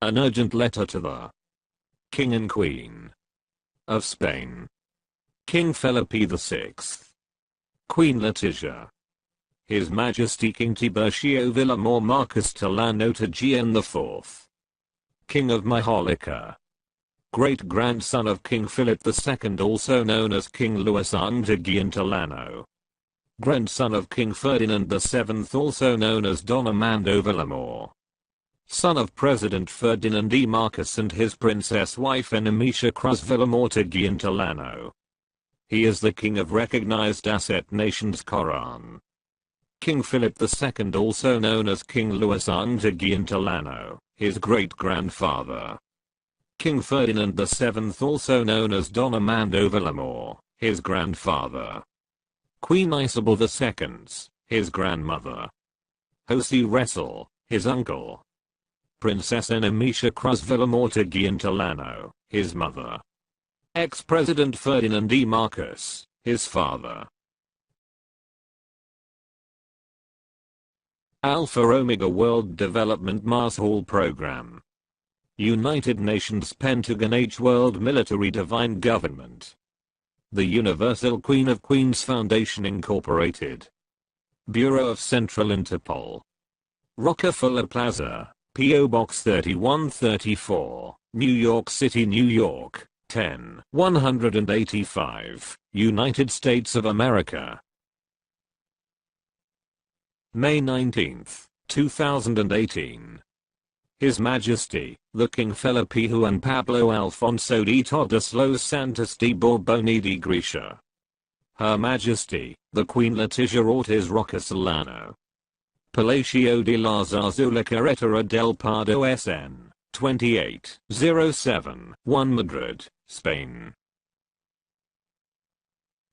An urgent letter to the King and Queen of Spain, King Felipe VI, Queen Letizia, His Majesty King TIBURCIO VILLAMOR Marcus TALLANO TAGEAN IV, King of Majorca, great-grandson of King Philip II, also known as King Luis TAGEAN TALLANO, grandson of King Ferdinand VII, also known as Don Armando Villamor, son of President Ferdinand E. Marcos and his princess wife Yamashita Villamor TAGEAN TALLANO. He is the king of recognized asset nations Coran. King Philip II, also known as King Luis TAGEAN TALLANO, his great-grandfather. King Ferdinand VII, also known as Don Armando Villamor, his grandfather. Queen Isabel II, his grandmother. Jose Ressel, his uncle. Princess Yamashita Villamor TAGEAN TALLANO, his mother. Ex-President Ferdinand E. Marcos, his father. Alpha Omega World Development Marshall Program. United Nations Pentagon H World Military Divine Government. The Universal Queen of Queens Foundation Incorporated. Bureau of Central Interpol. Rockefeller Plaza, P.O. Box 3134, New York City, New York, 10185, United States of America. May 19, 2018. His Majesty, the King Felipe Juan Pablo Alfonso de Todos los Santos de Borbón y de Grecia. Her Majesty, the Queen Letizia Ortiz Roca Solano. Palacio de la Zarzuela Carretera del Pardo SN, 28071 Madrid, Spain.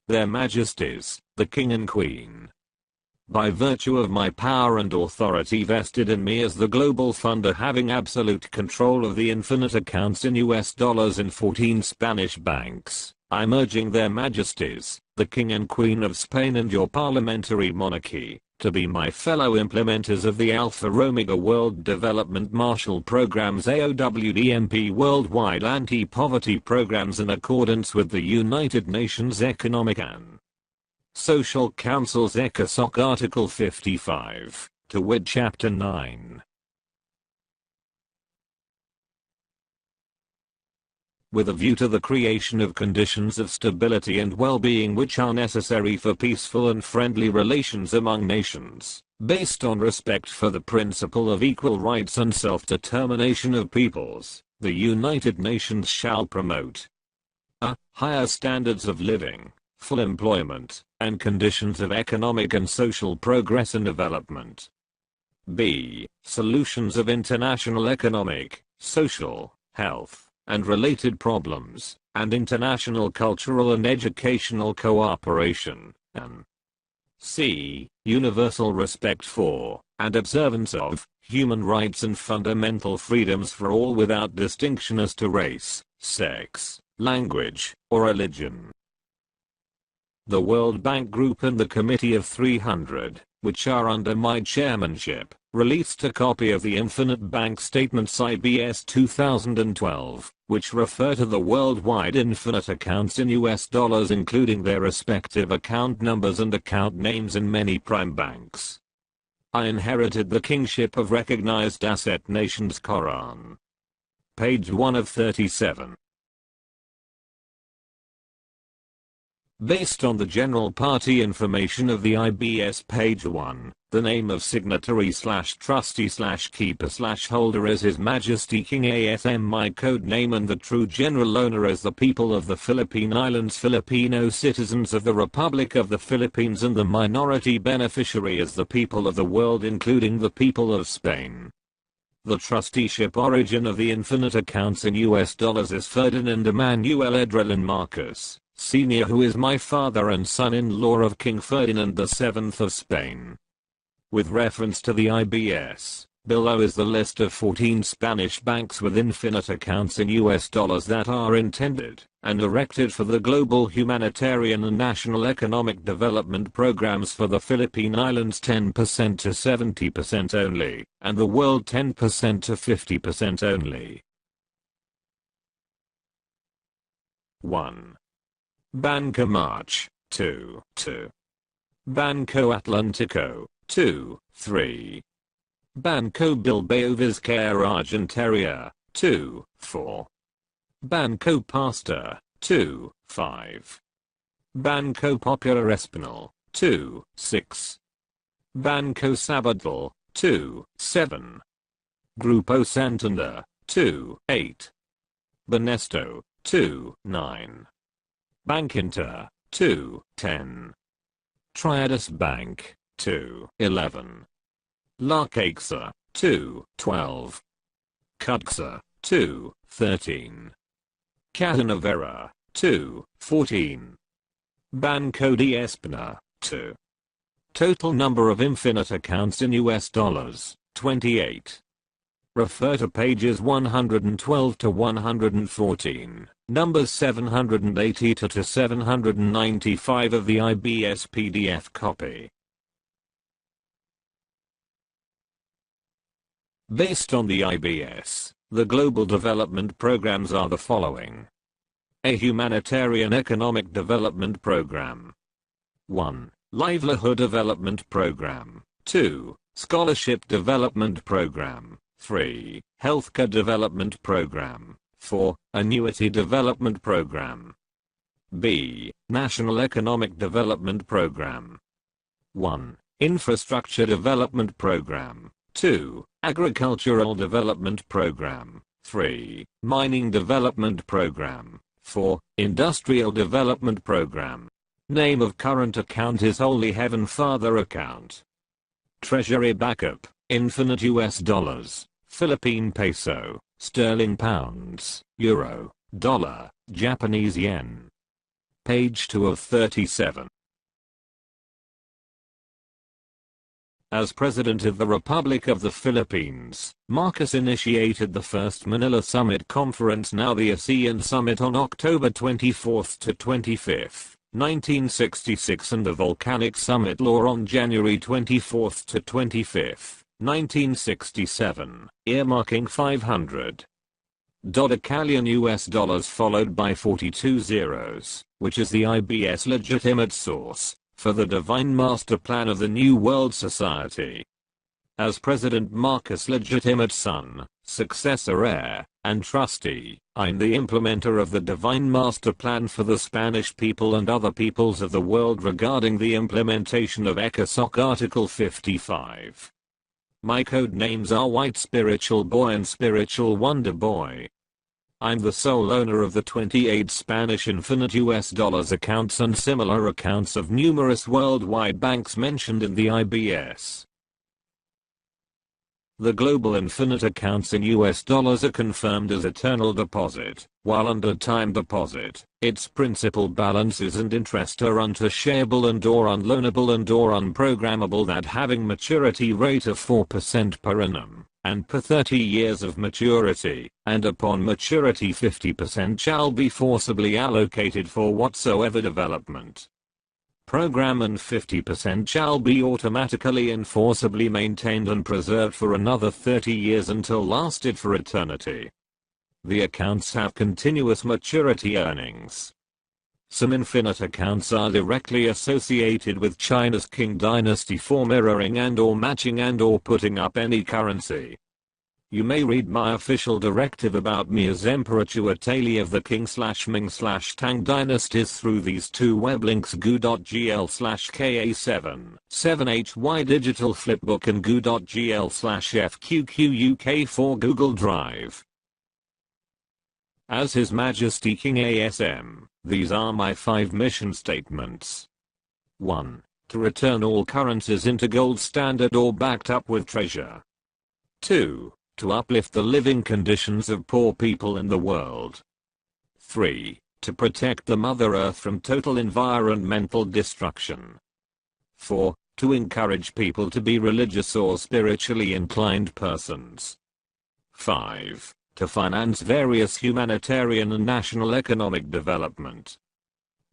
Their Majesties, the King and Queen. By virtue of my power and authority vested in me as the global funder having absolute control of the infinite accounts in US dollars in 14 Spanish banks, I'm urging their Majesties, the King and Queen of Spain and your parliamentary monarchy, to be my fellow implementers of the Alpha Omega World Development Marshall Program's AOWDMP worldwide anti-poverty programs in accordance with the United Nations Economic and Social Council's ECOSOC Article 55, to wit Chapter 9. With a view to the creation of conditions of stability and well-being which are necessary for peaceful and friendly relations among nations, based on respect for the principle of equal rights and self-determination of peoples, the United Nations shall promote a. Higher standards of living, full employment, and conditions of economic and social progress and development. B. Solutions of international economic, social, health, and related problems, and international cultural and educational cooperation, and c. Universal respect for, and observance of, human rights and fundamental freedoms for all without distinction as to race, sex, language, or religion. The World Bank Group and the Committee of 300, which are under my chairmanship, released a copy of the Infinite Bank Statements IBS 2012, which refer to the worldwide infinite accounts in US dollars including their respective account numbers and account names in many prime banks. I inherited the kingship of recognized asset nations Quran. Page 1 of 37. Based on the general party information of the IBS page 1, the name of signatory/trustee/keeper/holder is His Majesty King ASM, my code name, and the true general owner is the people of the Philippine Islands, Filipino citizens of the Republic of the Philippines, and the minority beneficiary is the people of the world including the people of Spain. The trusteeship origin of the infinite accounts in US dollars is Ferdinand Emmanuel Edrelin Marcos, Sr., who is my father and son-in-law of King Ferdinand VII of Spain. With reference to the IBS, Below is the list of 14 Spanish banks with infinite accounts in US dollars that are intended and erected for the global humanitarian and national economic development programs for the Philippine Islands 10% to 70% only, and the world 10% to 50% only. 1. Banco March, 2. Banco Atlantico, 2, 3. Banco Bilbao Vizcaya Argentaria, 2, 4. Banco Pastor, 2, 5. Banco Popular Espinal, 2, 6. Banco Sabadell, 2, 7. Grupo Santander, 2, 8. Banesto, 2, 9. Bankinter, 2, 10. Triadis Bank, 2, 11. La Caixa, 2, 12. Cutxa, 2, 13. Catanavera, 2, 14. Banco de España, 2. Total number of infinite accounts in US dollars, 28. Refer to pages 112 to 114, numbers 780 to 795 of the IBS PDF copy. Based on the IBS, the global development programs are the following. A humanitarian economic development program. 1. Livelihood development program. 2. Scholarship development program. 3. Healthcare development program. 4. Annuity development program. B. National economic development program. 1. Infrastructure development program. 2. Agricultural development program. 3. Mining development program. 4. Industrial development program. Name of current account is Holy Heaven Father account. Treasury backup, infinite US dollars, Philippine peso, sterling pounds, euro, dollar, Japanese yen. Page 2 of 37. As President of the Republic of the Philippines, Marcos initiated the first Manila Summit Conference, now the ASEAN Summit, on October 24 to 25, 1966, and the Volcanic Summit Law on January 24 to 25, 1967, earmarking 500 dodecallion US dollars followed by 42 zeros, which is the IBS legitimate source for the Divine Master Plan of the New World Society. As President Marcos' legitimate son, successor heir, and trustee, I'm the implementer of the Divine Master Plan for the Spanish people and other peoples of the world regarding the implementation of ECOSOC Article 55. My code names are White Spiritual Boy and Spiritual Wonder Boy. I'm the sole owner of the 28 Spanish infinite US dollars accounts and similar accounts of numerous worldwide banks mentioned in the IBS. The global infinite accounts in US dollars are confirmed as eternal deposit, while under time deposit, its principal balances and interest are untouchable and or unloanable and or unprogrammable, that having maturity rate of 4% per annum, and per 30 years of maturity, and upon maturity 50% shall be forcibly allocated for whatsoever development program, and 50% shall be automatically and forcibly maintained and preserved for another 30 years until lasted for eternity. The accounts have continuous maturity earnings. Some infinite accounts are directly associated with China's King dynasty for mirroring and or matching and or putting up any currency. You may read my official directive about me as Emperor Chuatali of the King/Ming/Tang dynasties through these two web links: goo.gl/KA7/7HY digital flipbook and goo.gl/FQQUK for Google Drive. As His Majesty King ASM, these are my 5 mission statements. 1. To return all currencies into gold standard or backed up with treasure. 2. To uplift the living conditions of poor people in the world. 3. To protect the Mother Earth from total environmental destruction. 4. to encourage people to be religious or spiritually inclined persons. 5. To finance various humanitarian and national economic development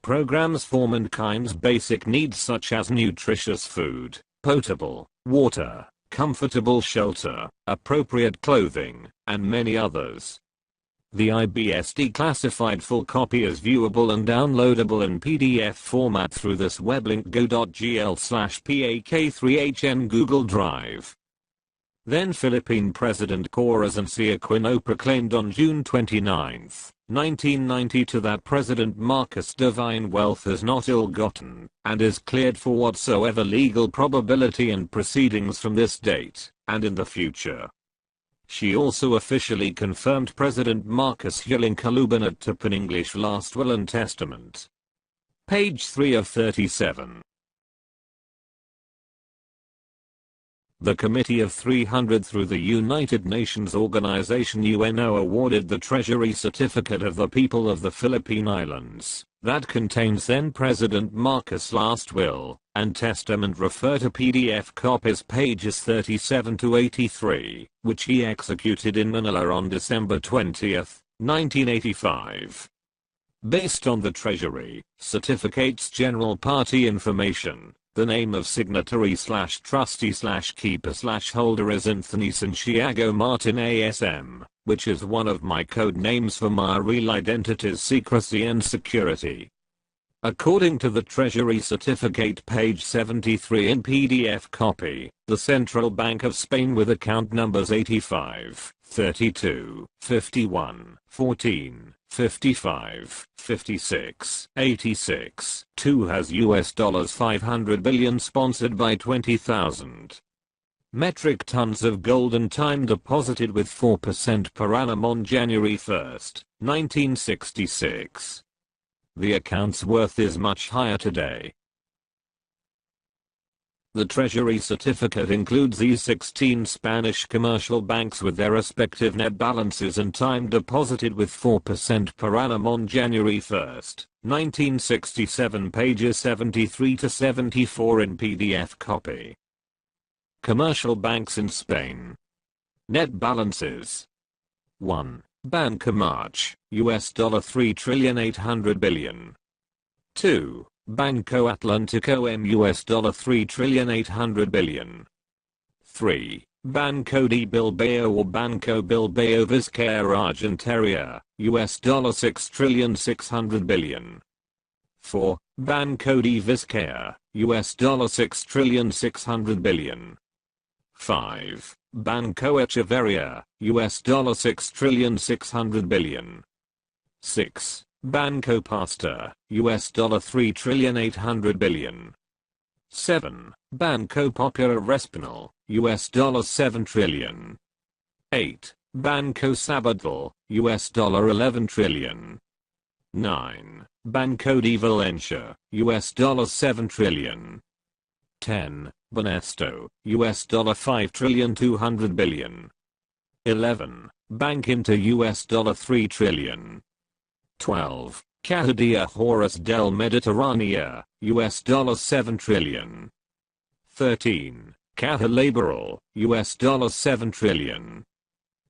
programs for mankind's basic needs such as nutritious food, potable water, comfortable shelter, appropriate clothing, and many others. The IBS declassified full copy is viewable and downloadable in PDF format through this web link go.gl/pak3hn Google Drive. Then Philippine President Corazon C. Aquino proclaimed on June 29, 1992 that President Marcos' divine wealth is not ill-gotten, and is cleared for whatsoever legal probability and proceedings from this date, and in the future. She also officially confirmed President Marcos' Huling Kalubanat Tupan English last will and testament. Page 3 of 37. The Committee of 300 through the United Nations Organization UNO awarded the Treasury Certificate of the People of the Philippine Islands, that contains then President Marcos' last will and testament. Refer to PDF copies pages 37 to 83, which he executed in Manila on December 20, 1985. Based on the Treasury Certificate's general party information, the name of signatory/trustee/keeper/holder is Anthony Santiago Martin ASM, which is one of my code names for my real identity's secrecy and security. According to the Treasury Certificate page 73 in PDF copy, the Central Bank of Spain with account numbers 85, 32, 51, 14, 55, 56, 86, 2 has $500 billion sponsored by 20,000 metric tons of gold and time deposited with 4% per annum on January 1, 1966. The account's worth is much higher today. The Treasury Certificate includes these 16 Spanish commercial banks with their respective net balances and time deposited with 4% per annum on January 1, 1967, pages 73 to 74 in PDF copy. Commercial banks in Spain. Net balances. 1. Banco March, $3.8 trillion. 2. Banco Atlantico M $3.8 trillion. 3. Banco de Bilbao or Banco Bilbao Vizcaya Argentaria, $6.6 trillion. 4. Banco de Vizcaya, $6.6 trillion. 5. Banco Echeverria, $6.6 trillion. 6. Banco Pastor, $3.8 trillion. 7. Banco Popular Espinal, $7 trillion. 8. Banco Sabadell, $11 trillion. 9. Banco de Valencia, $7 trillion. 10. Banesto, $5.2 trillion. 11. Bank Inter, $3 trillion. 12. Caja de Ahorros del Mediterráneo, $7 trillion. 13. Caja Laboral, $7 trillion.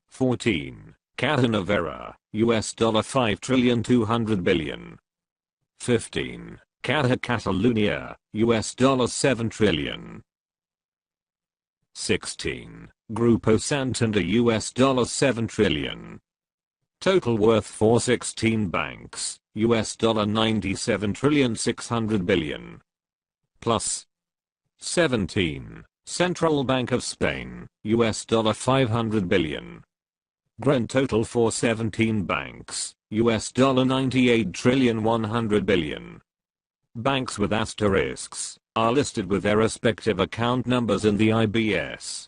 14. Caja Navarra, $5.2 trillion. 15. Caja Catalunya, $7 trillion. 16. Grupo Santander, $7 trillion. Total worth for 16 banks, $97.6 trillion. Plus 17. Central Bank of Spain, $500 billion. Grand total for 17 banks, $98.1 trillion. Banks with asterisks are listed with their respective account numbers in the IBS.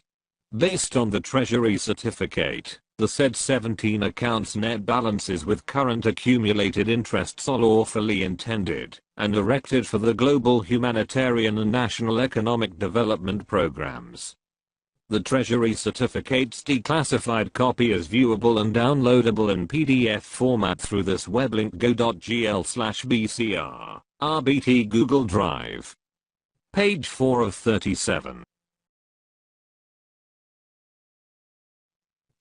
Based on the Treasury Certificate, the said 17 accounts' net balances with current accumulated interests are lawfully intended and erected for the global humanitarian and national economic development programs. The Treasury Certificate's declassified copy is viewable and downloadable in PDF format through this web link go.gl/bcr/rbt Google Drive. Page 4 of 37.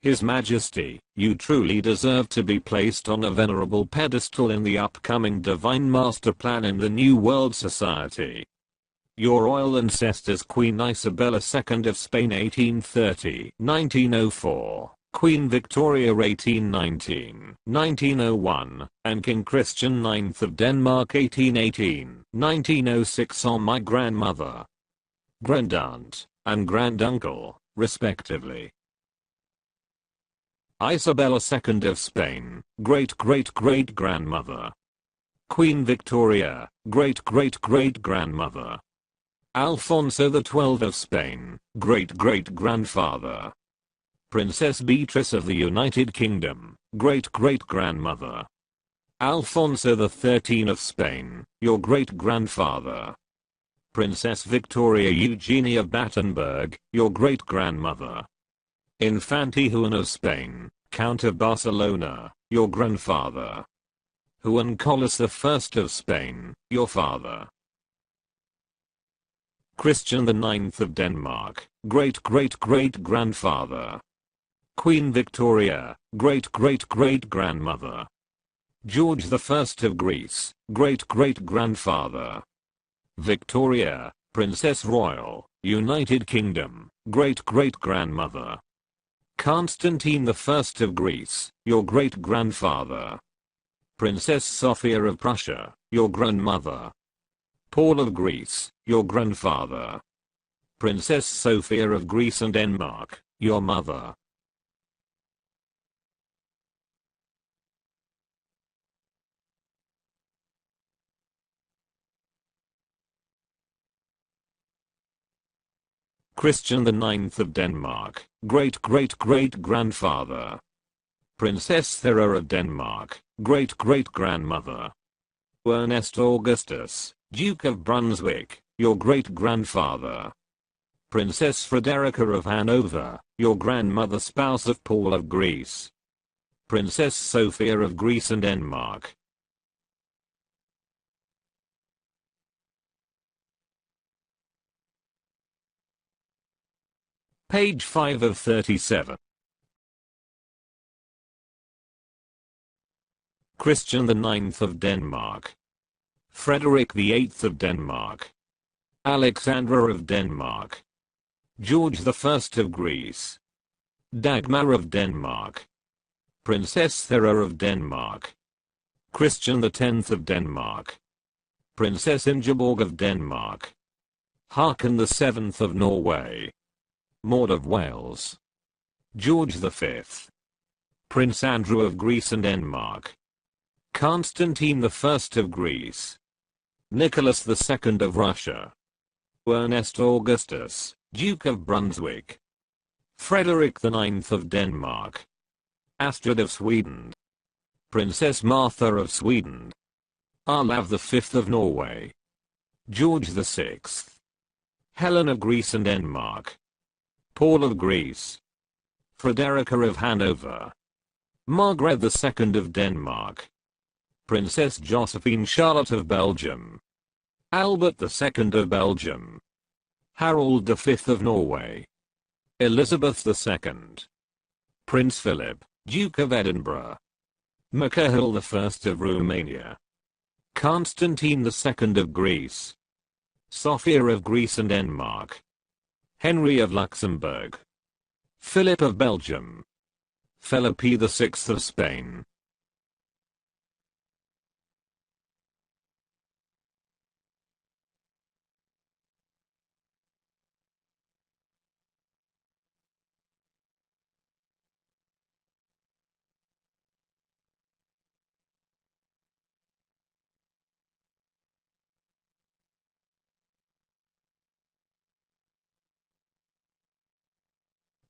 His Majesty, you truly deserve to be placed on a venerable pedestal in the upcoming Divine Master Plan in the New World Society. Your royal ancestors Queen Isabella II of Spain 1830-1904, Queen Victoria 1819-1901, and King Christian IX of Denmark 1818-1906 are my grandmother, grandaunt, and granduncle, respectively. Isabella II of Spain, great-great-great-grandmother. Queen Victoria, great-great-great-grandmother. Alfonso XII of Spain, great-great-grandfather. Princess Beatrice of the United Kingdom, great-great-grandmother. Alfonso XIII of Spain, your great-grandfather. Princess Victoria Eugenia of Battenberg, your great-grandmother. Infante Juan of Spain, Count of Barcelona, your grandfather. Juan Carlos I of Spain, your father. Christian IX of Denmark, great-great-great-grandfather. Queen Victoria, great-great-great-grandmother. George I of Greece, great-great-grandfather. Victoria, Princess Royal, United Kingdom, great-great-grandmother. Constantine I of Greece, your great-grandfather. Princess Sophia of Prussia, your grandmother. Paul of Greece, your grandfather. Princess Sophia of Greece and Denmark, your mother. Christian IX of Denmark, great-great-great-grandfather. Princess Thera of Denmark, great-great-grandmother. Ernest Augustus, Duke of Brunswick, your great-grandfather. Princess Frederica of Hanover, your grandmother spouse of Paul of Greece. Princess Sophia of Greece and Denmark. Page 5 of 37. Christian IX of Denmark. Frederick VIII of Denmark. Alexandra of Denmark. George I of Greece. Dagmar of Denmark. Princess Thera of Denmark. Christian X of Denmark. Princess Ingeborg of Denmark. Haakon VII of Norway. Maud of Wales. George V. Prince Andrew of Greece and Denmark. Constantine I of Greece. Nicholas II of Russia. Ernest Augustus, Duke of Brunswick. Frederick IX of Denmark. Astrid of Sweden. Princess Martha of Sweden. Olav V of Norway. George VI. Helen of Greece and Denmark. Paul of Greece. Frederica of Hanover. Margaret II of Denmark. Princess Josephine Charlotte of Belgium. Albert II of Belgium. Harold V of Norway. Elizabeth II. Prince Philip, Duke of Edinburgh. Michael I of Romania. Constantine II of Greece. Sophia of Greece and Denmark. Henry of Luxembourg. Philip of Belgium. Felipe VI of Spain.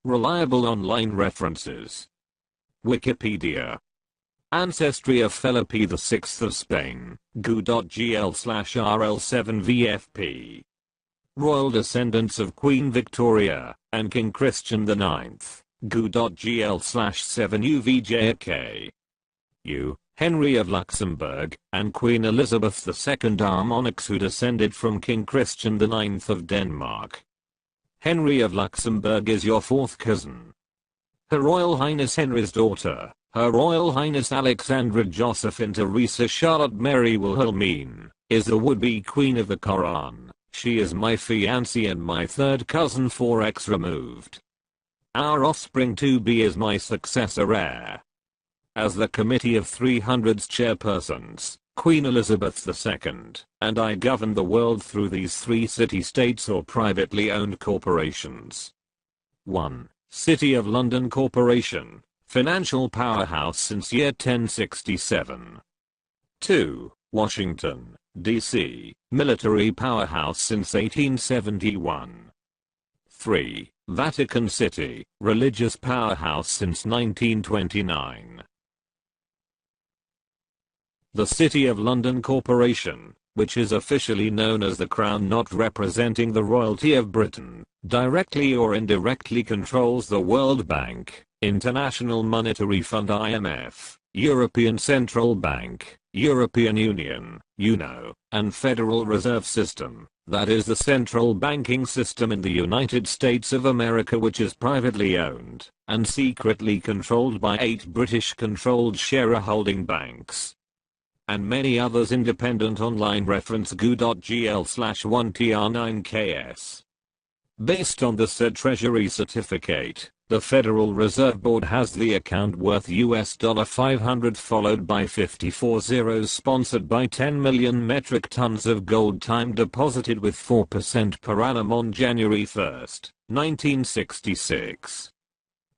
Reliable online references. Wikipedia. Ancestry of Felipe VI of Spain, gu.gl/rl7vfp. Royal descendants of Queen Victoria and King Christian IX, gu.gl/7uvjk. U. Henry of Luxembourg, and Queen Elizabeth II are monarchs who descended from King Christian IX of Denmark. Henry of Luxembourg is your fourth cousin. Her Royal Highness Henry's daughter, Her Royal Highness Alexandra Josephine Teresa Charlotte Mary Wilhelmine, is the would-be Queen of the Koran. She is my fiancée and my third cousin 4x removed. Our offspring to be is my successor heir. As the Committee of 300's chairpersons, Queen Elizabeth II, and I govern the world through these three city-states or privately owned corporations. 1. City of London Corporation, financial powerhouse since year 1067. 2. Washington, D.C., military powerhouse since 1871. 3. Vatican City, religious powerhouse since 1929. The City of London Corporation, which is officially known as the Crown not representing the royalty of Britain, directly or indirectly controls the World Bank, International Monetary Fund (IMF), European Central Bank, European Union, UNO, and Federal Reserve System, that is the central banking system in the United States of America, which is privately owned and secretly controlled by 8 British-controlled shareholding banks. And many others. Independent online reference goo.gl/1tr9ks. Based on the said Treasury certificate, the Federal Reserve Board has the account worth $500 followed by 54 zeros, sponsored by 10 million metric tons of gold time deposited with 4% per annum on January 1, 1966.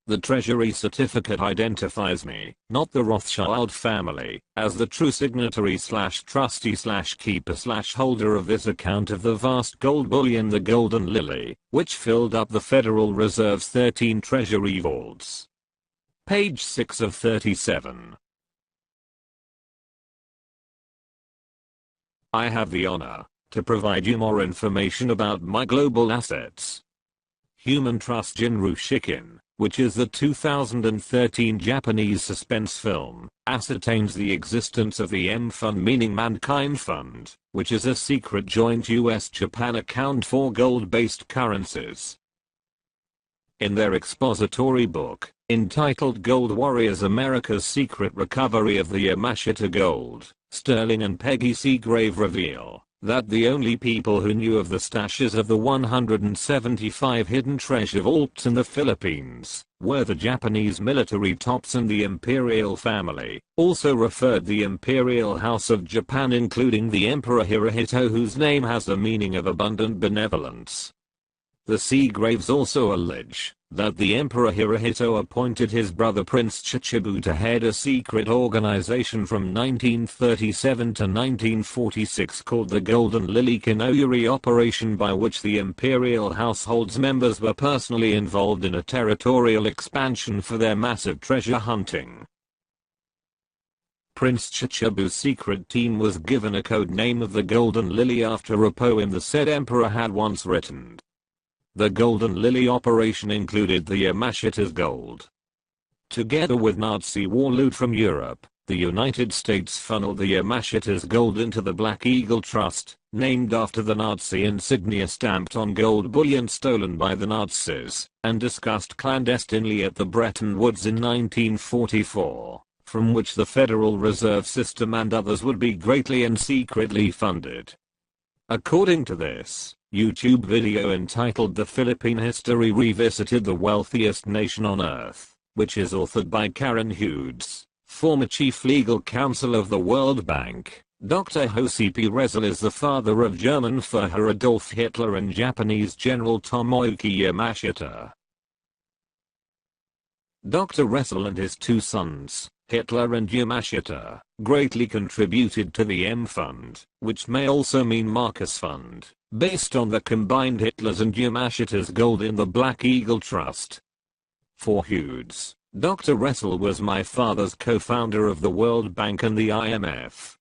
The Treasury certificate identifies me, not the Rothschild family, as the true signatory/trustee/keeper/holder of this account of the vast gold bullion, the Golden Lily, which filled up the Federal Reserve's 13 Treasury vaults. Page 6 of 37. I have the honor to provide you more information about my global assets. Human Trust Jinru Shikin, which is the 2013 Japanese suspense film, ascertains the existence of the M Fund, meaning Mankind Fund, which is a secret joint US-Japan account for gold-based currencies. In their expository book, entitled Gold Warriors: America's Secret Recovery of the Yamashita Gold, Sterling and Peggy Seagrave reveal that the only people who knew of the stashes of the 175 hidden treasure vaults in the Philippines were the Japanese military tops and the imperial family, also referred the Imperial House of Japan, including the Emperor Hirohito, whose name has the meaning of abundant benevolence. The Seagraves also allege that the Emperor Hirohito appointed his brother Prince Chichibu to head a secret organization from 1937 to 1946 called the Golden Lily Kinoyuri Operation, by which the imperial household's members were personally involved in a territorial expansion for their massive treasure hunting. Prince Chichibu's secret team was given a code name of the Golden Lily after a poem the said emperor had once written. The Golden Lily operation included the Yamashita's gold. Together with Nazi war loot from Europe, the United States funneled the Yamashita's gold into the Black Eagle Trust, named after the Nazi insignia stamped on gold bullion stolen by the Nazis, and discussed clandestinely at the Bretton Woods in 1944, from which the Federal Reserve System and others would be greatly and secretly funded. According to this YouTube video entitled The Philippine History Revisited, the Wealthiest Nation on Earth, which is authored by Karen Hughes, former chief legal counsel of the World Bank, Dr. Josip Rezl is the father of German Führer Adolf Hitler and Japanese General Tomoyuki Yamashita. Dr. Rezl and his two sons, Hitler and Yamashita, greatly contributed to the M Fund, which may also mean Marcus Fund, based on the combined Hitler's and Yamashita's gold in the Black Eagle Trust. For Hughes, Dr. Rezl was my father's co-founder of the World Bank and the IMF.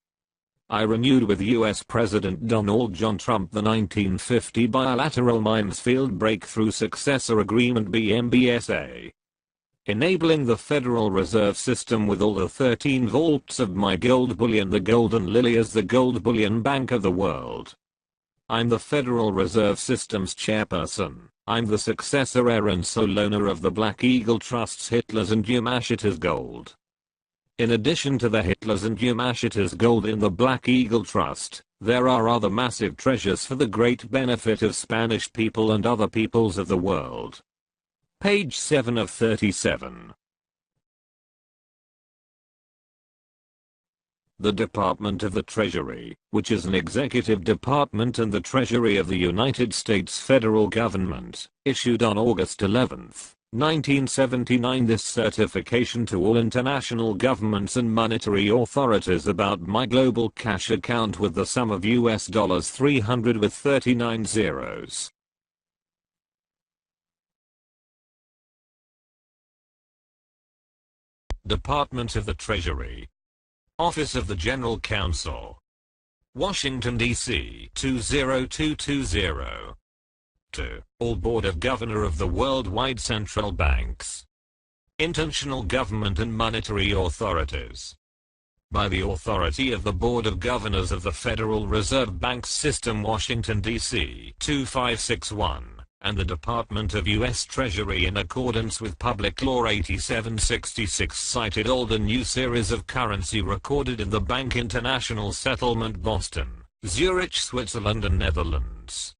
I renewed with US President Donald John Trump the 1950 Bilateral Minesfield Breakthrough Successor Agreement (BMBSA). enabling the Federal Reserve System with all the 13 vaults of my gold bullion, the Golden Lily, as the gold bullion bank of the world. I'm the Federal Reserve System's chairperson. I'm the successor heir and sole owner of the Black Eagle Trust's Hitler's and Yamashita's Gold. In addition to the Hitler's and Yamashita's Gold in the Black Eagle Trust, there are other massive treasures for the great benefit of Spanish people and other peoples of the world. Page 7 of 37. The Department of the Treasury, which is an executive department in the Treasury of the United States federal government, issued on August 11, 1979 this certification to all international governments and monetary authorities about my global cash account with the sum of US dollars 300 with 39 zeros. Department of the Treasury. Office of the General Counsel. Washington, D.C. 20220. To all Board of Governor of the Worldwide Central Banks, International Government and Monetary Authorities. By the authority of the Board of Governors of the Federal Reserve Bank System, Washington, D.C. 2561, and the Department of U.S. Treasury in accordance with Public Law 8766 cited old and new series of currency recorded in the Bank International Settlement, Boston, Zurich, Switzerland and Netherlands.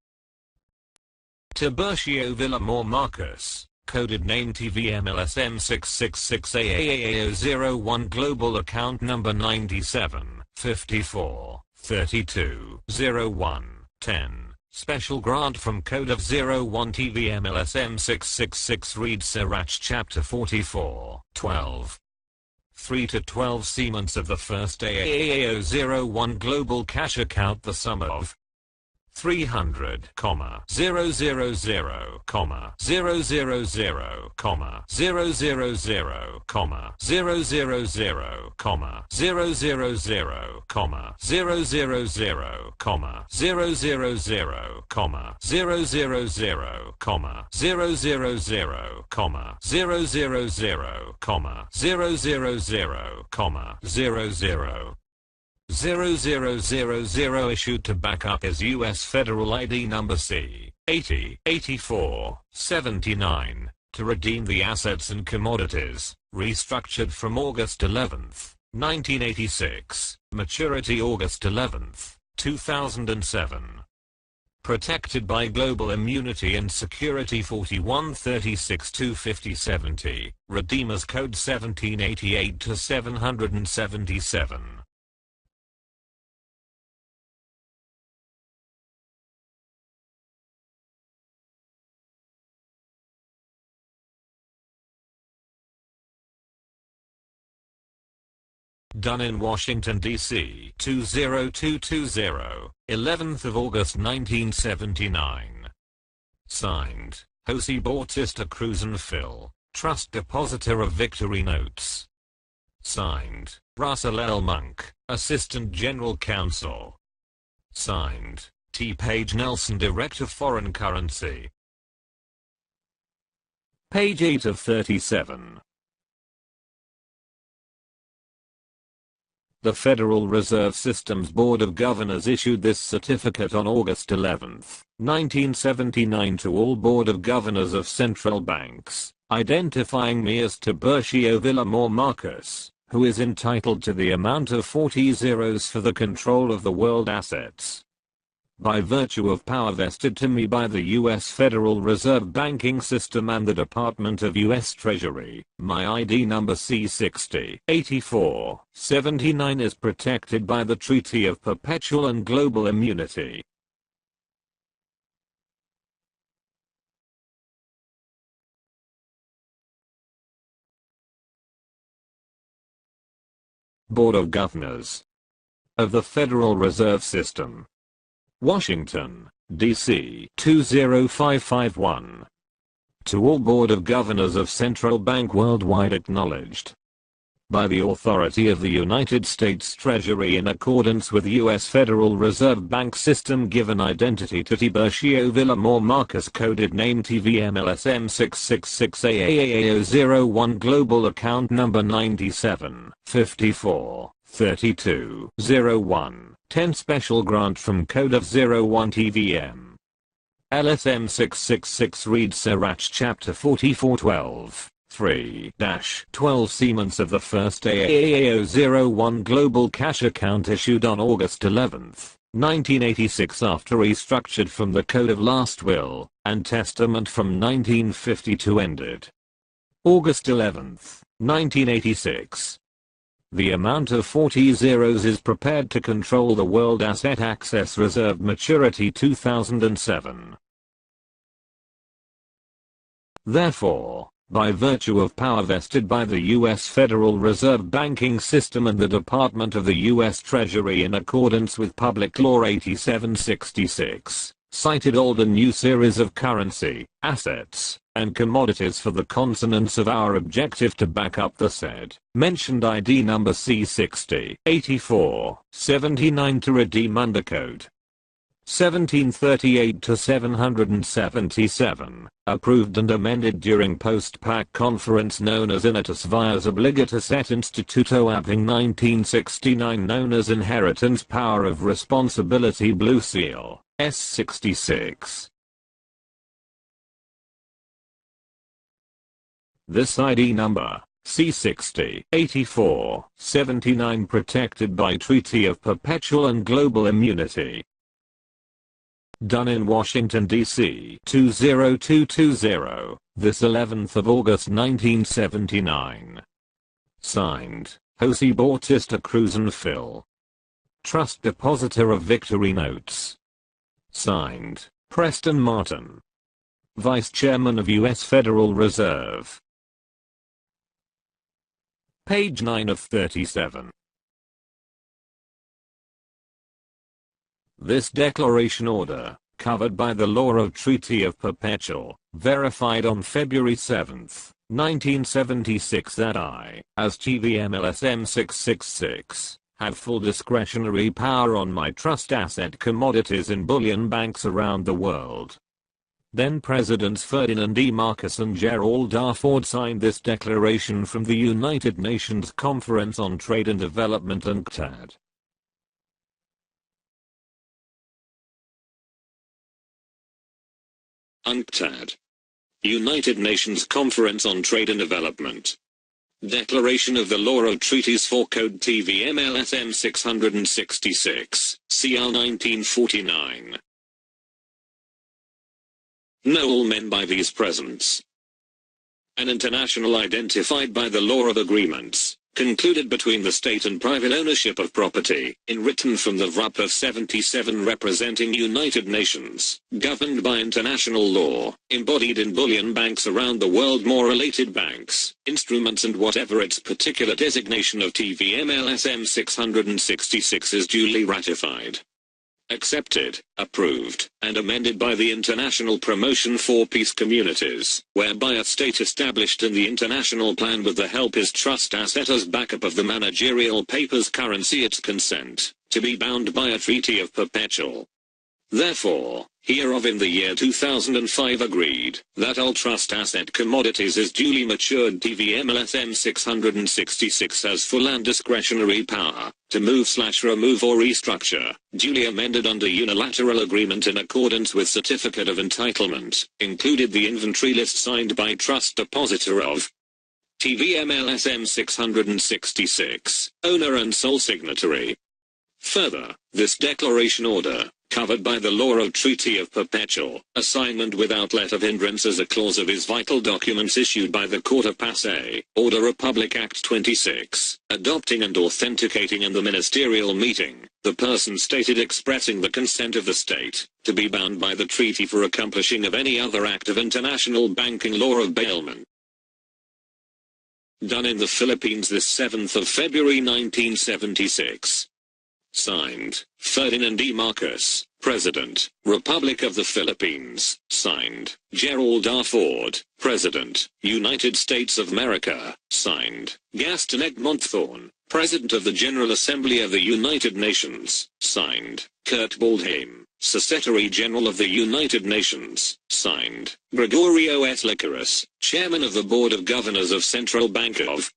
TIBURCIO VILLAMOR Marcus, coded name TVM-LSM-666 AAAO01 Global Account Number 97 54 32 01 10. Special grant from Code of 01 TVM-LSM-666 read Sirach Chapter 44 12. 3 to 12 Siemens of the first AAAO01 Global Cash Account the sum of 300, 000, 000, 000, 000, 000, 000, 000, 000, 000 issued to back up his U.S. Federal ID number C-80, 84, 79, to redeem the assets and commodities, restructured from August 11, 1986, maturity August 11, 2007. Protected by Global Immunity and Security 4136-25070, Redeemers Code 1788-777. Done in Washington, D.C. 20220, 11th of August 1979. Signed, Jose Bautista Cruz and Phil, Trust Depositor of Victory Notes. Signed, Russell L. Monk, Assistant General Counsel. Signed, T. Page Nelson, Director Foreign Currency. Page 8 of 37. The Federal Reserve System's Board of Governors issued this certificate on August 11, 1979 to all Board of Governors of central banks, identifying me as TIBURCIO VILLAMOR Marcus, who is entitled to the amount of 40 zeros for the control of the world assets. By virtue of power vested to me by the U.S. Federal Reserve Banking System and the Department of U.S. Treasury, my ID number C-60, 84, 79 is protected by the Treaty of Perpetual and Global Immunity. Board of Governors of the Federal Reserve System, Washington, D.C. 20551. To all Board of Governors of Central Bank worldwide acknowledged. by the authority of the United States Treasury in accordance with U.S. Federal Reserve Bank system given identity to TIBURCIO VILLAMOR Marcus coded name TVM-LSM-666 AAAO01 global account number 97 54 32 01 10 special grant from code of 01 TVM LSM-666 reads Sirach chapter 4412 3-12 Siemens of the first AAAO01 global cash account issued on August 11, 1986 after restructured from the Code of Last Will and Testament from 1952 ended August 11, 1986. The amount of 40 zeros is prepared to control the World Asset Access Reserve maturity 2007. Therefore, by virtue of power vested by the U.S. Federal Reserve banking system and the Department of the U.S. Treasury in accordance with Public Law 8766, cited old and new series of currency, assets, and commodities for the consonance of our objective to back up the said mentioned ID number C60 84 79 to redeem undercode 1738 to 777, approved and amended during post-PAC conference known as Unitas Vias Obligatus et Instituto Apping 1969 known as Inheritance Power of Responsibility Blue Seal, S66. This ID number, C60 84 79 protected by Treaty of Perpetual and Global Immunity. Done in Washington, D.C. 20220, this 11th of August 1979. Signed, Jose Bautista Cruz and Phil. Trust Depositor of Victory Notes. Signed, Preston Martin. Vice Chairman of U.S. Federal Reserve. Page 9 of 37. This declaration order, covered by the law of Treaty of Perpetual, verified on February 7, 1976 that I, as TVM-LSM-666, have full discretionary power on my trust asset commodities in bullion banks around the world. Then Presidents Ferdinand E. Marcos and Gerald R. Ford signed this declaration from the United Nations Conference on Trade and Development UNCTAD. UNCTAD. United Nations Conference on Trade and Development. Declaration of the Law of Treaties for Code TVM-LSM-666, CR 1949. Know all men by these presents. An international identified by the law of agreements, concluded between the state and private ownership of property, in written from the VRUP of 77 representing United Nations, governed by international law, embodied in bullion banks around the world more related banks, instruments and whatever its particular designation of TVM-LSM 666 is duly ratified, accepted, approved, and amended by the International Promotion for Peace Communities, whereby a state established in the international plan with the help is trust asset as backup of the managerial papers currency its consent, to be bound by a treaty of perpetual. Therefore, hereof in the year 2005 agreed, that all trust asset commodities is duly matured TVM-LSM 666 has full and discretionary power, to move/remove or restructure, duly amended under unilateral agreement in accordance with Certificate of Entitlement, included the inventory list signed by Trust Depositor of TVM-LSM 666, owner and sole signatory. Further, this declaration order, covered by the law of Treaty of Perpetual, assignment without let of hindrance as a clause of his vital documents issued by the Court of Passé, Order Republic Act 26, adopting and authenticating in the ministerial meeting, the person stated expressing the consent of the state, to be bound by the treaty for accomplishing of any other act of international banking law of bailment. Done in the Philippines this 7th of February 1976. Signed, Ferdinand E. Marcos, President, Republic of the Philippines. Signed, Gerald R. Ford, President, United States of America. Signed, Gaston Egmont Thorne, President of the General Assembly of the United Nations. Signed, Kurt Waldheim, Secretary General of the United Nations. Signed, Gregorio S. Licaris, Chairman of the Board of Governors of Central Bank of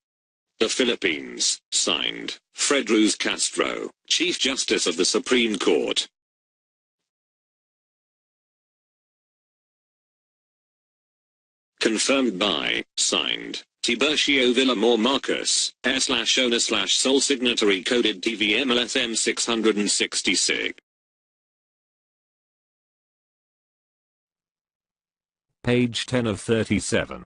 the Philippines. Signed, Fred Ruz Castro, Chief Justice of the Supreme Court. Confirmed by, signed, Tiburcio Villamor Marcos, /owner/sole signatory coded TVM-LSM-666. Page 10 of 37.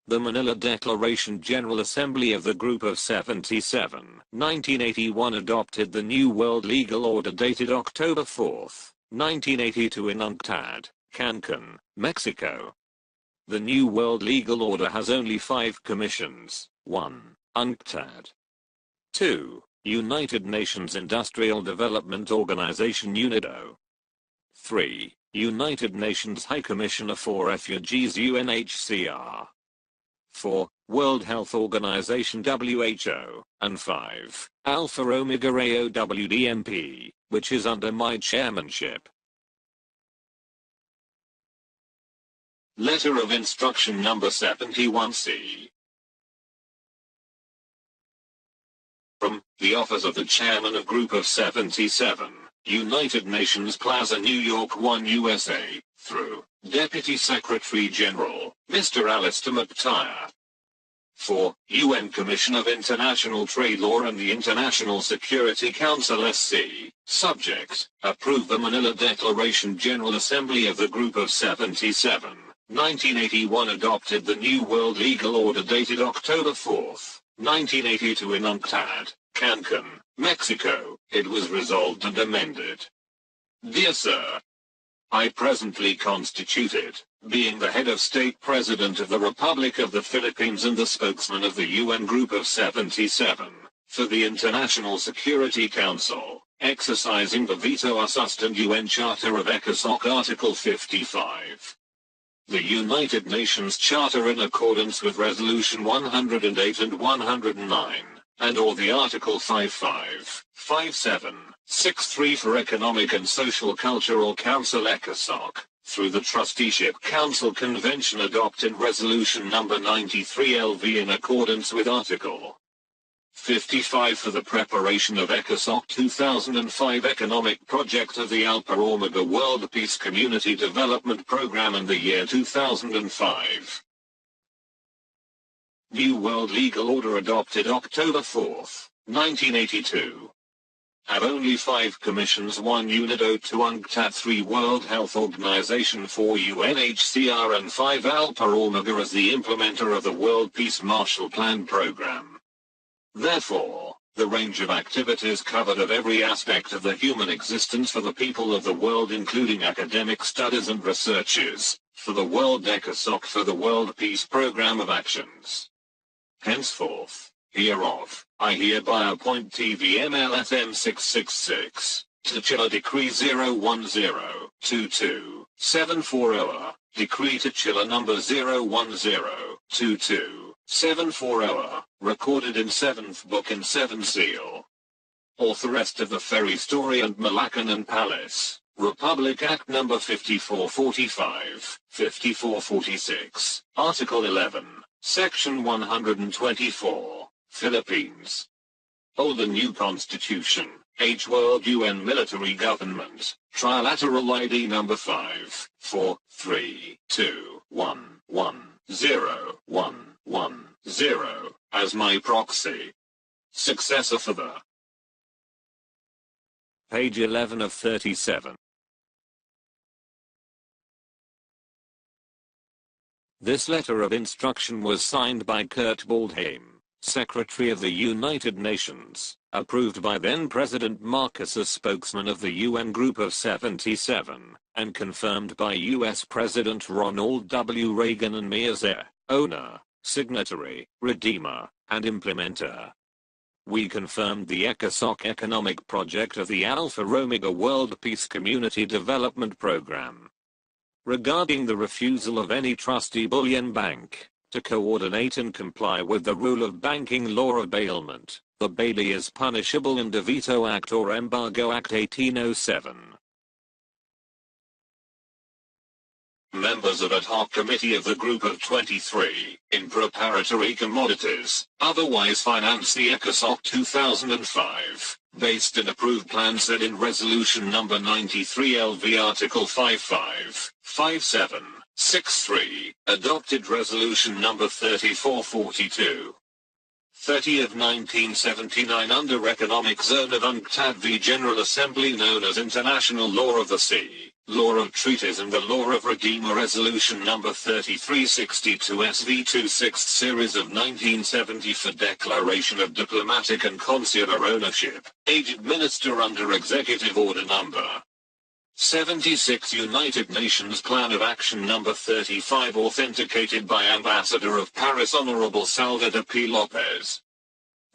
The Manila Declaration. General Assembly of the Group of 77, 1981 adopted the New World Legal Order dated October 4, 1982 in UNCTAD, Cancun, Mexico. The New World Legal Order has only 5 commissions. 1. UNCTAD. 2. United Nations Industrial Development Organization UNIDO. 3. United Nations High Commissioner for Refugees UNHCR. 4. World Health Organization WHO, and 5. Alpha Omega AOWDMP, which is under my chairmanship. Letter of Instruction Number 71C. From the Office of the Chairman of Group of 77, United Nations Plaza, New York 1, USA, through Deputy Secretary General, Mr. Alistair McTire. 4. UN Commission of International Trade Law and the International Security Council SC. Subject: approve the Manila Declaration. General Assembly of the Group of 77, 1981 adopted the New World Legal Order dated October 4, 1982 in UNCTAD, Cancun, Mexico. It was resolved and amended. Dear Sir, I presently constituted, being the head of state president of the Republic of the Philippines and the spokesman of the UN Group of 77, for the International Security Council, exercising the veto assust and UN Charter of ECOSOC Article 55. The United Nations Charter in accordance with Resolution 108 and 109, and or the Article 55, 57, 63 for Economic and Social Cultural Council ECOSOC, through the Trusteeship Council Convention adopted Resolution Number 93 LV in accordance with Article 55 for the preparation of ECOSOC 2005 Economic Project of the Alpha Omega World Peace Community Development Program in the year 2005. New World Legal Order adopted October 4, 1982. Have only 5 commissions: 1 UNIDO, 2 UNCTAD, 3 World Health Organization, 4 UNHCR and 5 Alpha Omega as the implementer of the World Peace Marshall Plan program. Therefore, the range of activities covered of every aspect of the human existence for the people of the world, including academic studies and researches, for the World ECOSOC, for the World Peace Program of Actions. Henceforth, hereof, I hereby appoint TVM-LSM-666, Titular Decree 010-22-740, Decree Titular Number 010-22-740, recorded in 7th Book and 7 Seal. Authoress of the Ferry Story and Malaccanon Palace, Republic Act No. 5445, 5446, Article 11, Section 124, Philippines. O. The new Constitution, H. World UN Military Government, Trilateral ID No. 54321110110, as my proxy. Successor for the. Page 11 of 37. This letter of instruction was signed by Kurt Waldheim, Secretary of the United Nations, approved by then-President Marcos as spokesman of the UN Group of 77, and confirmed by U.S. President Ronald W. Reagan and me as owner, signatory, redeemer, and implementer. We confirmed the ECOSOC economic project of the Alpha Omega World Peace Community Development Program. Regarding the refusal of any trustee bullion bank to coordinate and comply with the rule of banking law of bailment, the bailee is punishable in the Veto Act or Embargo Act 1807. Members of ad hoc committee of the group of 23, in preparatory commodities, otherwise finance the ECOSOC 2005, based in approved plans set in resolution number 93 LV article 555763, adopted resolution number 3442. 30 of 1979 under Economic Zone of UNCTAD v General Assembly known as International Law of the Sea, Law of Treaties and the Law of Redeemer Resolution number 3362 SV26 Series of 1970 for declaration of diplomatic and consular ownership, aged minister under Executive Order number 76 United Nations Plan of Action number 35 authenticated by Ambassador of Paris Honorable Salvador P. Lopez.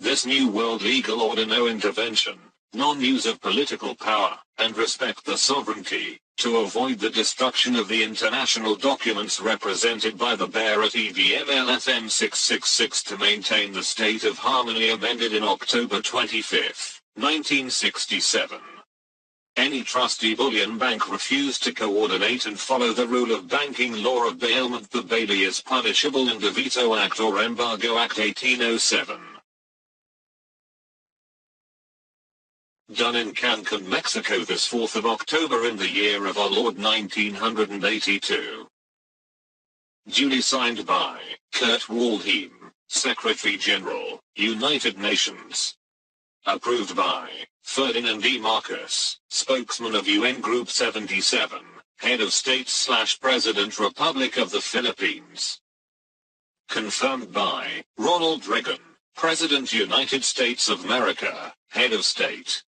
This new world legal order no intervention, non-use of political power, and respect the sovereignty, to avoid the destruction of the international documents represented by the bearer TVM-LSM-666 to maintain the state of harmony amended in October 25, 1967. Any trustee bullion bank refused to coordinate and follow the rule of banking law of bailment, the bailee is punishable in the Veto Act or Embargo Act 1807. Done in Cancun, Mexico this 4th of October in the year of our Lord 1982. Duly signed by Kurt Waldheim, Secretary General, United Nations. Approved by Ferdinand E. Marcos, spokesman of UN Group 77, Head of State/President Republic of the Philippines. Confirmed by Ronald Reagan, President United States of America, Head of State.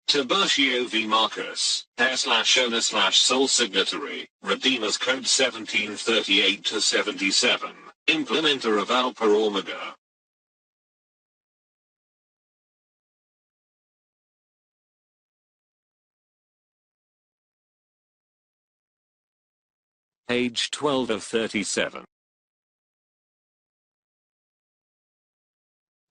TIBURCIO v. Marcos, heir/owner/sole signatory, Redeemers Code 1738-77, implementer of Alpha Omega. Page 12 of 37.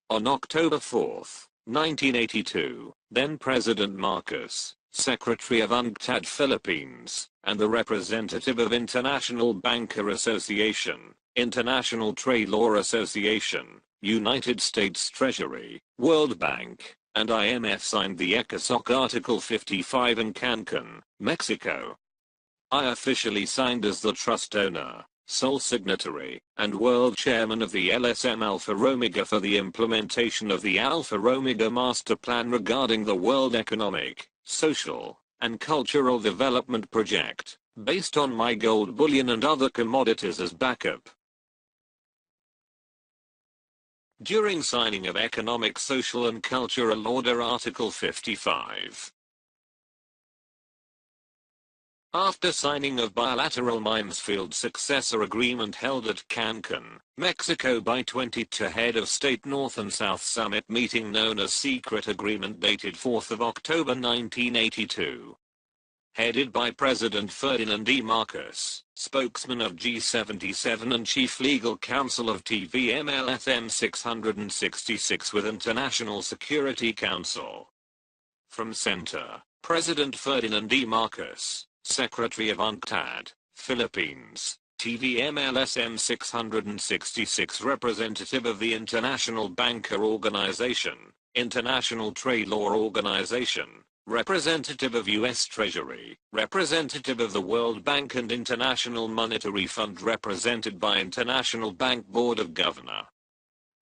On October 4, 1982, then President Marcos, Secretary of UNCTAD Philippines, and the representative of International Banker Association, International Trade Law Association, United States Treasury, World Bank, and IMF signed the ECOSOC Article 55 in Cancun, Mexico. I officially signed as the trust owner, sole signatory, and world chairman of the LSM Alpha Omega for the implementation of the Alpha Omega Master Plan regarding the World Economic, Social, and Cultural Development Project, based on my gold bullion and other commodities as backup. During signing of Economic, Social and Cultural Order Article 55. After signing of bilateral Minesfield Successor Agreement held at Cancun, Mexico by 22 Head of State North and South Summit meeting known as Secret Agreement dated 4th of October 1982. Headed by President Ferdinand E. Marcos, spokesman of G77 and Chief Legal Counsel of TVM-LSM-666 with International Security Council. From Center, President Ferdinand E. Marcos, Secretary of UNCTAD, Philippines, TVM-LSM-666 representative of the International Banker Organization, International Trade Law Organization, representative of U.S. Treasury, representative of the World Bank and International Monetary Fund represented by International Bank Board of Governor.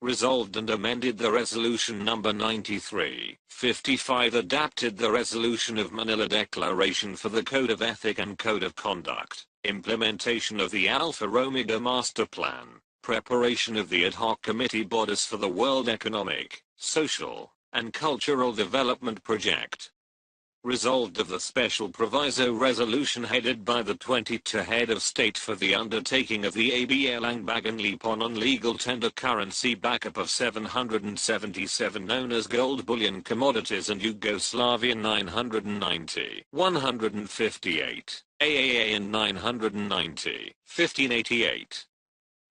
Resolved and amended the Resolution number 93/55 adapted the Resolution of Manila Declaration for the Code of Ethic and Code of Conduct, implementation of the Alpha Omega Master Plan, preparation of the ad hoc committee bodies for the World Economic, Social, and Cultural Development Project. Resolved of the Special Proviso Resolution headed by the 22 Head of State for the undertaking of the ABL-Angbagan Lipon on legal tender currency backup of 777 known as gold bullion commodities and Yugoslavia 990, 158, AAA and 990, 1588.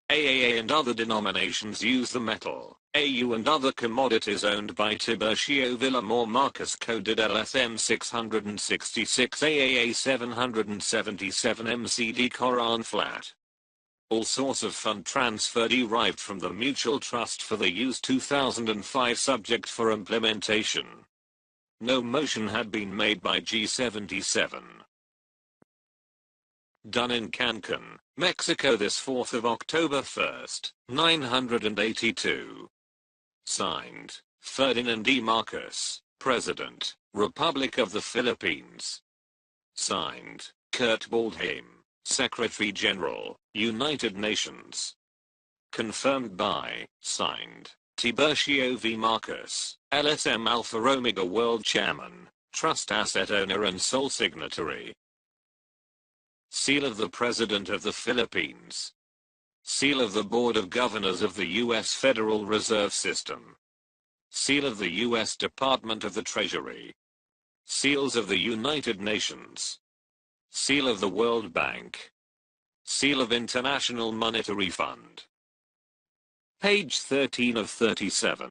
AAA and other denominations use the metal, AU and other commodities owned by TIBURCIO VILLAMOR Marcus coded LSM-666 AAA 777 MCD Koran flat. All source of fund transfer derived from the Mutual Trust for the use 2005 subject for implementation. No motion had been made by G77. Done in Cancun, Mexico this 4th of October 1st, 982. Signed, Ferdinand E. Marcos, President, Republic of the Philippines. Signed, Kurt Waldheim, Secretary General, United Nations. Confirmed by, signed, Tiburcio V. Marcos, LSM Alpha Omega World Chairman, Trust Asset Owner and Sole Signatory. Seal of the President of the Philippines. Seal of the Board of Governors of the U.S. Federal Reserve System. Seal of the U.S. Department of the Treasury. Seals of the United Nations. Seal of the World Bank. Seal of International Monetary Fund. Page 13 of 37.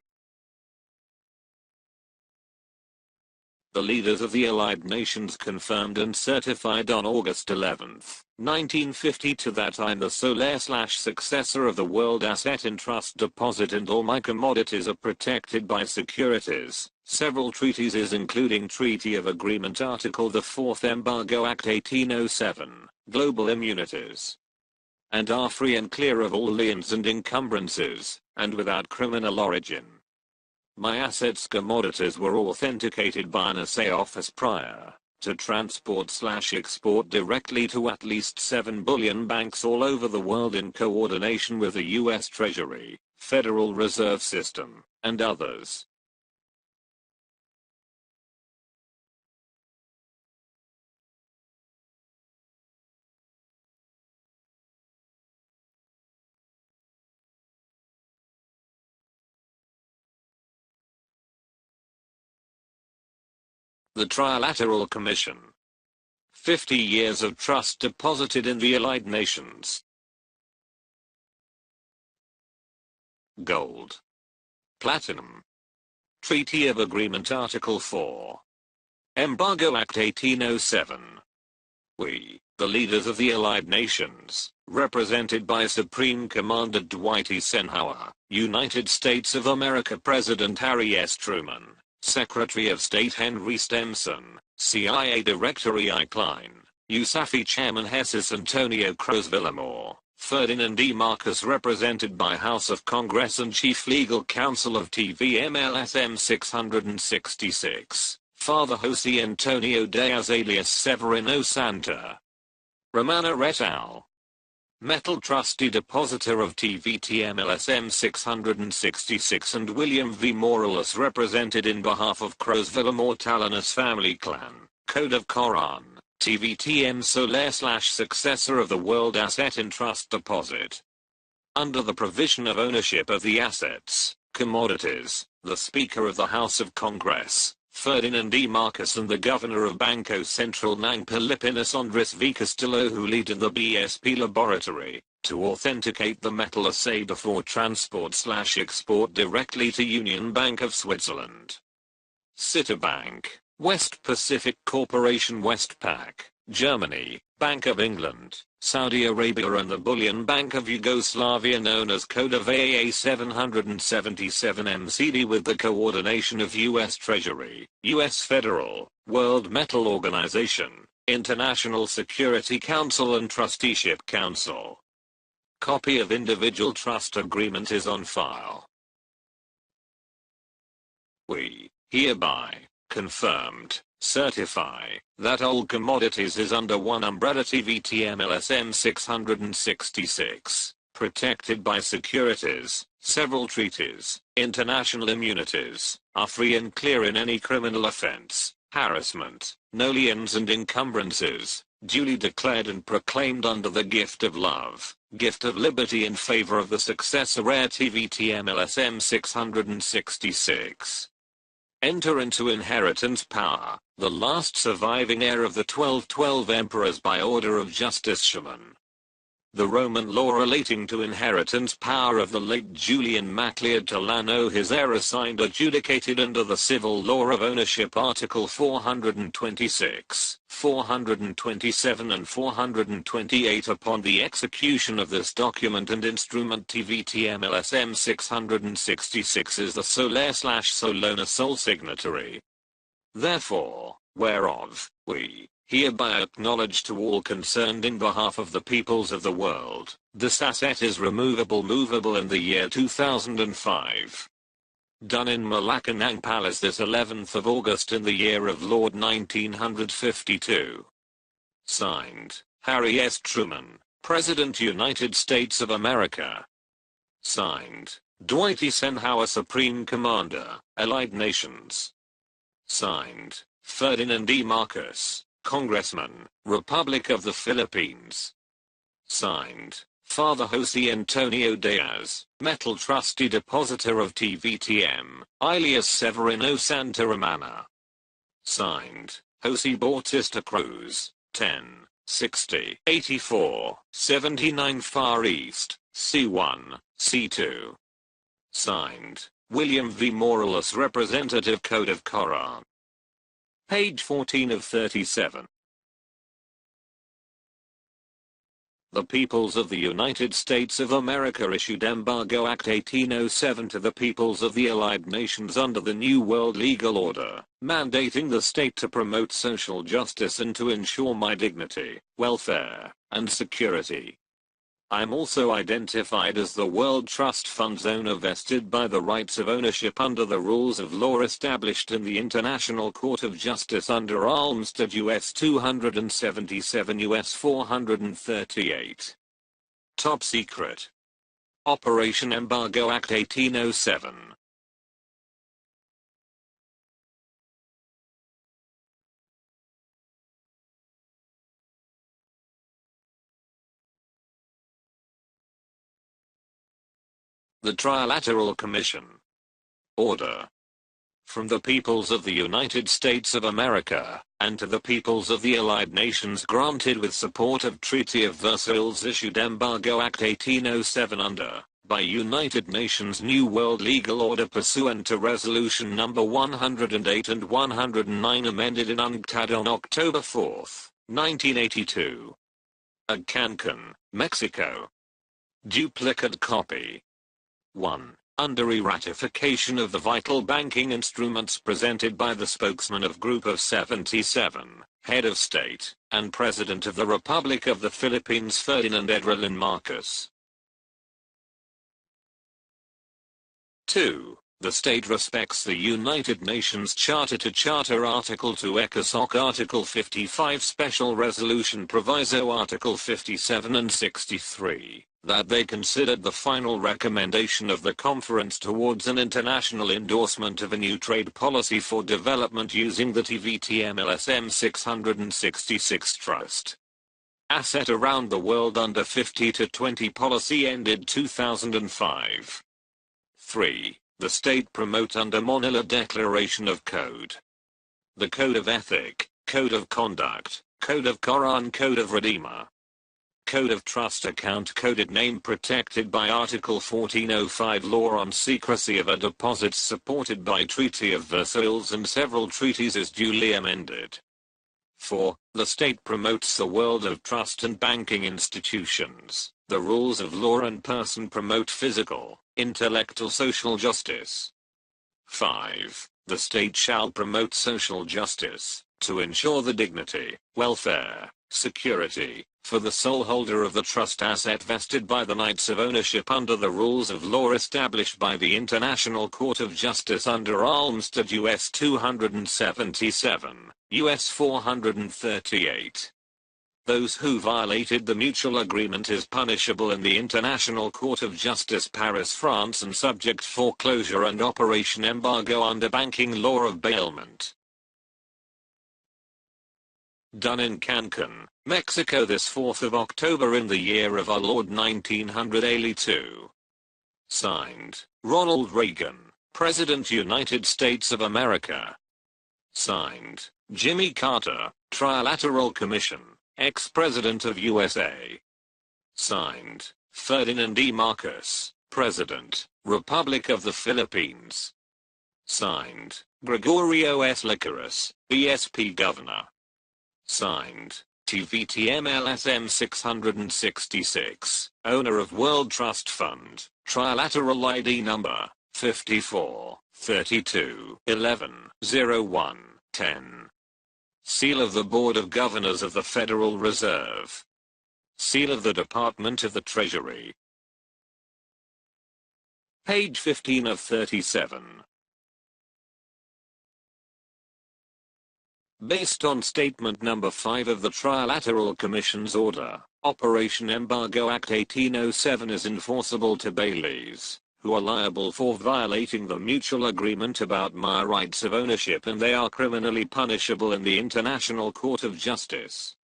The leaders of the Allied Nations confirmed and certified on August 11, 1952 that I am the sole/successor of the World Asset in Trust Deposit and all my commodities are protected by securities, several treaties including Treaty of Agreement Article the 4th Embargo Act 1807, Global Immunities, and are free and clear of all liens and encumbrances, and without criminal origin. My assets commodities were authenticated by an assay office prior to transport/export directly to at least 7 bullion banks all over the world in coordination with the U.S. Treasury, Federal Reserve System, and others. The Trilateral Commission. 50 years of trust deposited in the Allied Nations. Gold. Platinum. Treaty of Agreement Article 4. Embargo Act 1807. We, the leaders of the Allied Nations, represented by Supreme Commander Dwight Eisenhower, United States of America President Harry S. Truman, Secretary of State Henry Stimson, CIA Director E. I. Klein, USAFI Chairman Jesus Antonio Cruz Villamor, Ferdinand E. Marcos represented by House of Congress and Chief Legal Counsel of TVM-LSM-666, Father Jose Antonio Diaz alias Severino Santa. Romana et al. Metal Trustee Depositor of TVTM-LSM-666 and William V. Morales represented in behalf of Cruz Villamor Tallanos family clan, Code of Koran, TVTM sole/successor of the World Asset in Trust Deposit. Under the provision of ownership of the assets, commodities, the Speaker of the House of Congress, Ferdinand E. Marcos and the Governor of Banco Central ng Pilipinas Andres V. Castillo who lead in the BSP laboratory, to authenticate the metal assay before transport/export directly to Union Bank of Switzerland. Citibank, West Pacific Corporation Westpac, Germany, Bank of England, Saudi Arabia and the Bullion Bank of Yugoslavia known as Code of AAA 777 MCD with the coordination of U.S. Treasury, U.S. Federal, World Metal Organization, International Security Council and Trusteeship Council. Copy of individual trust agreement is on file. We, hereby, confirmed, certify, that all commodities is under one umbrella TVTM-LSM 666, protected by securities, several treaties, international immunities, are free and clear in any criminal offense, harassment, no liens and encumbrances, duly declared and proclaimed under the gift of love, gift of liberty in favor of the successor heir TVTM-LSM-666. Enter into inheritance power, the last surviving heir of the 1212 emperors by order of Justice Shaman. The Roman law relating to inheritance power of the late Julian Macleod TALLANO, his heir assigned, adjudicated under the civil law of ownership Article 426, 427 and 428. Upon the execution of this document and instrument, TVTM-LSM-666 is the sole/solona sole signatory. Therefore, whereof, we hereby acknowledge to all concerned in behalf of the peoples of the world, this asset is removable movable in the year 2005. Done in Malacanang Palace this 11th of August in the year of Lord 1952. Signed, Harry S. Truman, President United States of America. Signed, Dwight Eisenhower, Supreme Commander, Allied Nations. Signed, Ferdinand E. Marcos, Congressman, Republic of the Philippines. Signed, Father Jose Antonio Diaz, Metal Trustee Depositor of TVTM, alias Severino Santaramana. Signed, Jose Bautista Cruz, 10, 60, 84, 79 Far East, C1, C2. Signed, William V. Morales, Representative, Code of Coran. Page 14 of 37. The peoples of the United States of America issued Embargo Act 1807 to the peoples of the Allied Nations under the New World Legal Order, mandating the state to promote social justice and to ensure my dignity, welfare, and security. I am also identified as the World Trust Fund's owner, vested by the rights of ownership under the rules of law established in the International Court of Justice under Almsted U.S. 277 U.S. 438. Top Secret. Operation Embargo Act 1807. The Trilateral Commission. Order. From the peoples of the United States of America, and to the peoples of the Allied Nations, granted with support of Treaty of Versailles, issued Embargo Act 1807 under, by United Nations New World Legal Order pursuant to Resolution No. 108 and 109, amended in UNCTAD on October 4, 1982. At Cancun, Mexico. Duplicate copy. 1. Under ratification of the vital banking instruments presented by the spokesman of Group of 77, Head of State, and President of the Republic of the Philippines Ferdinand Edrelin Marcos. 2. The state respects the United Nations Charter to Charter Article 2 ECOSOC Article 55 Special Resolution Proviso Article 57 and 63. That they considered the final recommendation of the conference towards an international endorsement of a new trade policy for development using the TVTM-LSM-666 Trust Asset around the world under 50 to 20 policy ended 2005. 3. The state promote under Manila Declaration of Code. The Code of Ethic, Code of Conduct, Code of Quran, Code of Redeemer. Code of Trust Account Coded Name protected by Article 1405 Law on Secrecy of a Deposits supported by Treaty of Versailles and several treaties is duly amended. 4. The state promotes the world of trust and banking institutions. The rules of law and person promote physical, intellectual social justice. 5. The state shall promote social justice, to ensure the dignity, welfare, security, for the sole holder of the trust asset vested by the Knights of Ownership under the rules of law established by the International Court of Justice under Almsted U.S. 277, U.S. 438. Those who violated the mutual agreement is punishable in the International Court of Justice, Paris, France, and subject foreclosure and operation embargo under banking law of bailment. Done in Cancun, Mexico, this 4th of October in the year of our Lord 1982. Signed, Ronald Reagan, President, United States of America. Signed, Jimmy Carter, Trilateral Commission, ex-President of USA. Signed, Ferdinand E. Marcos, President, Republic of the Philippines. Signed, Gregorio S. Licorice, BSP Governor. Signed, TVTM-LSM-666, owner of World Trust Fund, Trilateral ID number 54 32 11 01 10. Seal of the Board of Governors of the Federal Reserve. Seal of the Department of the Treasury. Page 15 of 37. Based on Statement Number 5 of the Trilateral Commission's Order, Operation Embargo Act 1807 is enforceable to bailees, who are liable for violating the mutual agreement about my rights of ownership, and they are criminally punishable in the International Court of Justice.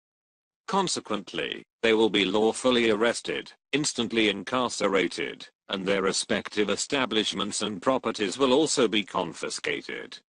Consequently, they will be lawfully arrested, instantly incarcerated, and their respective establishments and properties will also be confiscated.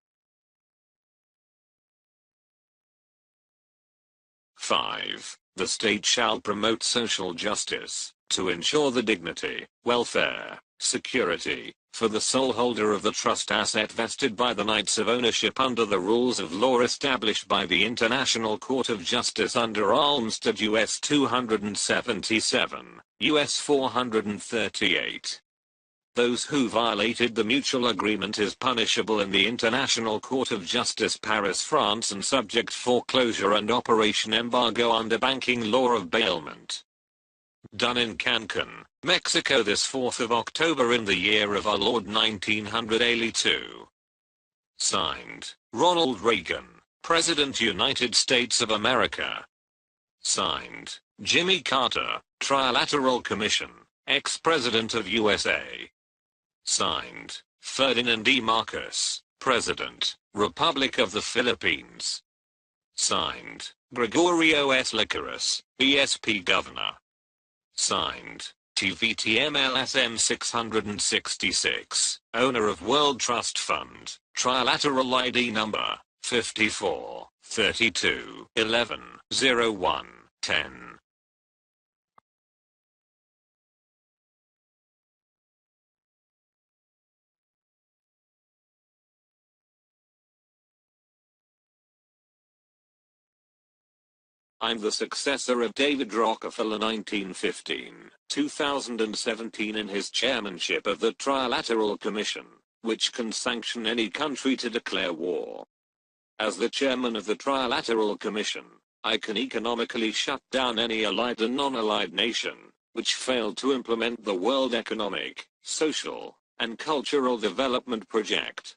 5. The state shall promote social justice, to ensure the dignity, welfare, security, for the sole holder of the trust asset vested by the rights of ownership under the rules of law established by the International Court of Justice under Almsted U.S. 277, U.S. 438. Those who violated the mutual agreement is punishable in the International Court of Justice, Paris, France, and subject foreclosure and operation embargo under banking law of bailment. Done in Cancun, Mexico, this 4th of October in the year of our Lord 1982. Signed, Ronald Reagan, President, United States of America. Signed, Jimmy Carter, Trilateral Commission, ex-President of USA. Signed, Ferdinand E. Marcos, President, Republic of the Philippines. Signed, Gregorio S. Licorice, BSP Governor. Signed, TVTM-LSM-666, owner of World Trust Fund, Trilateral ID number 54 32 11 01 10. I'm the successor of David Rockefeller 1915-2017 in his chairmanship of the Trilateral Commission, which can sanction any country to declare war. As the chairman of the Trilateral Commission, I can economically shut down any allied and non-allied nation, which failed to implement the World Economic, Social, and Cultural Development Project.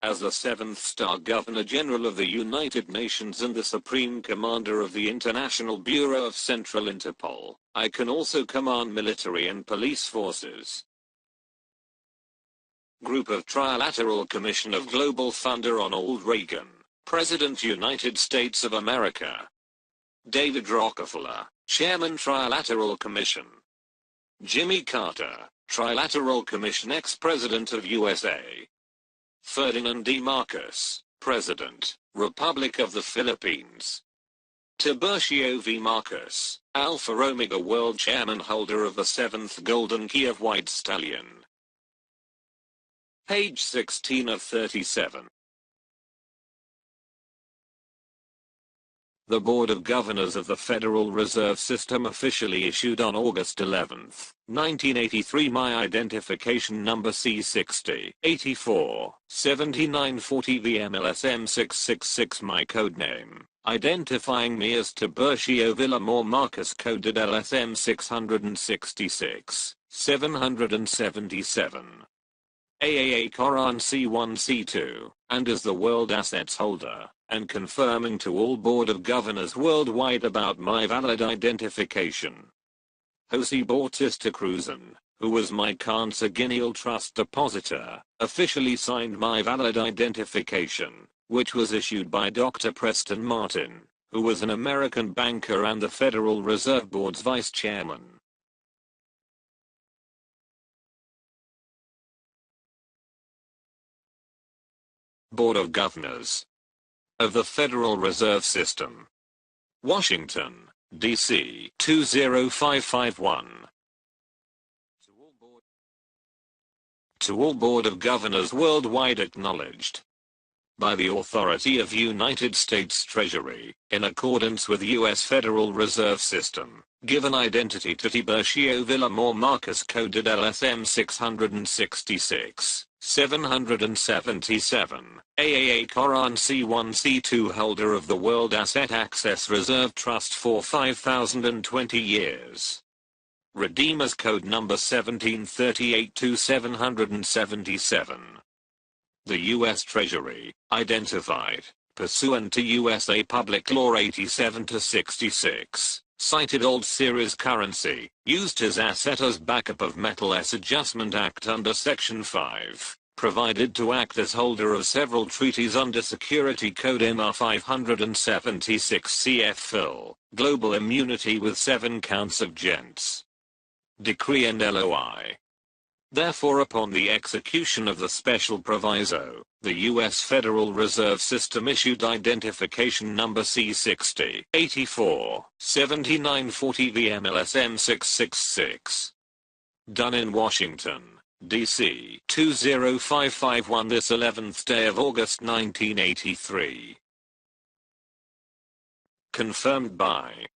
As the 7th-star Governor-General of the United Nations and the Supreme Commander of the International Bureau of Central Interpol, I can also command military and police forces. Group of Trilateral Commission of Global Funder Ronald Reagan, President, United States of America. David Rockefeller, Chairman, Trilateral Commission. Jimmy Carter, Trilateral Commission, ex-President of USA. Ferdinand E. Marcos, President, Republic of the Philippines. TIBURCIO V. Marcos, Alpha Omega World Chairman, holder of the 7th Golden Key of White Stallion. Page 16 of 37. The Board of Governors of the Federal Reserve System officially issued on August 11, 1983 my identification number C60-84-7940 VILLAMOR my codename, identifying me as TIBURCIO VILLAMOR Marcos, coded LSM 666 777. AAA Coran C1 C2, and is the world assets holder, and confirming to all Board of Governors worldwide about my valid identification. Jose Bautista Cruzan, who was my consanguineal trust depositor, officially signed my valid identification, which was issued by Dr. Preston Martin, who was an American banker and the Federal Reserve Board's vice chairman. Board of Governors of the Federal Reserve System, Washington, D.C. 20551. To all Board of Governors worldwide acknowledged by the authority of United States Treasury, in accordance with U.S. Federal Reserve System, given identity to TIBURCIO VILLAMOR Marcus coded LSM-666, 777, AAA Coran C1 C2 holder of the World Asset Access Reserve Trust for 5,020 years. Redeemers Code number 1738-777. The U.S. Treasury, identified, pursuant to USA Public Law 87-66, cited old series currency, used as asset as backup of Metal S Adjustment Act under Section 5, provided to act as holder of several treaties under Security Code MR 576 CF Fill, Global Immunity with 7 counts of gents. Decree and LOI. Therefore, upon the execution of the special proviso, the U.S. Federal Reserve System issued identification number C60 84 7940 VILLAMOR-LSM-666. Done in Washington, D.C. 20551 this 11th day of August 1983. Confirmed by.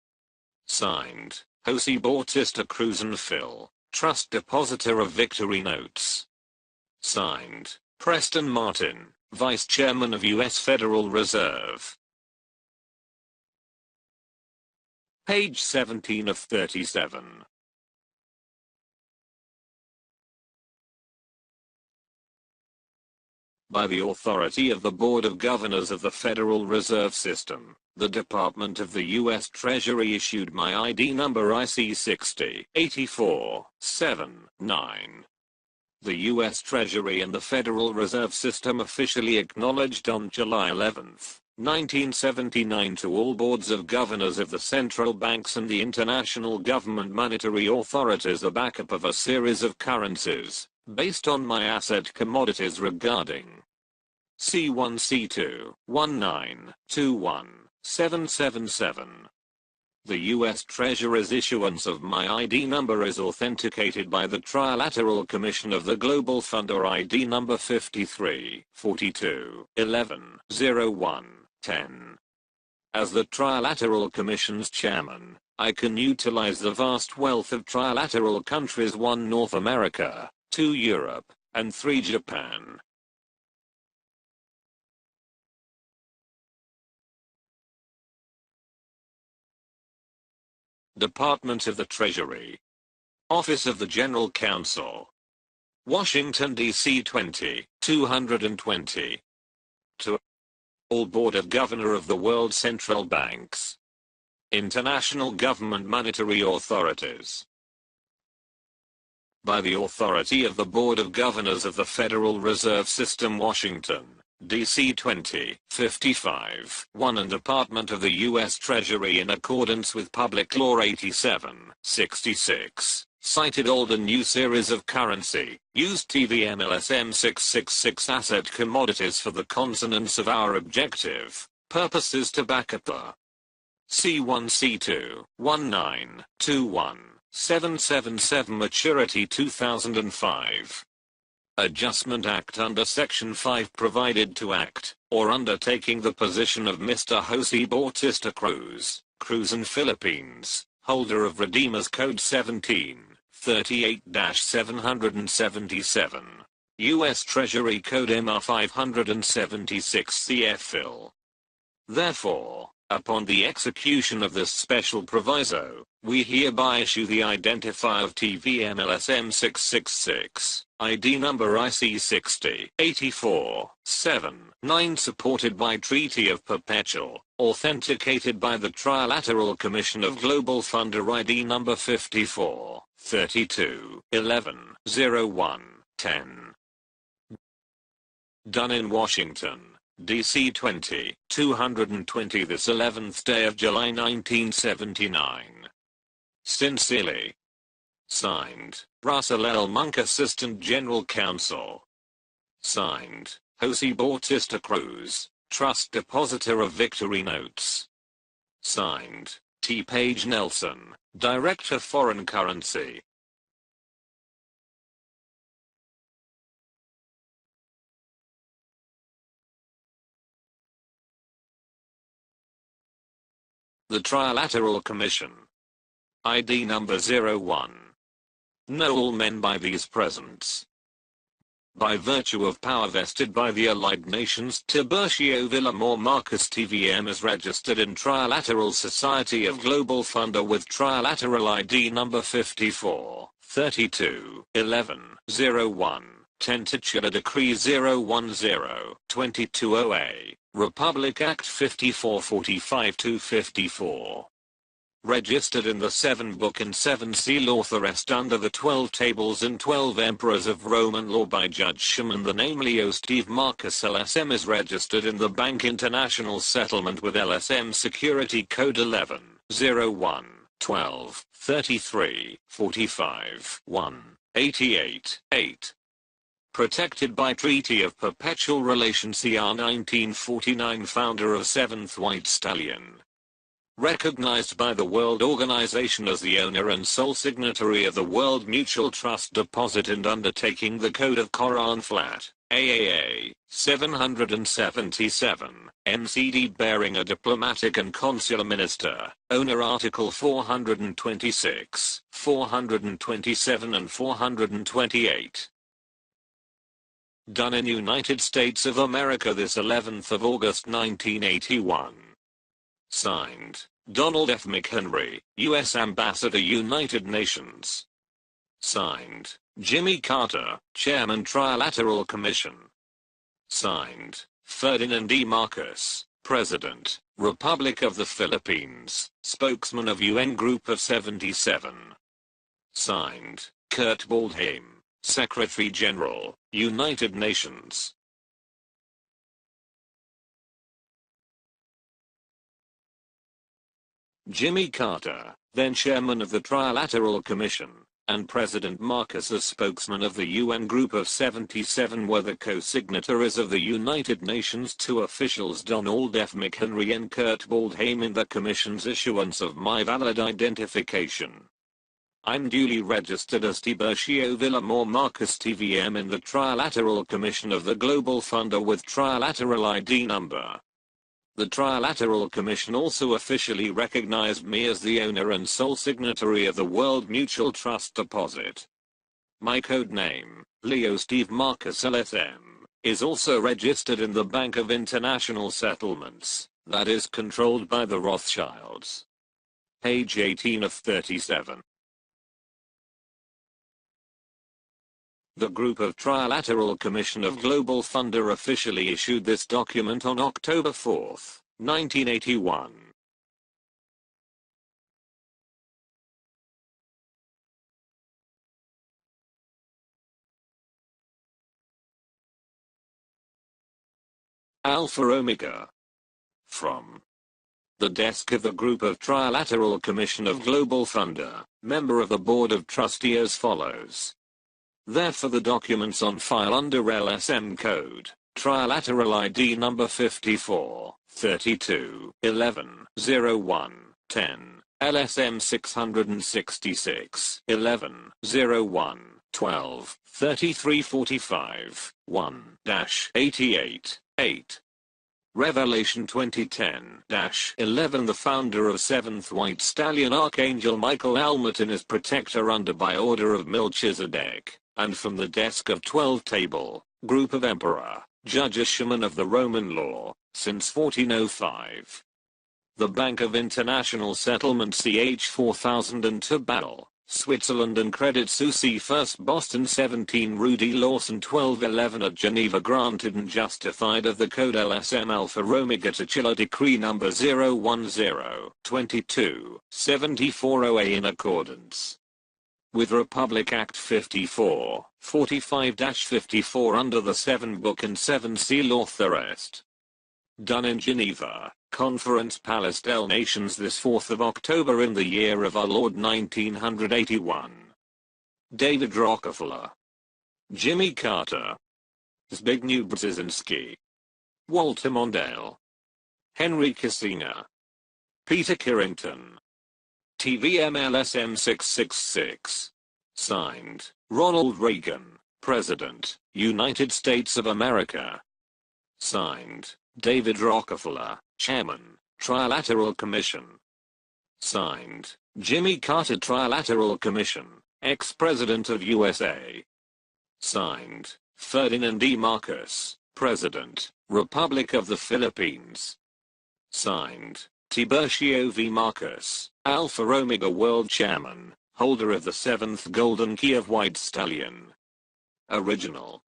Signed, Jose Bautista Cruzan Phil, Trust Depositor of Victory Notes. Signed, Preston Martin, Vice Chairman of U.S. Federal Reserve. Page 17 of 37. By the authority of the Board of Governors of the Federal Reserve System, the Department of the U.S. Treasury issued my ID number IC 60 84 79. The U.S. Treasury and the Federal Reserve System officially acknowledged on July 11, 1979 to all boards of governors of the central banks and the international government monetary authorities a backup of a series of currencies, based on my asset commodities regarding C1 C2 1921 777. The U.S. Treasury's issuance of my ID number is authenticated by the Trilateral Commission of the Global Fund or ID number 53 42 11 01 10. As the Trilateral Commission's chairman, I can utilize the vast wealth of trilateral countries: 1 North America, 2 Europe, and 3 Japan. Department of the Treasury. Office of the General Counsel. Washington, D.C. 20220. To all Board of Governor of the World Central Banks. International Government Monetary Authorities. By the authority of the Board of Governors of the Federal Reserve System, Washington, D.C. 2055, 1 and Department of the U.S. Treasury in accordance with Public Law 87-66, cited old and new series of currency, used TVM-LSM-666 asset commodities for the consonance of our objective purposes to back up the C1 C2 1921 777 maturity 2005. Adjustment Act under Section 5 provided to act, or undertaking the position of Mr. Jose Bautista Cruzan Philippines, holder of Redeemers Code 1738-777, U.S. Treasury Code MR 576 CF Fill. Therefore, upon the execution of this special proviso, we hereby issue the identifier of TVM-LSM-666, ID number IC 60 84 7 9, supported by Treaty of Perpetual, authenticated by the Trilateral Commission of Global Funder ID number 54 32 11 01 10. Done in Washington, D.C. 20 220 this 11th day of July 1979. Sincerely. Signed, Russell L. Monk, Assistant General Counsel. Signed, Jose Bautista Cruz, Trust Depositor of Victory Notes. Signed, T. Page Nelson, Director Foreign Currency. The Trilateral Commission. ID number 01. Know all men by these presents. By virtue of power vested by the Allied Nations, TIBURCIO VILLAMOR Marcus TVM is registered in Trilateral Society of Global Funder with Trilateral ID number 54 32 11 01 10, Titular Decree 010-2208, Republic Act 5445-254. Registered in the 7 Book and 7 Seal, authorized under the 12 Tables and 12 Emperors of Roman law by Judge Schumann. The name Leo Steve Marcus LSM is registered in the Bank International Settlement with LSM Security Code 11 01 12 33 45 1 88 8. Protected by Treaty of Perpetual Relation CR 1949, founder of 7th White Stallion. Recognized by the World Organization as the owner and sole signatory of the World Mutual Trust Deposit and undertaking the Code of Koran Flat, AAA, 777, NCD, bearing a diplomatic and consular minister, owner Article 426, 427 and 428. Done in United States of America this 11th of August 1981. Signed, Donald F. McHenry, U.S. Ambassador, United Nations. Signed, Jimmy Carter, Chairman, Trilateral Commission. Signed, Ferdinand E. Marcos, President, Republic of the Philippines, Spokesman of UN Group of 77. Signed, Kurt Waldheim, Secretary General, United Nations. Jimmy Carter, then Chairman of the Trilateral Commission, and President Marcos as spokesman of the UN Group of 77 were the co-signatories of the United Nations. 2 officials, Donald F. McHenry and Kurt Waldheim, in the Commission's issuance of my valid identification. I'm duly registered as TIBURCIO VILLAMOR Marcus TVM in the Trilateral Commission of the Global Funder with Trilateral ID number. The Trilateral Commission also officially recognized me as the owner and sole signatory of the World Mutual Trust Deposit. My code name, Leo Steve Marcus LSM, is also registered in the Bank of International Settlements, that is controlled by the Rothschilds. Page 18 of 37. The Group of Trilateral Commission of Global Funder officially issued this document on October 4, 1981. Alpha Omega. From the desk of the Group of Trilateral Commission of Global Funder, member of the Board of Trustees as follows. Therefore, the documents on file under LSM Code, Trilateral ID number 54, 32, 11, 01, 10, LSM 666, 11, 01, 12, 33 45, 1-88, 8. Revelation 2010-11. The founder of 7th White Stallion, Archangel Michael Almatin, is protector under by order of Melchizedek, and from the desk of 12 Table, Group of Emperor, Judge Schumann of the Roman law, since 1405. The Bank of International Settlement CH 4002 Battle, Switzerland and Credit Suisse 1st Boston 17 Rudy Lawson 1211 at Geneva granted and justified of the Code LSM Alpha Omega Titular Decree number 010-22-7408 in accordance with Republic Act 54, 45-54 under the 7 Book and 7 Seal authorized. Done in Geneva, Conference Palace del Nations this 4th of October in the year of our Lord 1981. David Rockefeller, Jimmy Carter, Zbigniew Brzezinski, Walter Mondale, Henry Kissinger, Peter Carrington, TVM-LSM-666. Signed, Ronald Reagan, President, United States of America. Signed, David Rockefeller, Chairman, Trilateral Commission. Signed, Jimmy Carter Trilateral Commission, ex-President of USA. Signed, Ferdinand E. Marcos, President, Republic of the Philippines. Signed, Tiburcio V. Marcos, Alpha Omega World Chairman, holder of the 7th Golden Key of White Stallion. Original.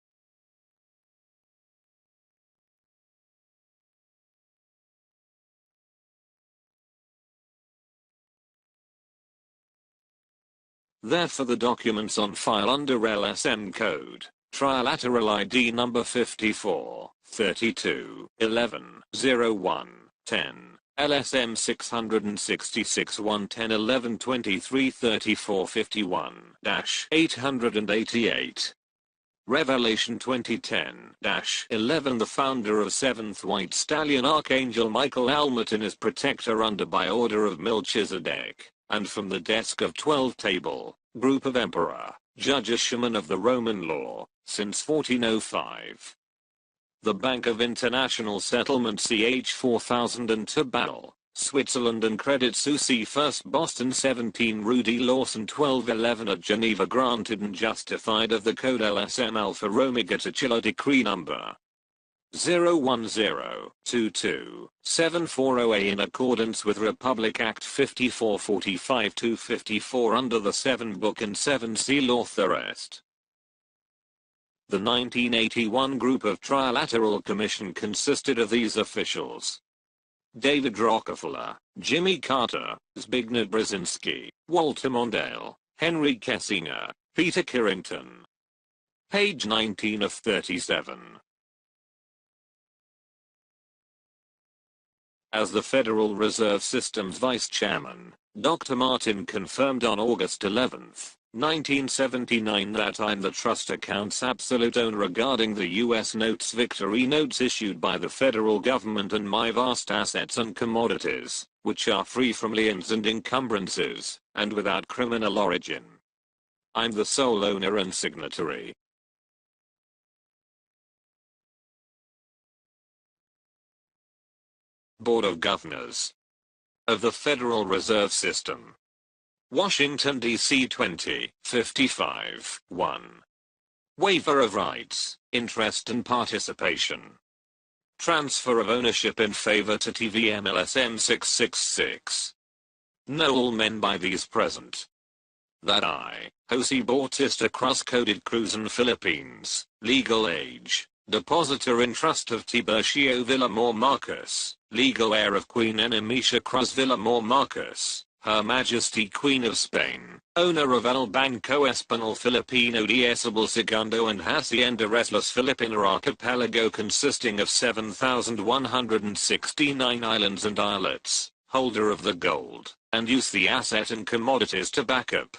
Therefore the documents on file under LSM Code, Trilateral ID number 54, 32, 11, 01, 10, LSM 666 110 11 23 34 51-888. Revelation 2010-11 The founder of 7th White Stallion Archangel Michael Almatin is protector under by order of Melchizedek, and from the desk of 12 table, group of Emperor, Judge Shaman of the Roman law, since 1405. The Bank of International Settlement CH 4002 Battle, Switzerland and Credit Suisse 1st Boston 17 Rudy Lawson 1211 at Geneva granted and justified of the Code LSM Alpha Omega Titular Decree number 010-22-7408 in accordance with Republic Act 54 45-54 under the 7 Book and 7 Seal authorized. The 1981 group of Trilateral Commission consisted of these officials: David Rockefeller, Jimmy Carter, Zbigniew Brzezinski, Walter Mondale, Henry Kissinger, Peter Carrington. Page 19 of 37. As the Federal Reserve System's Vice Chairman, Dr. Martin confirmed on August 11, 1979 that I'm the trust account's absolute owner regarding the U.S. notes Victory notes issued by the federal government and my vast assets and commodities, which are free from liens and encumbrances, and without criminal origin. I'm the sole owner and signatory. Board of Governors of the Federal Reserve System. Washington, D.C. 2055 1. Waiver of rights, interest and participation. Transfer of ownership in favor to TVM-LSM-666. Know all men by these present. That I, Jose Bautista cross-coded Cruzan Philippines, legal age, depositor in trust of Tiburcio Villamor Marcos, legal heir of Queen Yamashita Cruz Villamor Marcos, Her Majesty Queen of Spain, owner of El Banco Español Filipino Diezable Segundo and Hacienda Reslas Filipina Archipelago consisting of 7,169 islands and islets, holder of the gold, and use the asset and commodities to back up.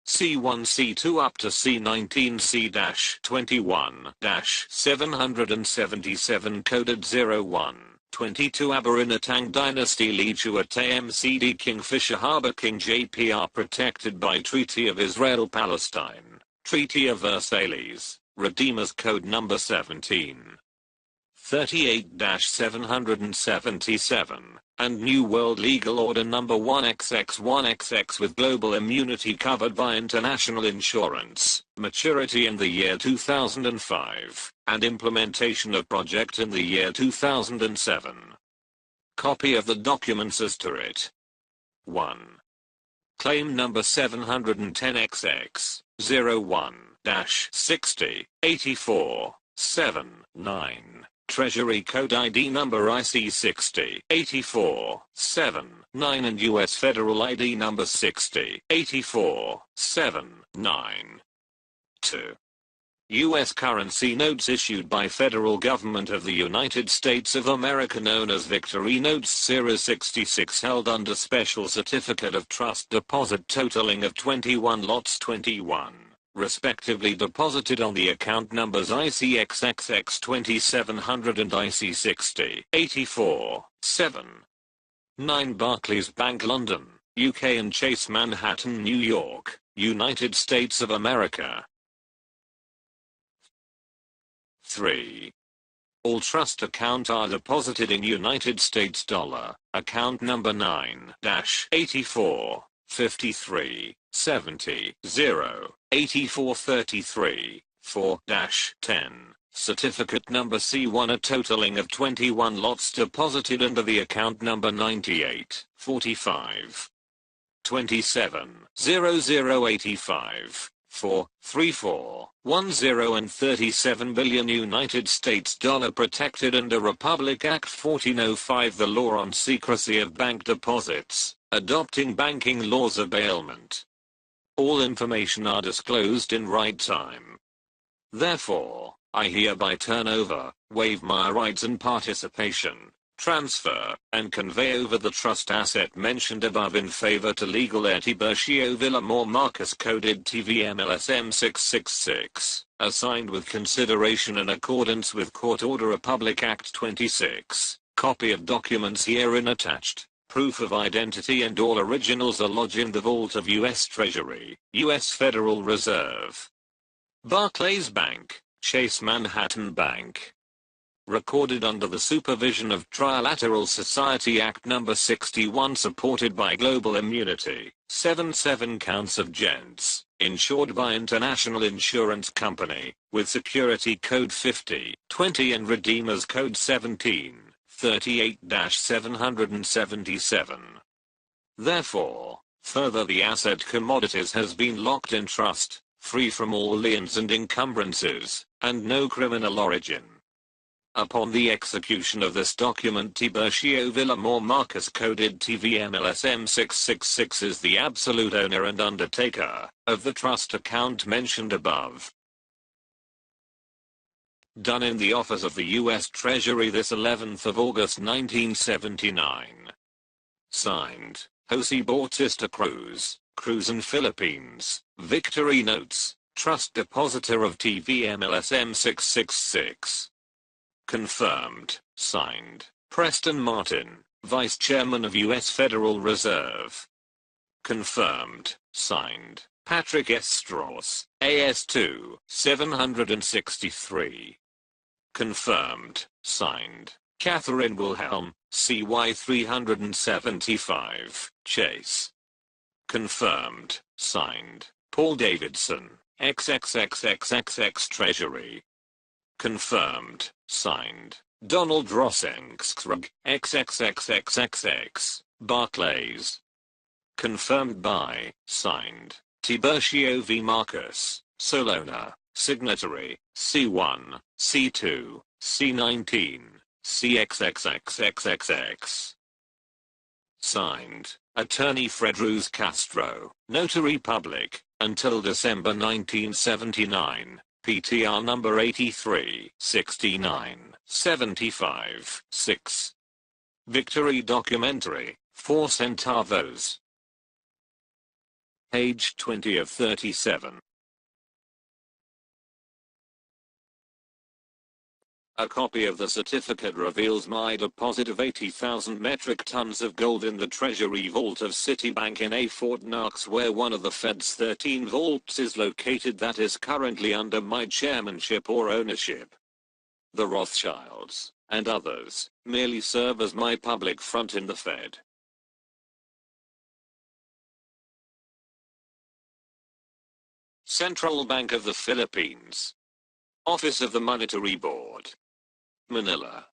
C1 C2 up to C19 C-21-777 coded 01. 22 Aberinatang Dynasty Lijuat MCD Kingfisher Harbor King JPR protected by Treaty of Israel-Palestine, Treaty of Versailles, Redeemers Code number 17. 38-777, and New World Legal Order number 1XX1XX with global immunity covered by international insurance, maturity in the year 2005, and implementation of project in the year 2007. Copy of the documents as to it. 1. Claim number 710XX01-60-84-79. Treasury Code ID number IC60-84-79 and US Federal ID number 60-84-79. 2. U.S. currency notes issued by Federal Government of the United States of America known as Victory Notes Series 66 held under Special Certificate of Trust Deposit totaling of 21 lots 21, respectively deposited on the account numbers ICXXX2700 and IC60-84-7. 9 Barclays Bank London, UK and Chase Manhattan New York, United States of America. 3. All trust accounts are deposited in United States dollar, account number 9-84-53-70-8433-4-10, certificate number C1 a totaling of 21 lots deposited under the account number 98-45. 27-0085. 43410 and 37 billion United States dollar protected under Republic Act 1405 the law on secrecy of bank deposits, adopting banking laws of bailment. All information are disclosed in right time. Therefore, I hereby turn over, waive my rights and participation, transfer, and convey over the trust asset mentioned above in favor to legal heir TIBURCIO VILLAMOR Marcus coded TVM-LSM-666, assigned with consideration in accordance with Court Order Republic Act 26, copy of documents herein attached, proof of identity and all originals are lodged in the vault of U.S. Treasury, U.S. Federal Reserve. Barclays Bank, Chase Manhattan Bank. Recorded under the supervision of Trilateral Society Act No. 61 supported by Global Immunity, 7 counts of gents, insured by International Insurance Company, with security code 5020 and redeemers code 1738-777. Therefore, further the asset commodities has been locked in trust, free from all liens and encumbrances, and no criminal origin. Upon the execution of this document TIBURCIO VILLAMOR Marcus coded TVM-LSM-666 is the absolute owner and undertaker of the trust account mentioned above. Done in the office of the U.S. Treasury this 11th of August 1979. Signed, Jose Bautista Cruz, Cruzan Philippines, Victory Notes, Trust Depositor of TVM-LSM-666. Confirmed, signed, Preston Martin, Vice Chairman of U.S. Federal Reserve. Confirmed, signed, Patrick S. Strauss, AS2, 763. Confirmed, signed, Catherine Wilhelm, CY 375, Chase. Confirmed, signed, Paul Davidson, XXXXXX Treasury. Confirmed, signed, Donald Rosenskrig, XXXXXX, Barclays. Confirmed by, signed, TIBURCIO V. Marcus, Solona, signatory, C1, C2, C19, CXXXXXX. Signed, Attorney Fredruz Castro, Notary Public, until December 1979. PTR number 83, 69, 75, 6. Victory Documentary, 4 centavos. Page 20 of 37. A copy of the certificate reveals my deposit of 80,000 metric tons of gold in the Treasury Vault of Citibank in A Fort Knox, where one of the Fed's 13 vaults is located that is currently under my chairmanship or ownership. The Rothschilds, and others, merely serve as my public front in the Fed. Central Bank of the Philippines. Office of the Monetary Board. Manila.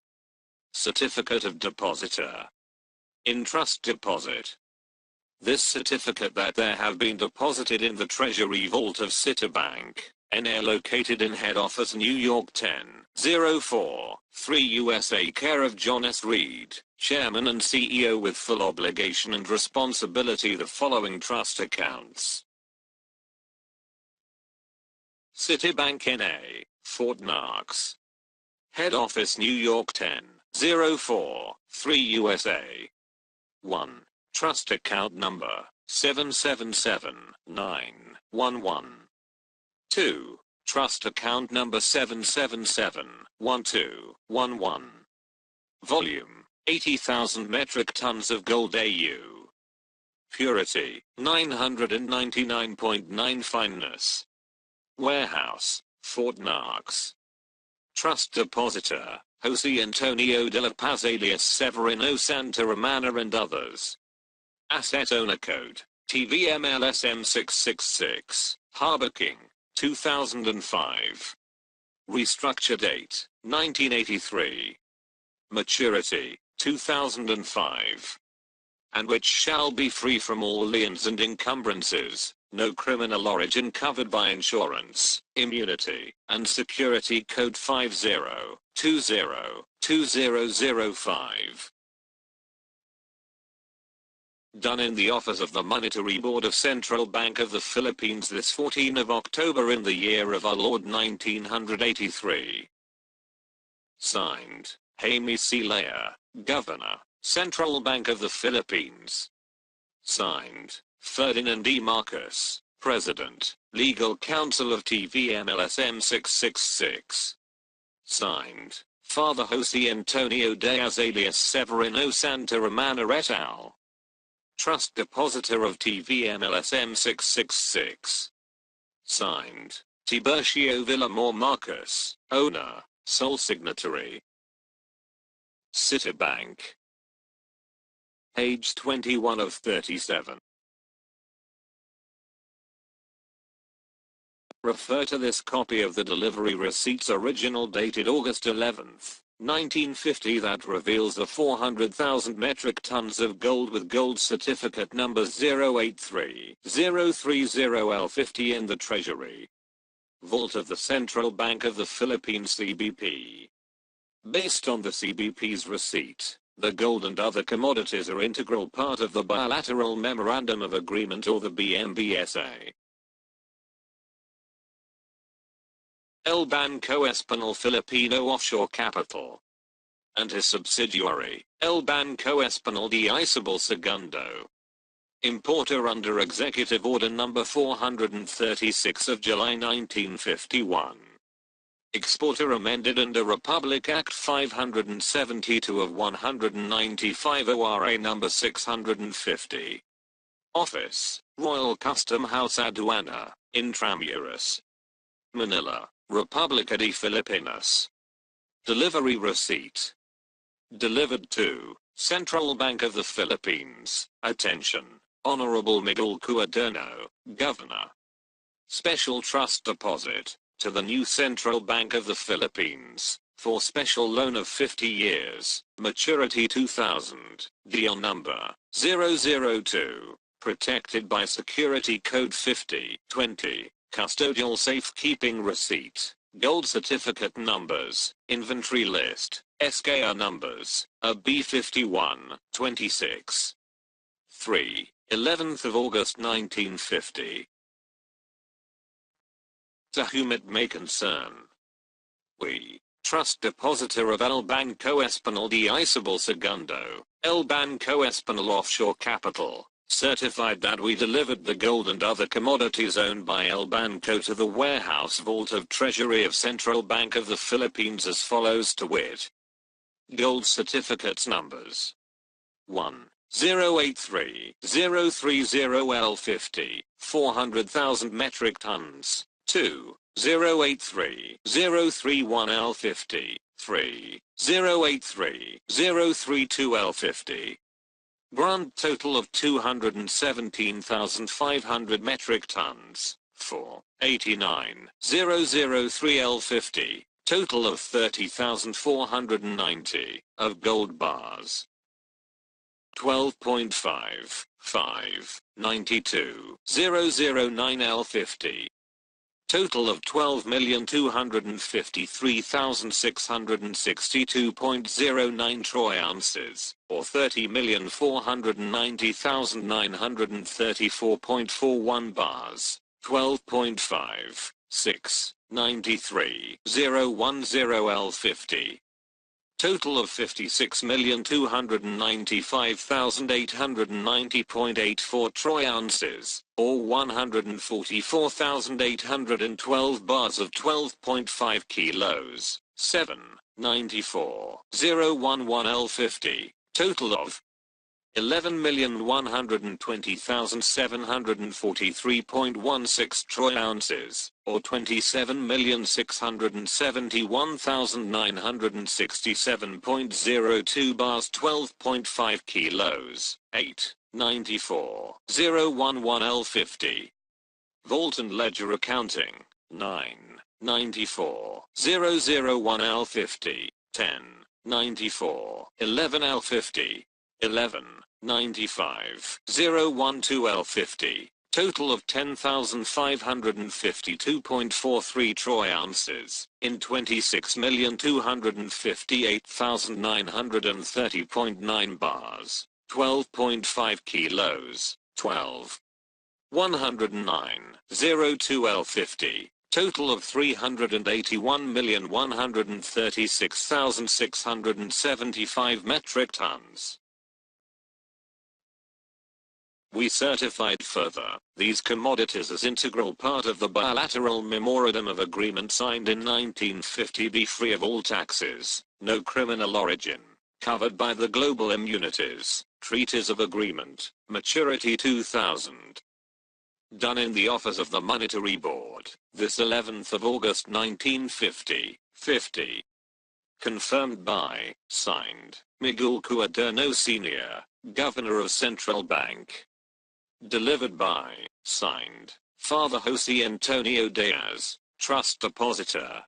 Certificate of Depositor. In Trust Deposit. This certificate that there have been deposited in the Treasury Vault of Citibank, NA, located in head office New York 10043 USA, care of John S. Reed, Chairman and CEO, with full obligation and responsibility, the following trust accounts. Citibank NA, Fort Knox. Head office New York 10043 USA. 1. Trust account number 777911. 2. Trust account number 7771211. Volume 80,000 metric tons of gold AU. Purity 999.9. Fineness. Warehouse, Fort Knox. Trust depositor, Jose Antonio de la Paz alias Severino Santa Romana and others. Asset owner code, TVM-LSM-666, Harbor King, 2005. Restructure date, 1983. Maturity, 2005. And which shall be free from all liens and encumbrances, no criminal origin covered by insurance, immunity, and security code 50202005. Done in the office of the Monetary Board of Central Bank of the Philippines this 14 of October in the year of our Lord 1983. Signed, Jaime C. Lea, Governor, Central Bank of the Philippines. Signed, Ferdinand E. Marcos, President, Legal Counsel of TVM-LSM-666. Signed, Father Jose Antonio Diaz alias Severino Santa Romana et al. Trust depositor of TVM-LSM-666. Signed, Tiburcio Villamor Marcos, owner, sole signatory. Citibank. Page 21 of 37. Refer to this copy of the delivery receipts original dated August 11, 1950 that reveals the 400,000 metric tons of gold with gold certificate number 083030L50 in the Treasury Vault of the Central Bank of the Philippines CBP. Based on the CBP's receipt, the gold and other commodities are integral part of the Bilateral Memorandum of Agreement or the BMBSA. El Banco Español Filipino Offshore Capital and his subsidiary, El Banco Español de Isabel Segundo. Importer under Executive Order No. 436 of July 1951. Exporter amended under Republic Act 572 of 195 ORA No. 650. Office, Royal Custom House Aduana, Intramuros, Manila, República de Filipinas. Delivery receipt. Delivered to Central Bank of the Philippines. Attention, Honorable Miguel Cuaderno, Governor. Special trust deposit to the new Central Bank of the Philippines for special loan of 50 years, maturity 2000, deal number 002, protected by security code 5020. Custodial safekeeping receipt, gold certificate numbers, inventory list, SKR numbers, a B51, 26. 3, 11th of August 1950. To whom it may concern. We, trust depositor of El Banco Español de Isabel Segundo, El Banco Español Offshore Capital, certified that we delivered the gold and other commodities owned by El Banco to the warehouse vault of Treasury of Central Bank of the Philippines as follows, to wit. Gold certificates numbers 1. 083-030L50, 400,000 metric tons. 2. 083-031L50. 3. 083-032L50. Grand total of 217,500 metric tons. 4. 89,003L50. Total of 30,490 of gold bars. 12.5 592,009L50. Total of 12,253,662.09 troy ounces, or 30,490,934.41 bars, 12.5, 6, 93,010L50. Total of 56,295,890.84 troy ounces, or 144,812 bars of 12.5 kilos, 7, 94,011L50. Total of 11,120,743.16 troy ounces, or 27,671,967.02 bars, 12.5 kilos, 8, 94,011L50. Vault and ledger accounting, 9, 94,001L50, 10, 94,11L50, 11, 95,012L50. Total of 10,552.43 troy ounces, in 26,258,930.9 bars, 12.5 kilos, 12. 109,02L50. Total of 381,136,675 metric tons. We certified further these commodities as integral part of the bilateral memorandum of agreement signed in 1950, be free of all taxes, no criminal origin, covered by the Global Immunities, Treaties of Agreement, Maturity 2000. Done in the office of the Monetary Board, this 11th of August 1950, 50. Confirmed by, signed, Miguel Cuaderno Sr., Governor of Central Bank. Delivered by, signed, Father Jose Antonio Diaz, Trust Depositor.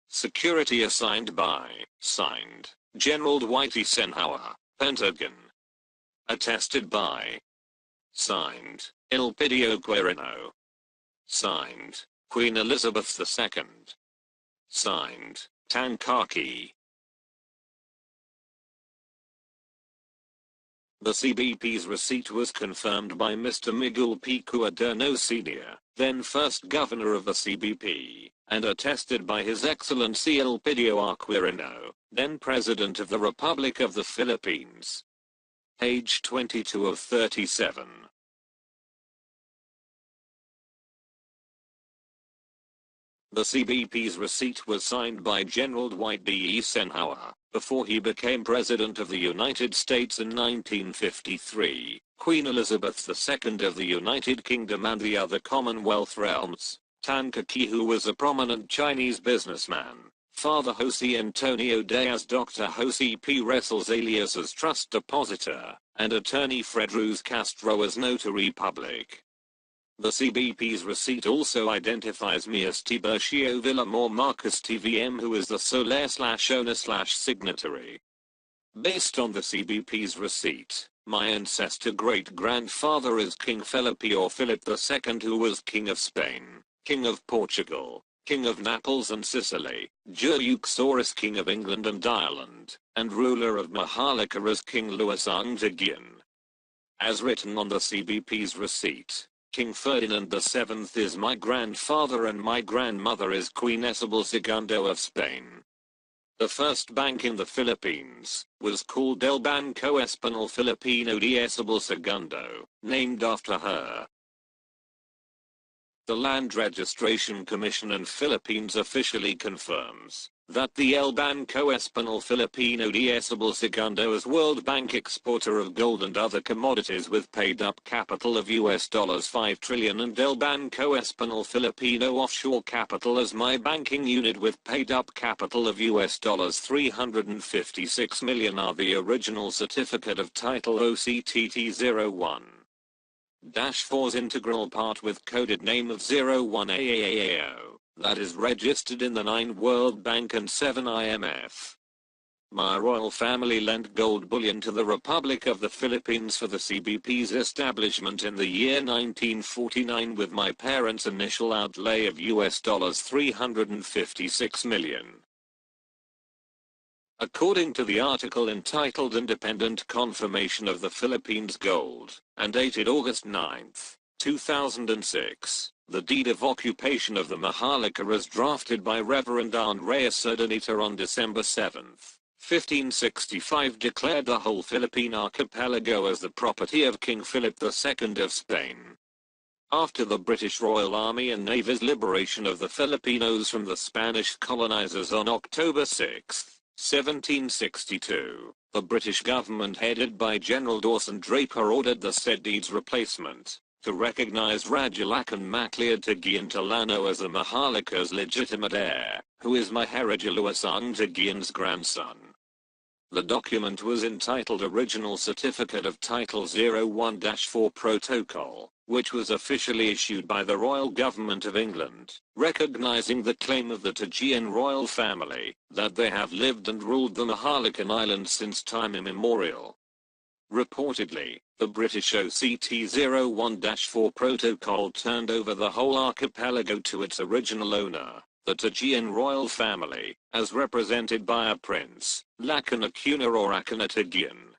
Security assigned by, signed, General Dwight Eisenhower, Pentagon. Attested by, signed, Elpidio Quirino. Signed, Queen Elizabeth II. Signed, Tankaki. The CBP's receipt was confirmed by Mr. Miguel P. Cuaderno Sr., then first governor of the CBP, and attested by His Excellency Elpidio R. Quirino, then President of the Republic of the Philippines. Page 22 of 37. The CBP's receipt was signed by General Dwight D. Eisenhower, before he became President of the United States in 1953, Queen Elizabeth II of the United Kingdom and the other Commonwealth realms, Tankaki, who was a prominent Chinese businessman, Father Jose Antonio Diaz, Dr. Jose P. Wrestles alias as Trust Depositor, and Attorney Fred Ruz Castro as Notary Public. The CBP's receipt also identifies me as TIBURCIO VILLAMOR Marcus TVM, who is the sole/owner/signatory. Based on the CBP's receipt, my ancestor great-grandfather is King Felipe or Philip II, who was King of Spain, King of Portugal, King of Naples and Sicily, Jureuxorus King of England and Ireland, and ruler of Maharlika as King Louis TAGEAN. As written on the CBP's receipt, King Ferdinand VII is my grandfather and my grandmother is Queen Isabel II of Spain. The first bank in the Philippines was called El Banco Español Filipino de Isabel II, named after her. The Land Registration Commission in Philippines officially confirms that the El Banco Español Filipino de Isabel II is World Bank exporter of gold and other commodities with paid-up capital of $5 trillion and El Banco Español Filipino offshore capital as my banking unit with paid-up capital of $356 million are the original certificate of title OCTT01-4's integral part with coded name of 01AAAO. That is registered in the 9 World Bank and 7 IMF. My royal family lent gold bullion to the Republic of the Philippines for the CBP's establishment in the year 1949 with my parents' initial outlay of US $356 million. According to the article entitled Independent Confirmation of the Philippines Gold, and dated August 9, 2006, the deed of occupation of the Maharlika as drafted by Reverend Andreas Urdaneta on December 7, 1565 declared the whole Philippine archipelago as the property of King Philip II of Spain. After the British Royal Army and Navy's liberation of the Filipinos from the Spanish colonizers on October 6, 1762, the British government headed by General Dawson Draper ordered the said deed's replacement, to recognize Rajalakan Macleod Tagian Talano as the Maharlika's legitimate heir, who is Maharaja Luasang Tagian's grandson. The document was entitled Original Certificate of Title 01-4 Protocol, which was officially issued by the Royal Government of England, recognizing the claim of the Tagian royal family, that they have lived and ruled the Maharlikan Islands since time immemorial. Reportedly, the British OCT 01-4 Protocol turned over the whole archipelago to its original owner, the Tagian royal family, as represented by a prince, Lakan Acuna or Akuna Tagian.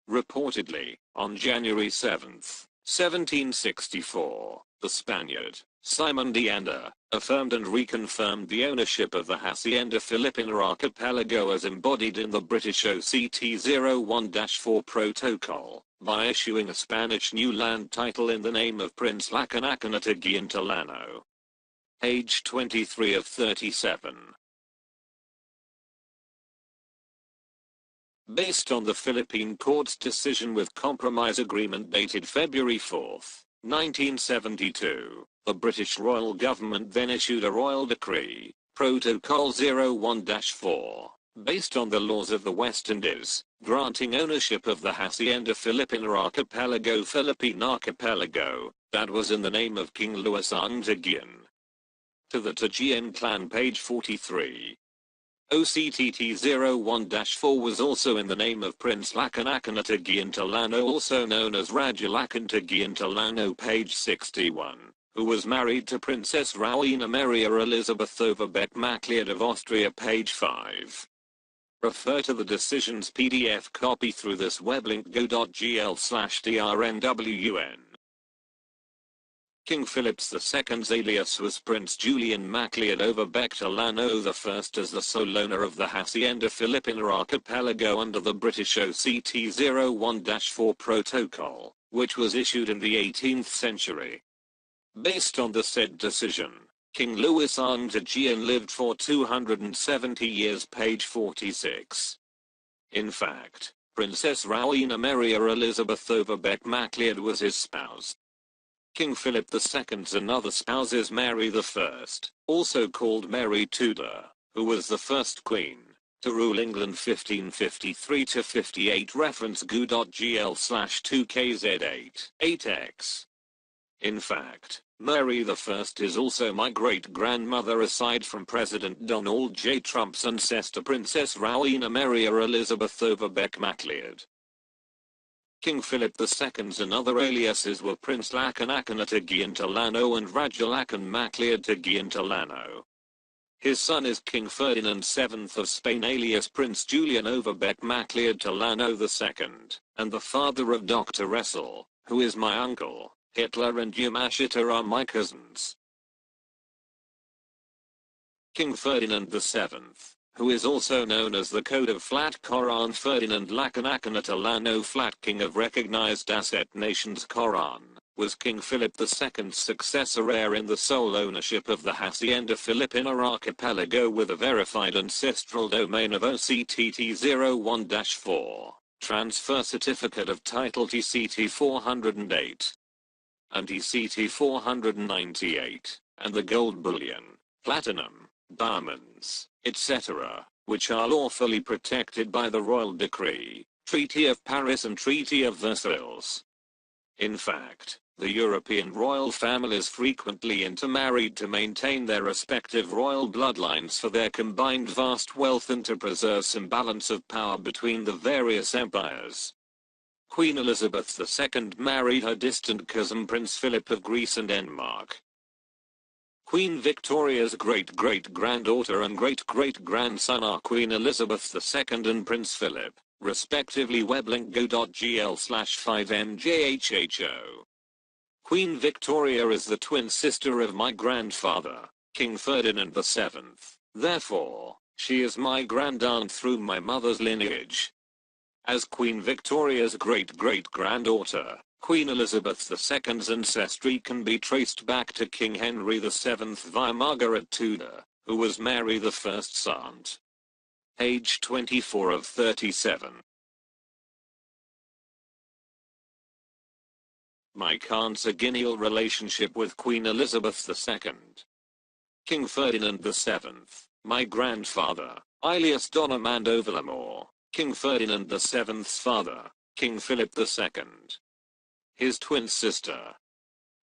Reportedly, on January 7, 1764, the Spaniard, Simon de Anda, affirmed and reconfirmed the ownership of the Hacienda Filipina archipelago as embodied in the British OCT 01-4 Protocol, by issuing a Spanish new land title in the name of Prince Lakan Akuna Tagian Talano. Age 23 of 37. Based on the Philippine court's decision with compromise agreement dated February 4, 1972, the British royal government then issued a royal decree, Protocol 01-4, based on the laws of the West Indies, granting ownership of the Hacienda Filipina Archipelago Philippine Archipelago, that was in the name of King Luasang Tagian. To the Tagian clan page 43. OCTT 01-4 was also in the name of Prince Lakan Akuna Tagian Talano, also known as Raja Lakan Tagian Talano page 61, who was married to Princess Rowena Maria Elizabeth Overbeck Macleod of Austria page 5. Refer to the decision's PDF copy through this web link go.gl/drnwun. King Philip II's alias was Prince Julian Macleod Overbeck Talano I as the sole owner of the Hacienda Filipina Archipelago under the British OCT 01-4 Protocol, which was issued in the 18th century. Based on the said decision, King Luasang Tagian lived for 270 years page 46. In fact, Princess Rowena Maria Elizabeth Overbeck Macleod was his spouse. King Philip II's another spouse is Mary I, also called Mary Tudor, who was the first queen to rule England 1553-58 reference go.gl/2kz8 8x. In fact, Mary I is also my great-grandmother aside from President Donald J. Trump's ancestor Princess Rowena Maria Elizabeth Overbeck Macleod. King Philip II's another aliases were Prince Lakan Akuna Tagian Talano and Raja Lakan Macleod Tagian Talano. His son is King Ferdinand VII of Spain alias Prince Julian Overbeck Macleod Talano II, and the father of Dr. Ressel, who is my uncle. Hitler and Yamashita are my cousins. King Ferdinand VII, who is also known as the Code of Flat Koran Ferdinand Lakan Akuna Talano Flat King of Recognized Asset Nations Koran, was King Philip II's successor heir in the sole ownership of the Hacienda Filipina Archipelago with a verified ancestral domain of OCTT 01-4, Transfer Certificate of Title TCT 408, and TCT 498, and the gold bullion, platinum, diamonds, etc., which are lawfully protected by the Royal Decree, Treaty of Paris and Treaty of Versailles. In fact, The European royal families frequently intermarried to maintain their respective royal bloodlines for their combined vast wealth and to preserve some balance of power between the various empires. Queen Elizabeth II married her distant cousin Prince Philip of Greece and Denmark. Queen Victoria's great-great-granddaughter and great-great-grandson are Queen Elizabeth II and Prince Philip, respectively. weblink.go.gl/5mjhho. Queen Victoria is the twin sister of my grandfather, King Ferdinand VII. Therefore, she is my grandaunt through my mother's lineage. As Queen Victoria's great-great-granddaughter, Queen Elizabeth II's ancestry can be traced back to King Henry VII via Margaret Tudor, who was Mary I's aunt. Page 24 of 37. My consanguineal relationship with Queen Elizabeth II. King Ferdinand VII, my grandfather, alias Don Armando Villamor, King Ferdinand VII's father, King Philip II. His twin sister,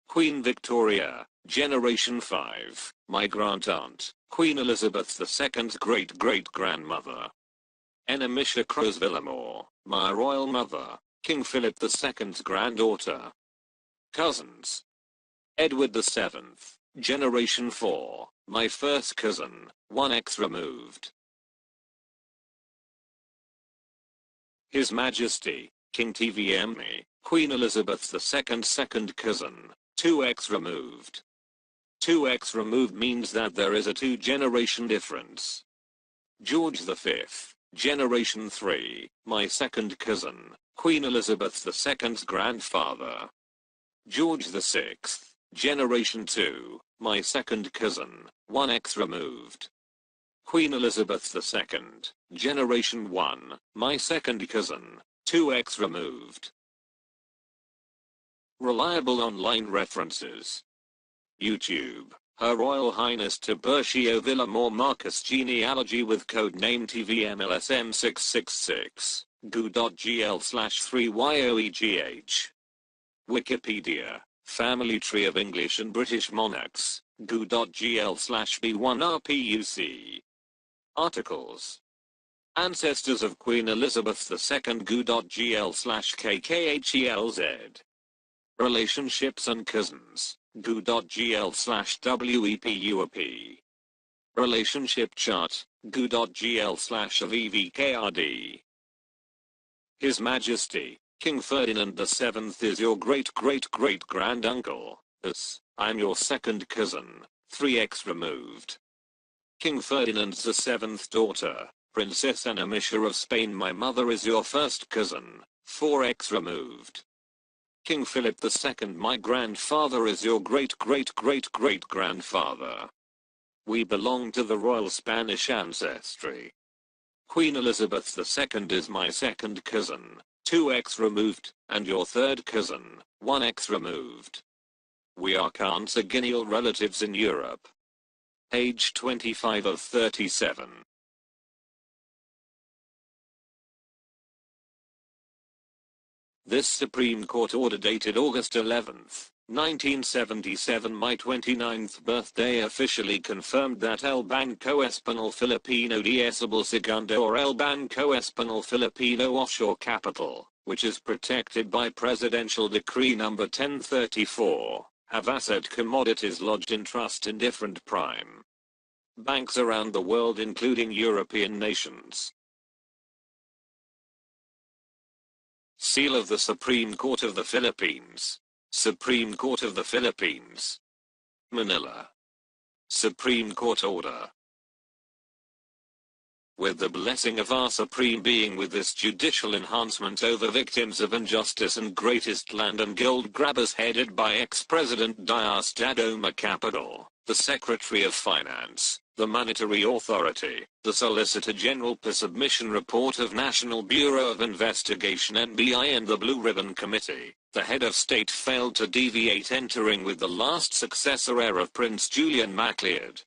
Queen Victoria, Generation 5, my grandaunt, Queen Elizabeth II's great-great-grandmother. Yamashita Villamor, my royal mother, King Philip II's granddaughter. Cousins. Edward VII, Generation 4, my first cousin, 1x removed. His Majesty, King TVM-LSM-666, Queen Elizabeth II's second cousin, 2x removed. 2x removed means that there is a 2-generation difference. George V, Generation 3, my second cousin, Queen Elizabeth II's grandfather. George VI, Generation 2, my second cousin, 1x removed. Queen Elizabeth II, Generation 1, my second cousin, 2x removed. Reliable online references. YouTube, Her Royal Highness TIBURCIO VILLAMOR Marcus genealogy with codename TVM-LSM-666, goo.gl/3yoegh. Wikipedia, Family Tree of English and British Monarchs, goo.gl/b1rpuc. Articles. Ancestors of Queen Elizabeth II goo.gl/kkhelz. Relationships and cousins, goo.gl/wepup. Relationship chart, goo.gl/vvkrd. His Majesty, King Ferdinand VII is your great-great-great-granduncle, thus, I'm your second cousin, 3x removed. King Ferdinand VII's daughter, Princess Yamashita of Spain my mother is your first cousin, 4x removed. King Philip II my grandfather is your great-great-great-great-grandfather. We belong to the royal Spanish ancestry. Queen Elizabeth II is my second cousin, 2x removed, and your third cousin, 1x removed. We are consanguineal relatives in Europe. Page 25 of 37. This Supreme Court order dated August 11, 1977 my 29th birthday officially confirmed that El Banco Español Filipino de Esabel Segundo or El Banco Español Filipino Offshore Capital, which is protected by Presidential Decree No. 1034, have asset commodities lodged in trust in different prime banks around the world including European nations. Seal of the Supreme Court of the Philippines. Supreme Court of the Philippines. Manila. Supreme Court Order. With the blessing of our Supreme Being with this judicial enhancement over victims of injustice and greatest land and gold grabbers headed by ex-President Diosdado Capital, the Secretary of Finance, the Monetary Authority, the Solicitor General per submission report of National Bureau of Investigation NBI and the Blue Ribbon Committee, the head of state failed to deviate entering with the last successor heir of Prince Julian MacLeod.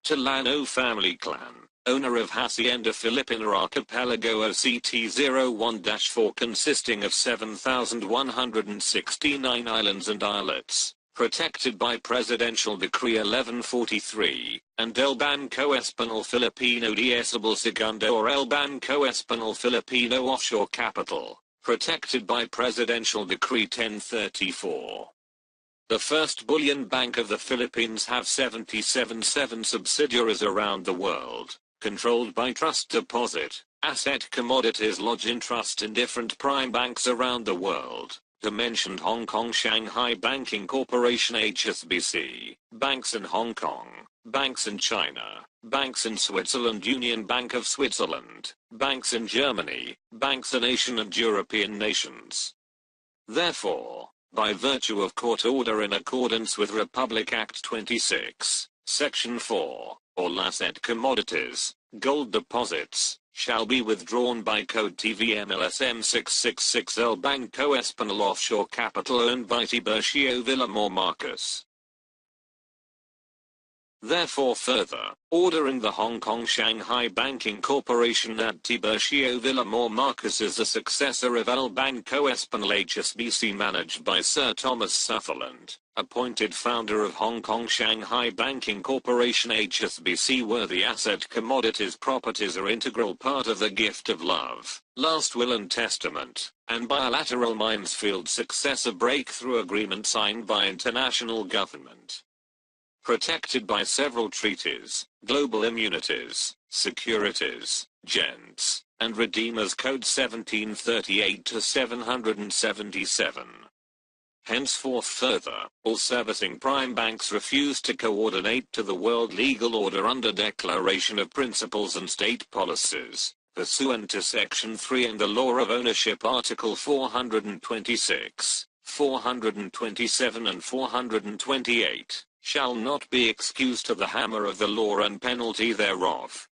TALLANO family clan, owner of Hacienda Filipina Archipelago OCT-01-4 consisting of 7,169 islands and islets, protected by Presidential Decree 1143, and El Banco Español Filipino de Estable Segundo or El Banco Español Filipino Offshore Capital, protected by Presidential Decree 1034. The First Bullion Bank of the Philippines have 77 subsidiaries around the world, controlled by trust deposit, asset commodities lodged in trust in different prime banks around the world. The mentioned Hong Kong Shanghai Banking Corporation HSBC, banks in Hong Kong, banks in China, banks in Switzerland, Union Bank of Switzerland, banks in Germany, banks in Asian and European nations. Therefore, by virtue of court order in accordance with Republic Act 26, Section 4, all asset commodities, gold deposits, shall be withdrawn by Code TVM-LSM-666 El Banco Español Offshore Capital owned by TIBURCIO VILLAMOR Marcus. Therefore further, ordering the Hong Kong Shanghai Banking Corporation that TIBURCIO VILLAMOR Marcus is the successor of El Banco Español HSBC managed by Sir Thomas Sutherland, appointed founder of Hong Kong Shanghai Banking Corporation HSBC, where the asset commodities properties are integral part of the gift of love, last will and testament, and bilateral Minesfield successor breakthrough agreement signed by international government. Protected by several treaties, global immunities, securities, gents, and Redeemers Code 1738-777. Henceforth further, all servicing prime banks refuse to coordinate to the world legal order under Declaration of Principles and State Policies, pursuant to Section 3 and the Law of Ownership Article 426, 427 and 428. Shall not be excused to the hammer of the law and penalty thereof.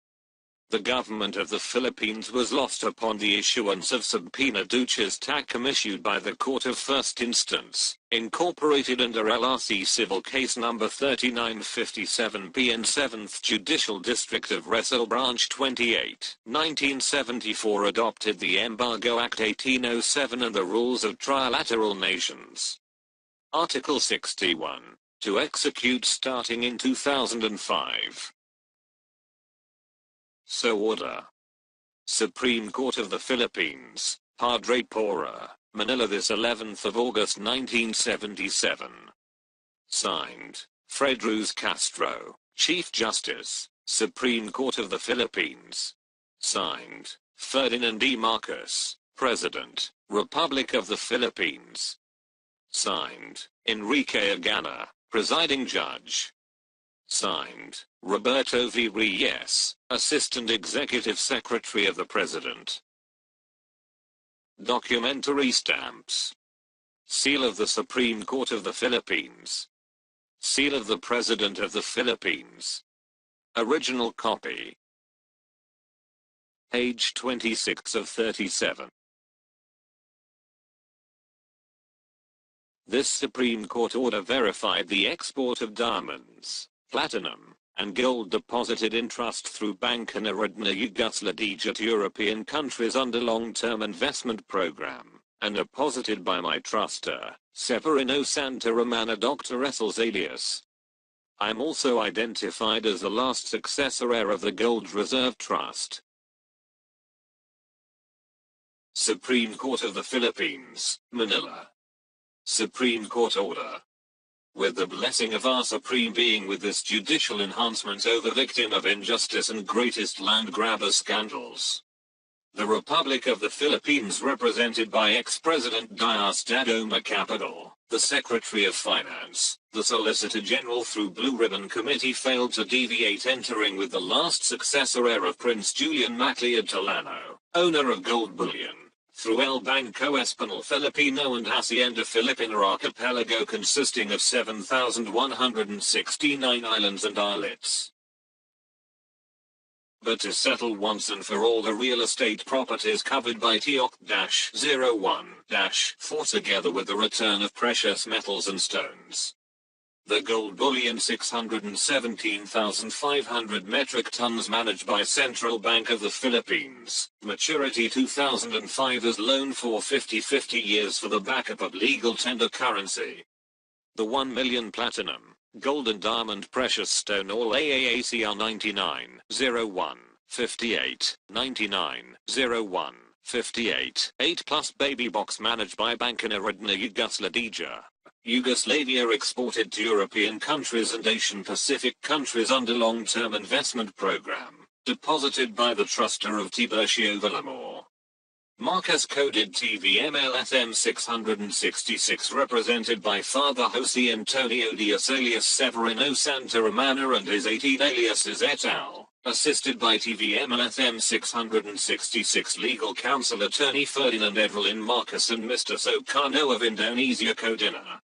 The government of the Philippines was lost upon the issuance of subpoena duces tactum issued by the Court of First Instance, incorporated under LRC Civil Case No. 3957P in 7th Judicial District of Rizal Branch 28, 1974 adopted the Embargo Act 1807 and the Rules of Trilateral Nations. Article 61. To execute starting in 2005. So order. Supreme Court of the Philippines, Padre Pora, Manila, this 11th of August 1977. Signed, Fred Cruz Castro, Chief Justice, Supreme Court of the Philippines. Signed, Ferdinand E. Marcos, President, Republic of the Philippines. Signed, Enrique Agana, Presiding Judge. Signed, Roberto V. Reyes, Assistant Executive Secretary of the President. Documentary stamps. Seal of the Supreme Court of the Philippines. Seal of the President of the Philippines. Original copy. Page 26 of 37. This Supreme Court order verified the export of diamonds, platinum, and gold deposited in trust through Bank Narodna Yugoslavia to European countries under long-term investment program, and deposited by my truster, Severino Santa Romana Dr. Essels alias. I am also identified as the last successor heir of the Gold Reserve Trust. Supreme Court of the Philippines, Manila. Supreme Court Order. With the blessing of our Supreme Being, with this judicial enhancement over victim of injustice and greatest land grabber scandals. The Republic of the Philippines, represented by ex-President Diosdado Macapagal, the Secretary of Finance, the Solicitor General through Blue Ribbon Committee, failed to deviate, entering with the last successor heir of Prince Julian Macleod Tallano, owner of gold bullion, through El Banco Español Filipino and Hacienda Filipina Archipelago, consisting of 7,169 islands and islets. But to settle once and for all the real estate properties covered by TOC-01-4, together with the return of precious metals and stones. The gold bullion 617,500 metric tons managed by Central Bank of the Philippines. Maturity 2005 as loan for 50 years for the backup of legal tender currency. The 1 million platinum, gold and diamond precious stone all AAACR 99 01 58 99 01 58 8 plus baby box managed by Bank Narodna Yugoslavia. Yugoslavia exported to European countries and Asian Pacific countries under long-term investment program, deposited by the truster of TIBURCIO VILLAMOR. Marcus coded TVM-LSM-666 represented by Father Jose Antonio Diaz alias Severino Santa Romana and his 18 aliases et al., assisted by TVM-LSM-666 legal counsel attorney Ferdinand Evelyn Marcus and Mr. Soekarno of Indonesia Codina.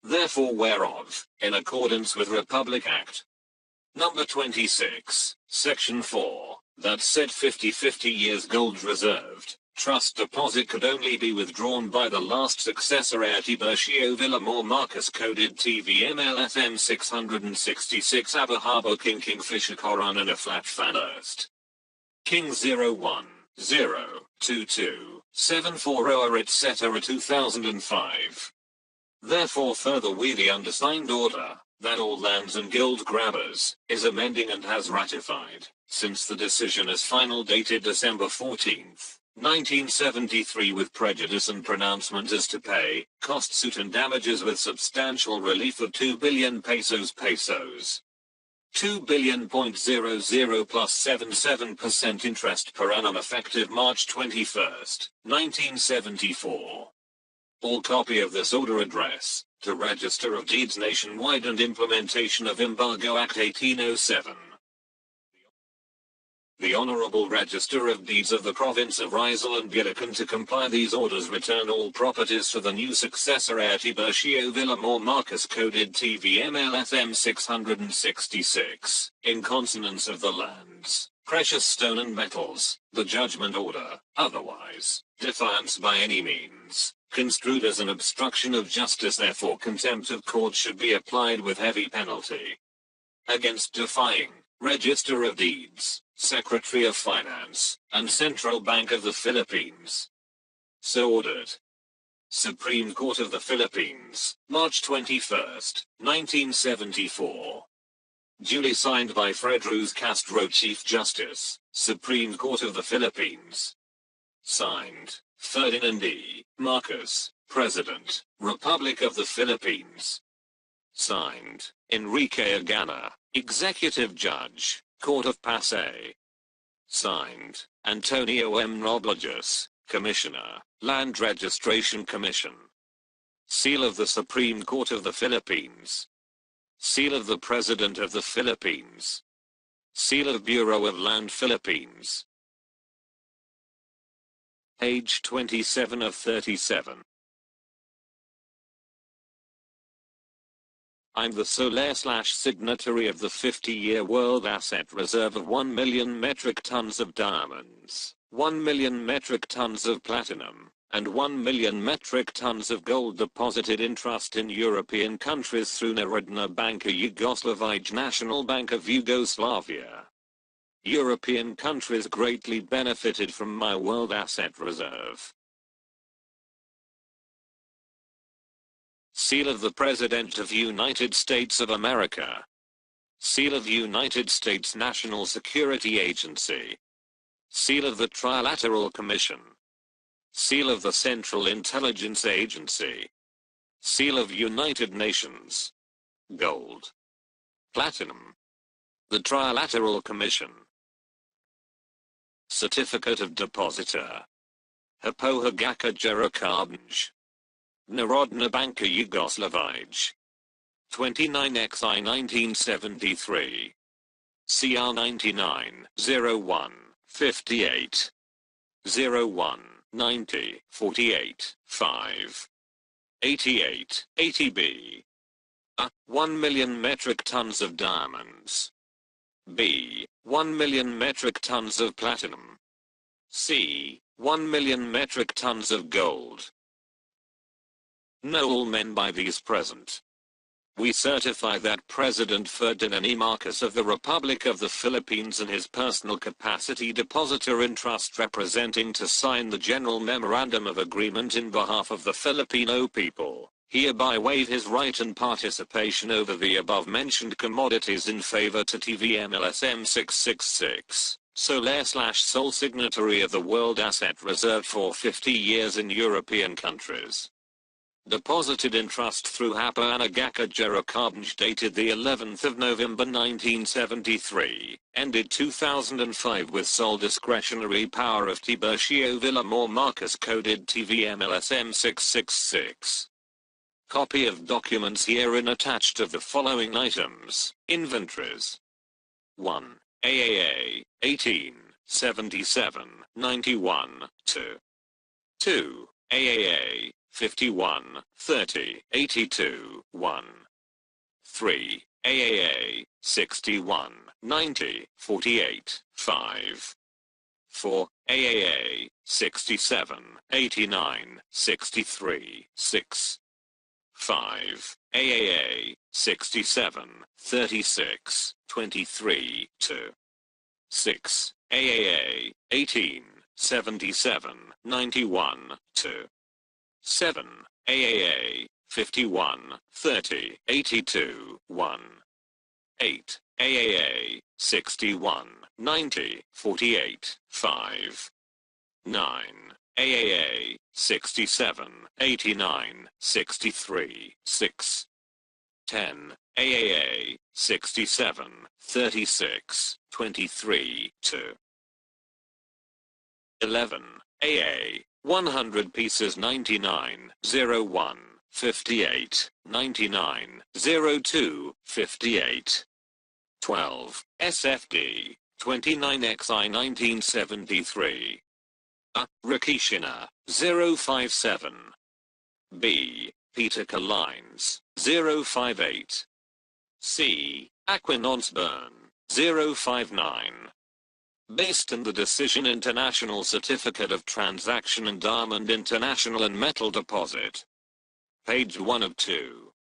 Therefore whereof, in accordance with Republic Act Number 26, Section 4, that said 50 years gold reserved, trust deposit could only be withdrawn by the last successor heir TIBURCIO VILLAMOR Marcus coded TVM-LSM 666 Abahabo King Kingfisher Koran and a flat first. King 01, 0, 22, 740 etc. 2005. Therefore further we the undersigned order, that all lands and gold grabbers, is amending and has ratified, since the decision is final dated December 14th, 1973 with prejudice and pronouncement as to pay, cost suit and damages with substantial relief of 2 billion pesos 2 billion.00 plus 77% interest per annum effective March 21st, 1974. All copy of this order address, to Register of Deeds nationwide and implementation of Embargo Act 1807. The Honorable Register of Deeds of the Province of Rizal and Bulacan to comply these orders return all properties to the new successor heir TIBURCIO VILLAMOR Marcus coded TVM-LSM 666, in consonance of the lands, precious stone and metals, the judgment order, otherwise, defiance by any means, construed as an obstruction of justice therefore contempt of court should be applied with heavy penalty. Against defying, Register of Deeds, Secretary of Finance, and Central Bank of the Philippines. So ordered. Supreme Court of the Philippines, March 21, 1974. Duly signed by Fred Ruiz Castro Chief Justice, Supreme Court of the Philippines. Signed, Ferdinand E. Marcos, President, Republic of the Philippines. Signed, Enrique Agana, Executive Judge, Court of Pasay. Signed, Antonio M. Noblejas, Commissioner, Land Registration Commission. Seal of the Supreme Court of the Philippines. Seal of the President of the Philippines. Seal of Bureau of Land Philippines. Page 27 of 37. I'm the sole/signatory of the 50-year World Asset Reserve of 1 million metric tons of diamonds, 1 million metric tons of platinum, and 1 million metric tons of gold deposited in trust in European countries through National Bank of Yugoslavia, National Bank of Yugoslavia. European countries greatly benefited from my World Asset Reserve. Seal of the President of United States of America. Seal of United States National Security Agency. Seal of the Trilateral Commission. Seal of the Central Intelligence Agency. Seal of United Nations. Gold. Platinum. The Trilateral Commission. Certificate of Depositor. Hapohagaka Jerokarbanj. Narodna Banka Yugoslavia. 29xi 1973. CR 99 01 58 01 90 48 5 88 80B. A. 1 million metric tons of diamonds. B. 1 million metric tons of platinum. C. 1 million metric tons of gold. Know all men by these present. We certify that President Ferdinand E. Marcos of the Republic of the Philippines in his personal capacity depositor in trust representing to sign the General Memorandum of Agreement in behalf of the Filipino people, hereby waive his right and participation over the above-mentioned commodities in favor to TVM-LSM-666, sole signatory of the World Asset Reserve for 50 years in European countries. Deposited in trust through Hapa Anagaka Jericabnj dated the 11th of November 1973, ended 2005 with sole discretionary power of TIBURCIO VILLAMOR Marcos coded TVM-LSM-666. Copy of documents herein attached of the following items, inventories. 1. AAA, 18, 77, 91, 2. 2. AAA, 51, 30, 82, 1. 3. AAA, 61, 90, 48, 5. 4. AAA, 67, 89, 63, 6. 5. AAA, 67, 36, 23, 2. 6. AAA, 18, 77, 91, 2. 7. AAA, 51, 30, 82, 1. 8. AAA, 61, 90, 48, 5. 9. AAA, 67, 89, 63, 6. 10. AAA, 67, 36, 23, 2. 11. AA, 100 pieces 99, 01, 58, 99, 02, 58. 12. SFD, 29XI 1973. Rakishina, 057. B. Petica Lines, 058. C. Aquinons Burn, 059. Based on the Decision International Certificate of Transaction and Diamond International and Metal Deposit. Page 1 of 2.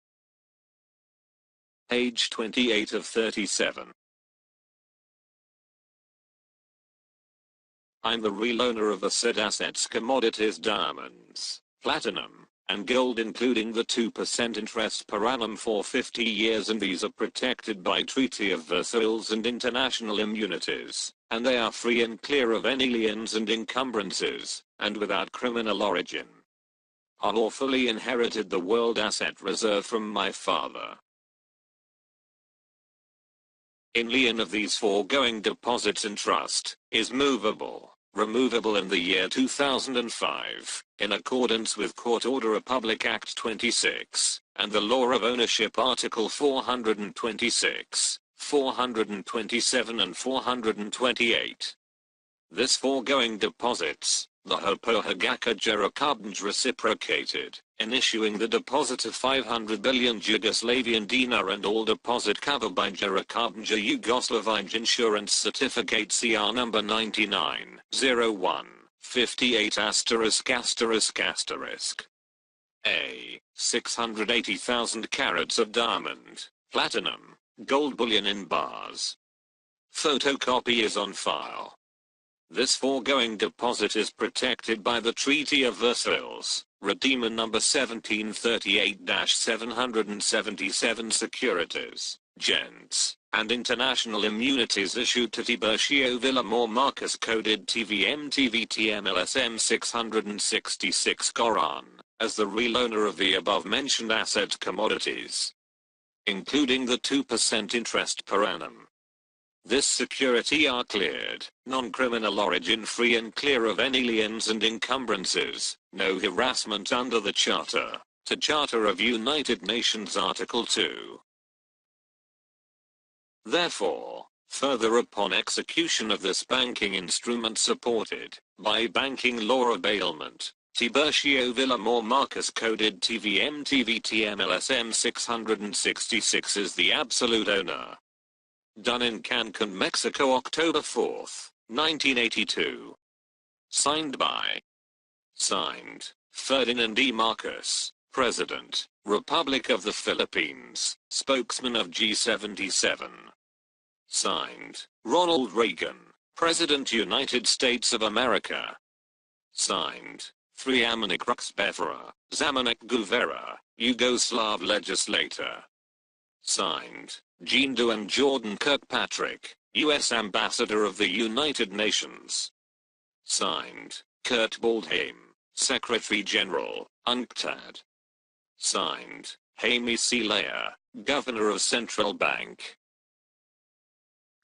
Page 28 of 37. I'm the real owner of the said assets, commodities, diamonds, platinum, and gold, including the 2% interest per annum for 50 years, and these are protected by Treaty of Versailles and international immunities, and they are free and clear of any liens and encumbrances, and without criminal origin. I lawfully inherited the World Asset Reserve from my father. In lien of these foregoing deposits in trust, is movable, removable in the year 2005, in accordance with Court Order Republic Act 26, and the Law of Ownership Article 426, 427 and 428. This foregoing deposits, the Hapa Hagaka Jericabnj reciprocated, in issuing the deposit of 500 billion Yugoslavian dinar and all deposit covered by Jericabnj Yugoslavia Insurance Certificate CR number 9901 58 ****. A. 680,000 carats of diamond, platinum, gold bullion in bars. Photocopy is on file. This foregoing deposit is protected by the Treaty of Versailles, Redeemer number 1738-777 securities, gents, and international immunities issued to TIBURCIO VILLAMOR Marcos coded TVM-LSM-666 Goran, as the real owner of the above-mentioned asset commodities, including the 2% interest per annum. This security are cleared, non-criminal origin, free and clear of any liens and encumbrances, no harassment under the Charter, to Charter of United Nations Article 2. Therefore, further upon execution of this banking instrument supported by banking law of bailment, TIBURCIO VILLAMOR Marcos coded TVM-LSM-666 is the absolute owner. Done in Cancun, Mexico, October 4, 1982. Signed by Ferdinand E. Marcos, President, Republic of the Philippines, spokesman of G77. Signed, Ronald Reagan, President United States of America. Signed, Friamanik Ruxbefera, Zamanek Guvera, Yugoslav legislator. Signed, Jean Duan Jordan Kirkpatrick, U.S. Ambassador of the United Nations. Signed, Kurt Waldheim, Secretary General, UNCTAD. Signed, Jaime C. Leyer, Governor of Central Bank.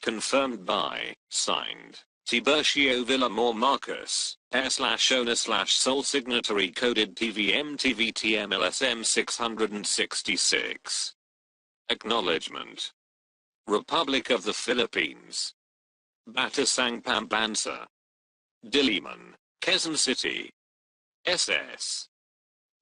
Confirmed by, signed, Tiburcio Villamor Marcus, /owner/sole signatory coded TVM-LSM-666. Acknowledgement. Republic of the Philippines. Batasang Pampanga. Diliman, Quezon City. SS.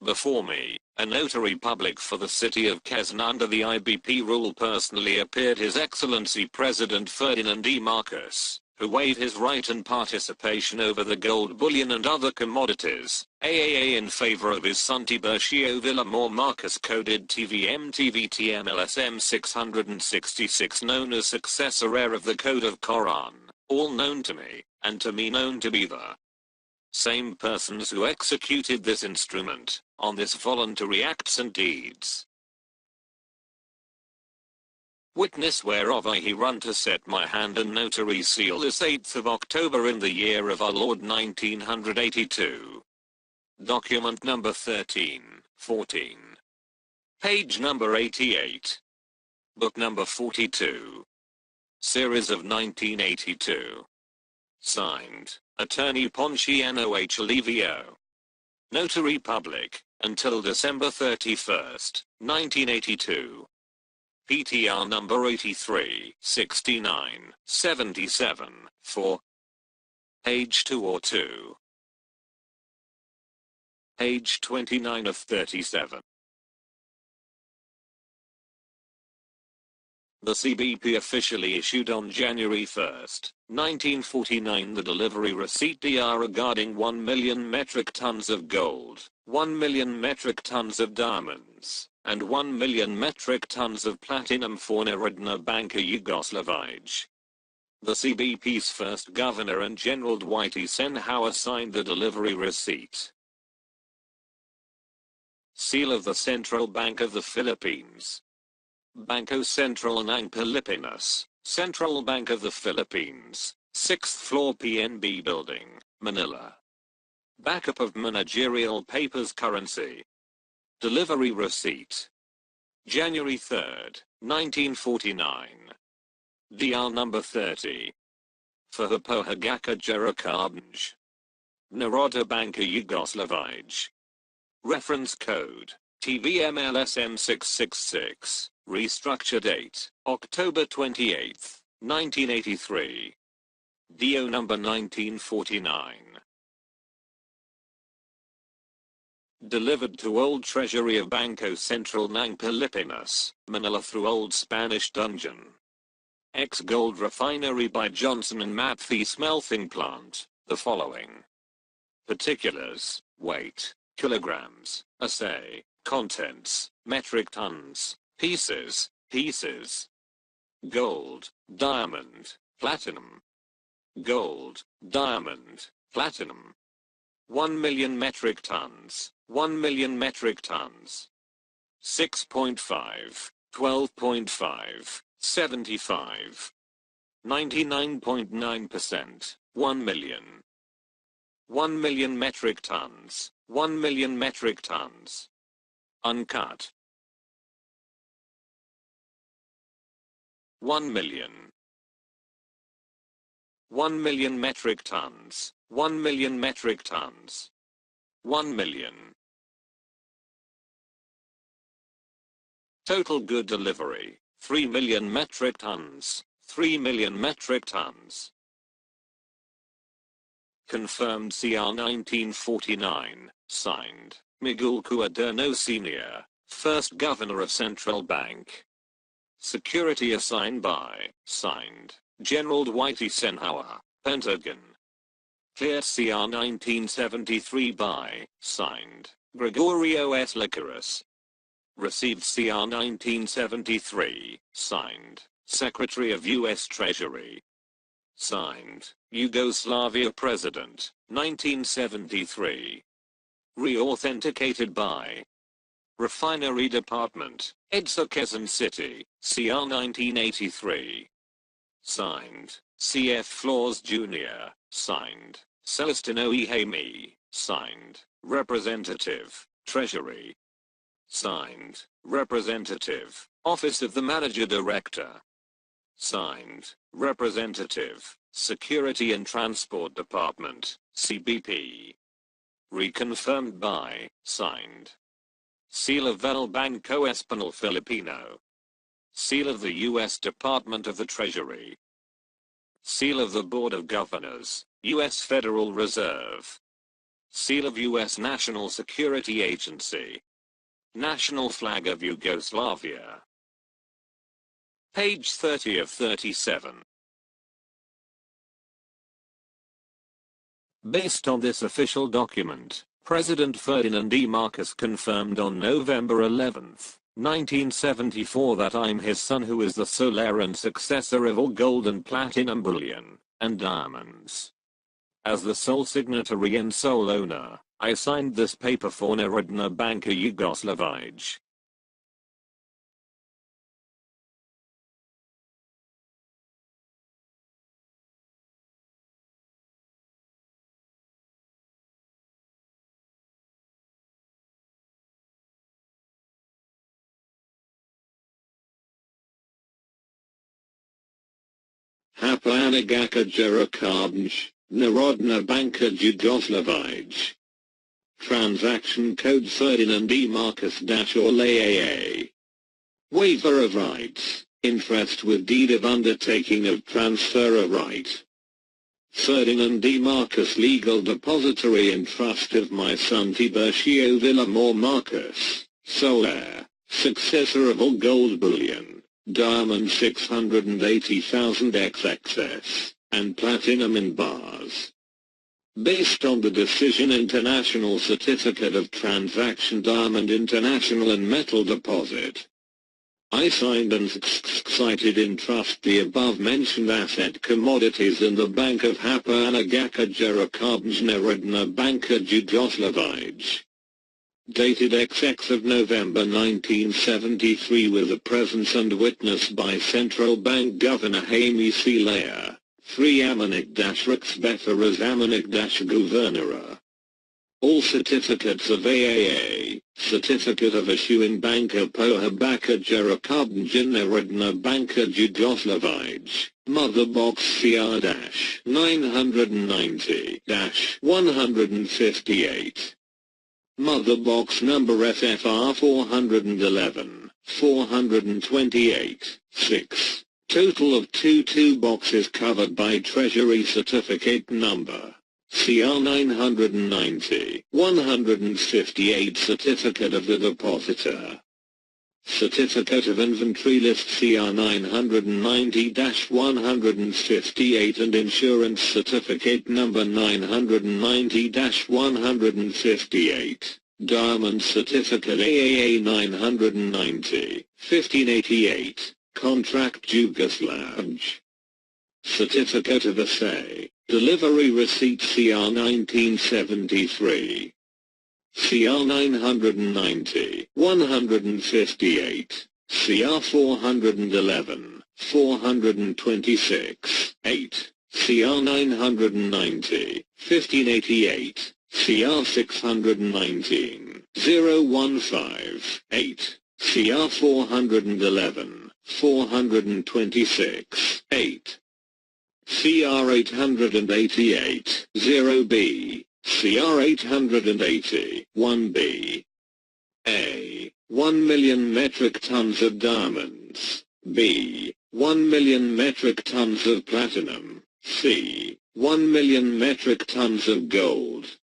Before me, a notary public for the city of Quezon under the IBP rule personally appeared His Excellency President Ferdinand E. Marcos, who waived his right and participation over the gold bullion and other commodities, AAA in favor of his son Tiburcio Villamor Marcus coded TVM-LSM-666 known as successor heir of the Code of Quran, all known to me, and to me known to be the same persons who executed this instrument, on this voluntary acts and deeds. Witness whereof I hereunder to set my hand and notary seal this 8th of October in the year of our Lord 1982. Document number 1314. Page number 88. Book number 42. Series of 1982. Signed, Attorney Ponciano H. Livio. Notary Public, until December 31st, 1982. PTR number 83, 69, 77, 4. Page 2 or 2. Page 29 of 37. The CBP officially issued on January 1, 1949 the delivery receipt DR regarding 1 million metric tons of gold, 1 million metric tons of diamonds, and 1 million metric tons of platinum for National Bank of Yugoslavia. The CBP's first governor and General Dwight Eisenhower signed the delivery receipt. Seal of the Central Bank of the Philippines. Banco Central ng Pilipinas, Central Bank of the Philippines, 6th floor PNB Building, Manila. Backup of managerial papers currency. Delivery receipt. January 3, 1949. DR number 30. For Hagaka Jerakabnj. Narodna Banka Yugoslavia. Reference code, TVM-LSM-666. Restructure date, October 28, 1983. DO number 1949. Delivered to Old Treasury of Banco Central ng Pilipinas, Manila through Old Spanish Dungeon. Ex-Gold Refinery by Johnson and Matthey Smelting Plant, the following. Particulars, weight, kilograms, assay, contents, metric tons. Pieces. Gold, diamond, platinum. Gold, diamond, platinum. 1 million metric tons, 1 million metric tons. 6.5, 12.5, 75. 99.9%, 1 million. 1 million metric tons, 1 million metric tons. Uncut. 1 million. 1 million metric tons, 1 million metric tons. 1 million. Total good delivery, 3 million metric tons, 3 million metric tons. Confirmed CR 1949, signed, Miguel Cuaderno Sr., first Governor of Central Bank. Security assigned by, signed, General Dwight Eisenhower, Pentagon. Clear CR 1973 by, signed, Gregorio S. Licaris. Received CR 1973. Signed, Secretary of U.S. Treasury. Signed, Yugoslavia President, 1973. Reauthenticated by Refinery Department, ECOSOC City, CR 1983. Signed, CF Flores Jr., signed, Celestino E. Hamey, signed, Representative, Treasury. Signed, Representative, Office of the Manager Director. Signed, Representative, Security and Transport Department, CBP. Reconfirmed by, signed. Seal of El Banco Español Filipino. Seal of the U.S. Department of the Treasury. Seal of the Board of Governors, U.S. Federal Reserve. Seal of U.S. National Security Agency. National Flag of Yugoslavia. Page 30 of 37. Based on this official document, President Ferdinand E. Marcos confirmed on November 11, 1974 that I'm his son who is the sole heir and successor of all gold and platinum bullion, and diamonds. As the sole signatory and sole owner, I signed this paper for Narodna Banka Yugoslavia. Hapanagaka Jerakabj, Narodna Banka Yugoslavia. Transaction code Ferdinand E. Marcos-AAA. Waiver of rights, interest with deed of undertaking of transfer of right. Ferdinand E. Marcos, legal depository and trust of my son TIBURCIO VILLAMOR Marcos, sole heir, successor of all gold bullion, diamond 680,000 XXS, and platinum in bars. Based on the decision International Certificate of Transaction Diamond International and Metal Deposit, I signed and cited in trust the above-mentioned asset commodities in the Bank of Hapanagaka Jerakabj Narodna Banka Yugoslavia. Dated XX of November 1973 with the presence and witness by Central Bank Governor Hamey C. Layer, 3 Amanik-Rixbetha as Amanik-Governora. All certificates of AAA, Certificate of Issuing Banka Pohabaka Jerakabj Narodna Banka Yugoslavia, Mother Box CR-990-158. Mother Box number FFR 411, 428, 6. Total of 22 boxes covered by Treasury Certificate number CR-990-158 Certificate of the Depositor. Certificate of Inventory List CR-990-158 and Insurance Certificate number 990-158. Diamond Certificate AAA 990-1588. Contract Yugoslavia. Certificate of Assay. Delivery Receipt CR 1973. CR 990-158. CR 411, 426, 8. CR 990-1588. CR 619, 015, 8. CR 411, 426, 8. CR 888, 0B. CR 880, 1B. A. 1 million metric tons of diamonds. B. 1 million metric tons of platinum. C. 1 million metric tons of gold.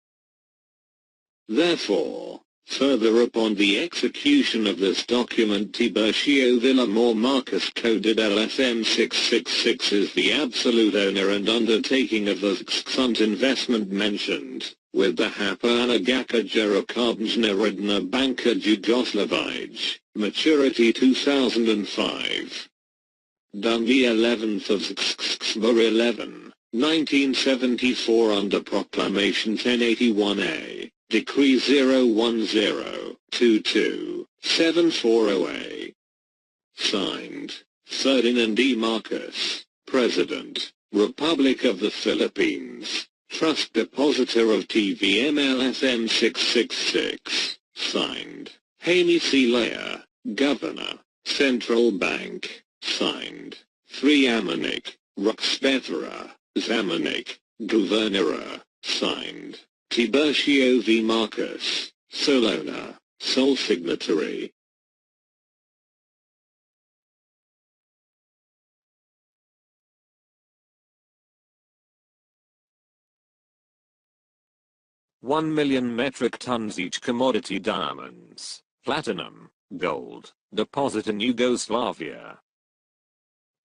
Therefore, Further upon the execution of this document, TIBURCIO VILLAMOR Marcus coded LSM-666 is the absolute owner and undertaking of the fund investment mentioned, with the Hapa Anagaka Narodna Banka Yugoslavia, maturity 2005. Done the 11th of September 11, 1974 under Proclamation 1081A. Decree 010-22-740A. Signed, Ferdinand E. Marcos, President, Republic of the Philippines, Trust Depositor of TVM-LSM-666. Signed, Jaime C. Lea, Governor, Central Bank. Signed, 3 Amanik, Ruxbethra, Zamanik, Governora. Signed, TIBURCIO V. Marcus, Solona, sole signatory. "1 million metric tons each commodity diamonds, platinum, gold, deposit in Yugoslavia."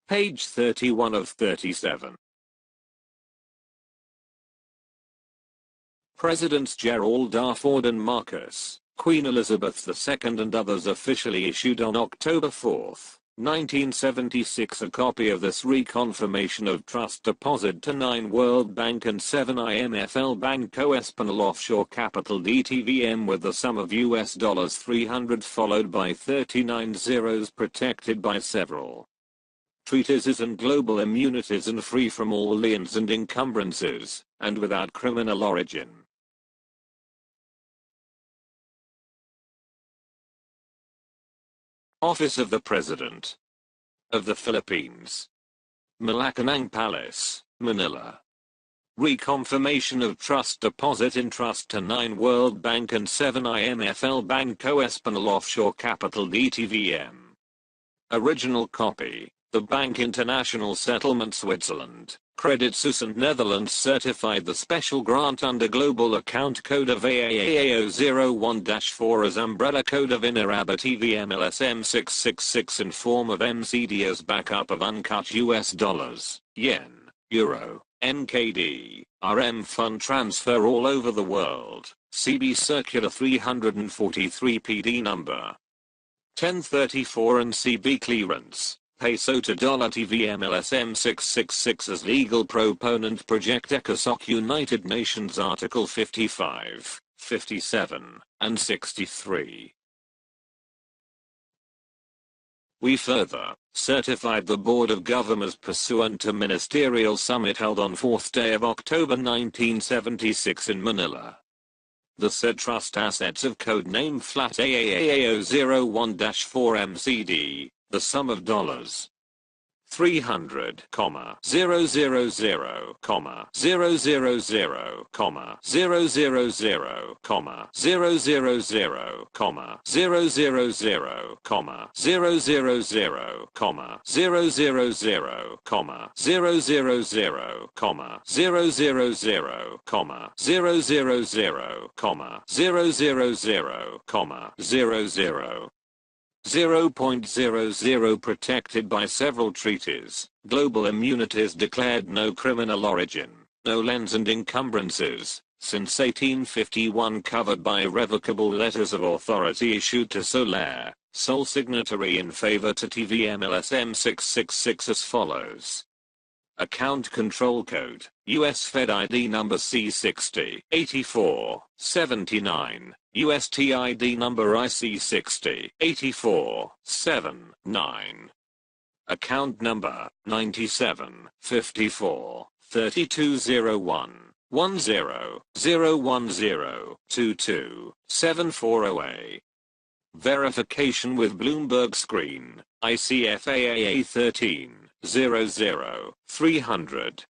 Page 31 of 37. Presidents Gerald R. Ford and Marcus, Queen Elizabeth II and others officially issued on October 4, 1976 a copy of this reconfirmation of trust deposit to 9 World Bank and 7 IMFL Banco Espanol Offshore Capital DTVM with the sum of $300 followed by 39 zeros protected by several treatises and global immunities and free from all liens and encumbrances, and without criminal origin. Office of the President of the Philippines, Malacanang Palace, Manila. Reconfirmation of trust deposit in trust to 9 World Bank and 7 IMFL Banco Espanol Offshore Capital DTVM. Original copy, the Bank International Settlement Switzerland, Credit Suisse and Netherlands certified the special grant under Global Account Code of AAAO01-4 as umbrella code of INARABA TVM-LSM-666 in form of MCD as backup of uncut US dollars, yen, euro, NKD, RM fund transfer all over the world, CB Circular 343 PD number 1034 and CB clearance. Peso to dollar TVM-LSM-666 as legal proponent project ECOSOC United Nations Article 55, 57, and 63. We further certified the Board of Governors pursuant to ministerial summit held on 4th day of October 1976 in Manila. The said trust assets of code name flat AAAO01-4 MCD. The sum of dollars 300, 000, 000, 000, 000, 000, 000, 000, 000, 000, 0.00 protected by several treaties, global immunities declared no criminal origin, no liens and encumbrances, since 1851 covered by irrevocable letters of authority issued to Soler, sole signatory in favor to TVM-LSM-666 as follows. Account Control Code, US Fed ID number C60, 84, 79. USTID number IC60, 84, 79. Account number, 97, 54, 3201, 10-010-22-740A. Verification with Bloomberg Screen, ICFAAA 13, 00, 300.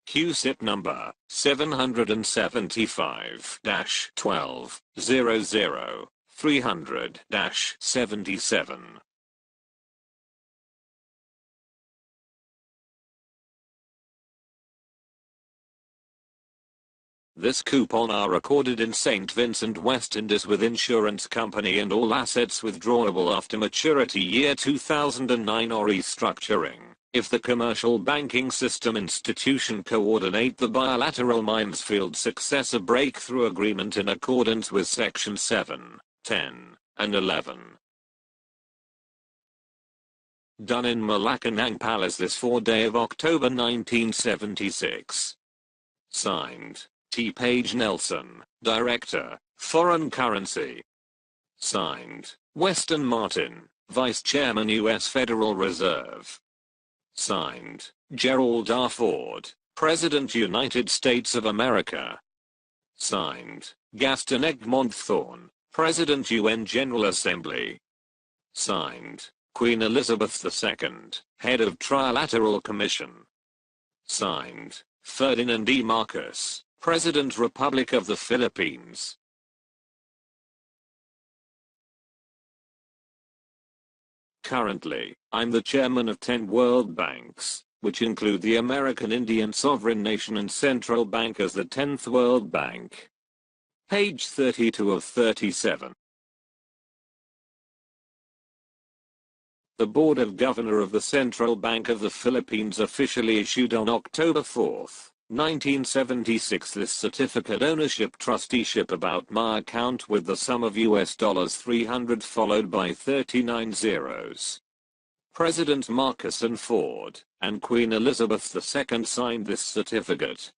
QSIP number 775-12 00 300-77. This coupon are recorded in St. Vincent West Indies with insurance company and all assets withdrawable after maturity year 2009 or restructuring. If the commercial banking system institution coordinate the bilateral Minesfield successor breakthrough agreement in accordance with section 7, 10, and 11. Done in Malacanang Palace this 4th day of October 1976. Signed, T. Page Nelson, Director, Foreign Currency. Signed, Weston Martin, Vice Chairman U.S. Federal Reserve. Signed, Gerald R. Ford, President United States of America. Signed, Gaston Egmont Thorne, President UN General Assembly. Signed, Queen Elizabeth II, Head of Trilateral Commission. Signed, Ferdinand E. Marcos, President Republic of the Philippines. Currently, I'm the chairman of 10 world banks, which include the American Indian Sovereign Nation and Central Bank as the 10th World Bank. Page 32 of 37. The Board of Governors of the Central Bank of the Philippines officially issued on October 4, 1976 this certificate ownership trusteeship about my account with the sum of $300 followed by 39 zeros. President Marcos and Ford and Queen Elizabeth II signed this certificate.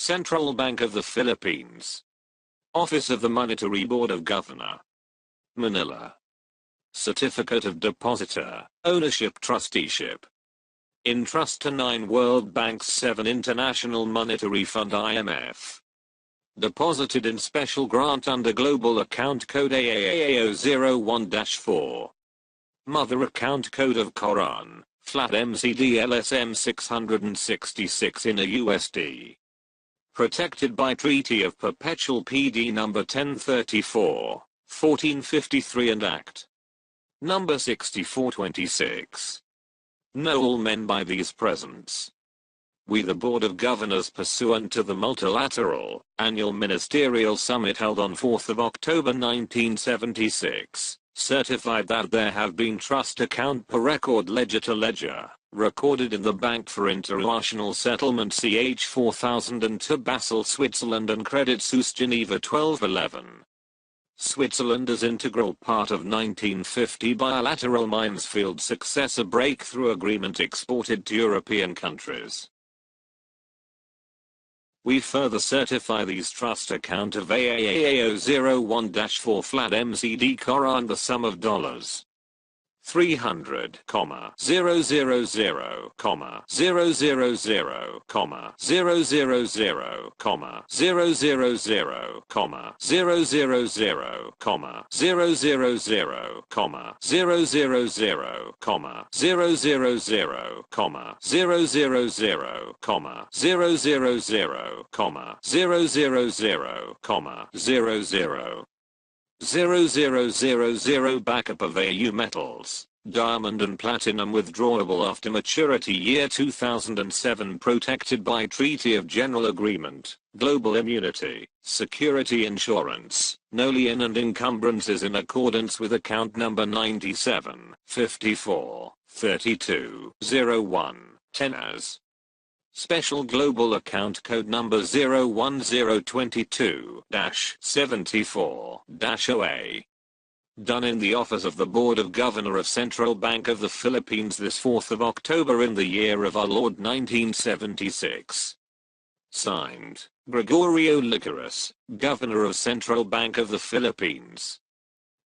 Central Bank of the Philippines. Office of the Monetary Board of Governor. Manila. Certificate of Depositor, Ownership Trusteeship. In trust to 9 World Banks 7 International Monetary Fund IMF. Deposited in special grant under Global Account Code AAAO01-4. Mother Account Code of Quran, flat MCD LSM-666 in a USD. Protected by Treaty of Perpetual PD No. 1034, 1453 and Act No. 6426. Know all men by these presents. We the Board of Governors pursuant to the multilateral, annual ministerial summit held on 4th of October 1976, certified that there have been trust account per record ledger to ledger, recorded in the Bank for International Settlement CH 4002 Basel, Switzerland and Credit Suisse Geneva 1211. Switzerland as integral part of 1950 bilateral Minesfield successor breakthrough agreement exported to European countries. We further certify these trust account of AAAO01-4 flat MCD Quran the sum of $300, 000, 000, 000, 000, 000, 000, 000 backup of AU metals, diamond and platinum withdrawable after maturity year 2007 protected by Treaty of General Agreement, Global Immunity, Security Insurance, no lien and encumbrances in accordance with account number 97, 54, 32, 01, 10 as Special Global Account Code Number 01022-74-OA. Done in the office of the Board of Governors of Central Bank of the Philippines this 4th of October in the year of our Lord 1976. Signed, Gregorio Licorice, Governor of Central Bank of the Philippines.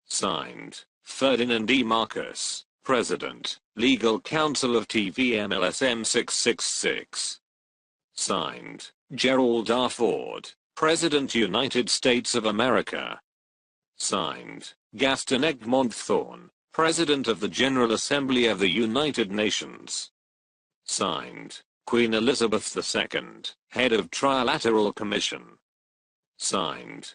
Signed, Ferdinand E. Marcos, President, Legal Counsel of TVM-LSM-666. Signed, Gerald R. Ford, President United States of America. Signed, Gaston Egmont Thorne, President of the General Assembly of the United Nations. Signed, Queen Elizabeth II, Head of Trilateral Commission. Signed,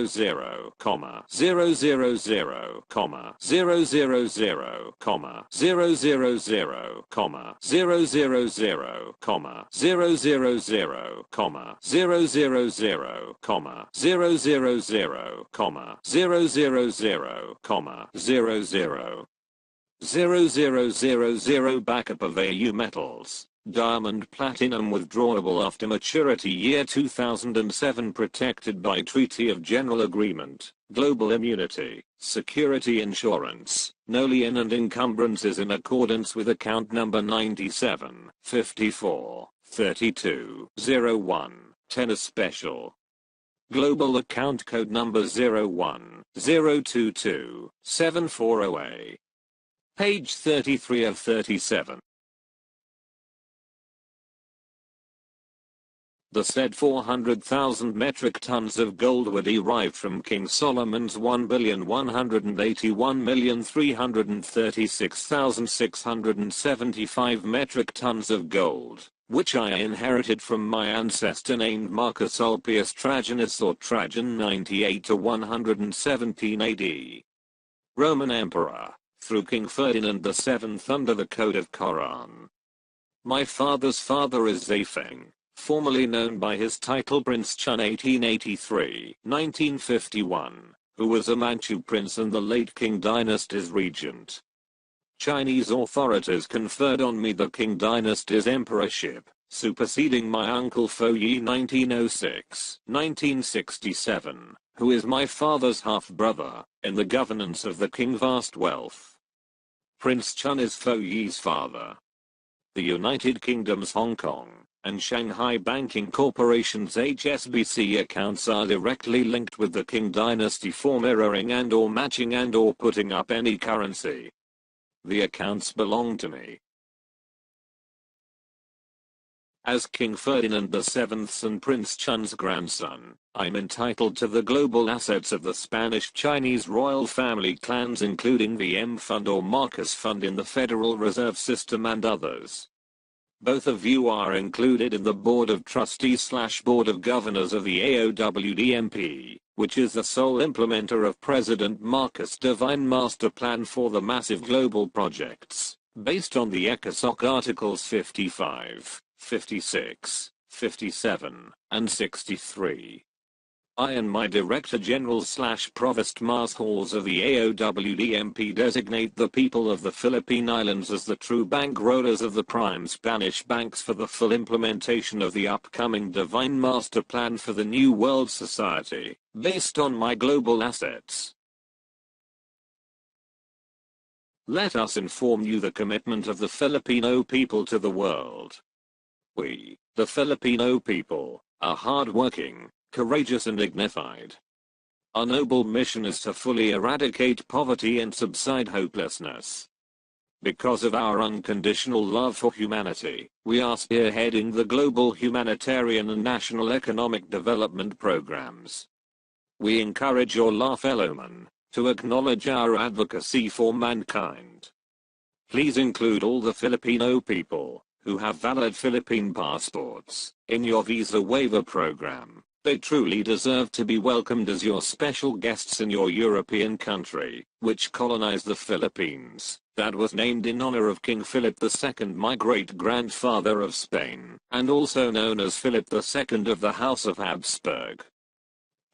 comma 000, comma 000, comma 000, comma 000, comma 000, comma 000, comma 000, comma 000, comma 00. 0000 backup of AU metals. Diamond platinum withdrawable after maturity year 2007 protected by Treaty of General Agreement, Global Immunity, Security Insurance, no lien and encumbrances in accordance with account number 97, 54, 32, 01, 10 as special. Global account code number 01, 022, 740A. Page 33 of 37. The said 400,000 metric tons of gold were derived from King Solomon's 1,181,336,675 metric tons of gold, which I inherited from my ancestor named Marcus Ulpius Trajanus or Trajan 98 to 117 AD. Roman Emperor, through King Ferdinand VII under the Code of Koran. My father's father is Zafeng, formerly known by his title Prince Chun 1883-1951, who was a Manchu prince and the late Qing dynasty's regent. Chinese authorities conferred on me the Qing dynasty's emperorship, superseding my uncle Fo Yi 1906-1967, who is my father's half-brother, in the governance of the Qing vast wealth. Prince Chun is Fo Yi's father. The United Kingdom's Hong Kong and Shanghai Banking Corporation's HSBC accounts are directly linked with the Qing dynasty for mirroring and or matching and or putting up any currency. The accounts belong to me. As King Ferdinand VII's and Prince Chun's grandson, I'm entitled to the global assets of the Spanish-Chinese royal family clans including the M Fund or Marcus Fund in the Federal Reserve System and others. Both of you are included in the Board of Trustees/Board of Governors of the AOWDMP, which is the sole implementer of President Marcus' Divine Master Plan for the massive global projects, based on the ECOSOC Articles 55, 56, 57, and 63. I and my Director General/Provost Marshals of the AOWDMP designate the people of the Philippine Islands as the true bankrollers of the prime Spanish banks for the full implementation of the upcoming Divine Master Plan for the New World Society, based on my global assets. Let us inform you the commitment of the Filipino people to the world. We, the Filipino people, are hardworking, courageous and dignified. Our noble mission is to fully eradicate poverty and subside hopelessness. Because of our unconditional love for humanity, we are spearheading the global humanitarian and national economic development programs. We encourage your fellow man, to acknowledge our advocacy for mankind. Please include all the Filipino people who have valid Philippine passports in your visa waiver program. They truly deserve to be welcomed as your special guests in your European country, which colonized the Philippines, that was named in honor of King Philip II, my great-grandfather of Spain, and also known as Philip II of the House of Habsburg.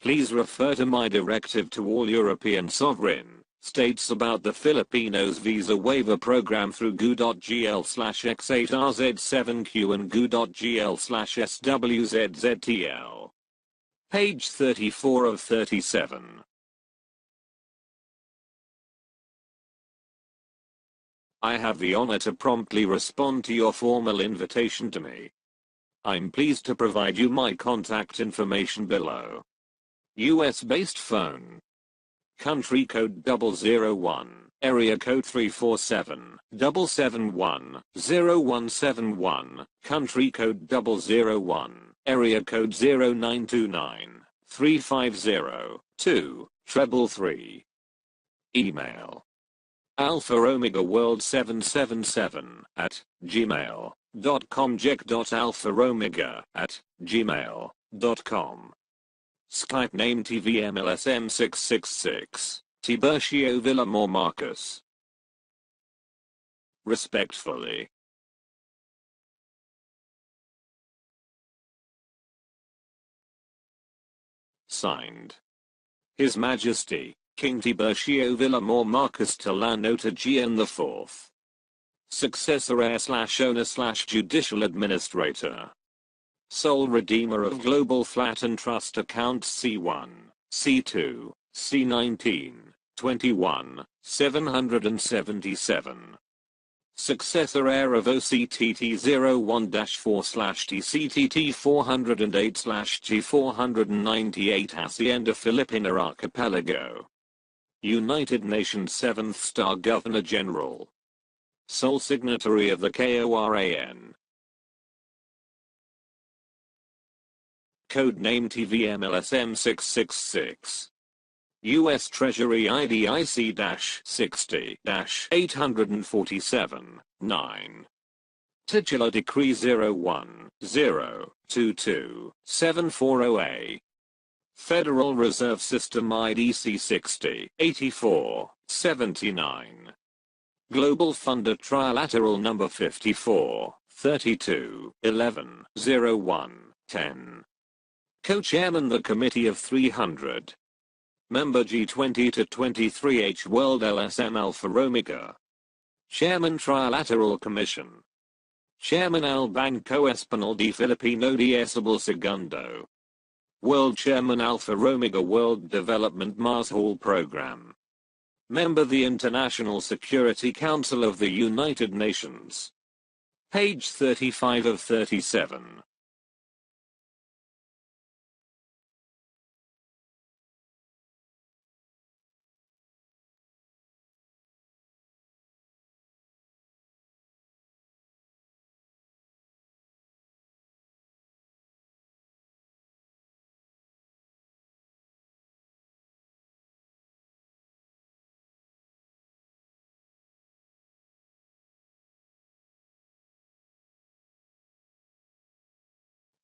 Please refer to my directive to all European sovereign states about the Filipinos visa waiver program through goo.gl/x8rz7q and goo.gl/swzztl. Page 34 of 37. I have the honor to promptly respond to your formal invitation to me. I'm pleased to provide you my contact information below. US-based phone. Country code 001, area code 347-771-0171, country code 001, area code 0929-350-233. Email alpha-omega-world777 @gmail.com, jek.alpha-omega@gmail.com. Skype name TVM-LSM-666, TIBURCIO VILLAMOR Marcus. Respectfully. Signed. His Majesty, King TIBURCIO VILLAMOR Marcus TALLANO TAGEAN IV. Successor heir/owner/judicial administrator. Sole redeemer of Global Flat and Trust Accounts C1, C2, C19, 21, 777. Successor heir of OCTT01-4/TCTT 408/G498 Hacienda Filipina Archipelago. United Nations 7th Star Governor General. Sole signatory of the KORAN. Code name TVM-LSM-666. U.S. Treasury ID IC-60-847, 9. Titular Decree 01-022-740A. Federal Reserve System ID C-60-84-79. Global Funder Trilateral Number 54-32-11-01-10. Co-Chairman the Committee of 300. Member G20 to 23H World LSM Alpha Omega. Chairman Trilateral Commission. Chairman Al Banco Espanol de Filipino de Esabel Segundo. World Chairman Alpha Omega World Development Mars Hall Program. Member the International Security Council of the United Nations. Page 35 of 37.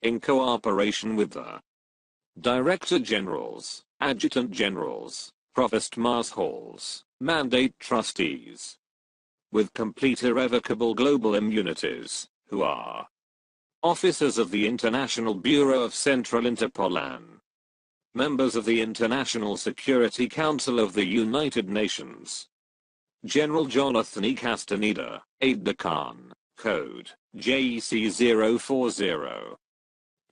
In cooperation with the Director Generals, Adjutant Generals, Provost Mars Halls, Mandate Trustees, with complete irrevocable global immunities, who are officers of the International Bureau of Central Interpol, members of the International Security Council of the United Nations, General Jonathan E. Castaneda, Aide-de-Camp, Code, JEC 040.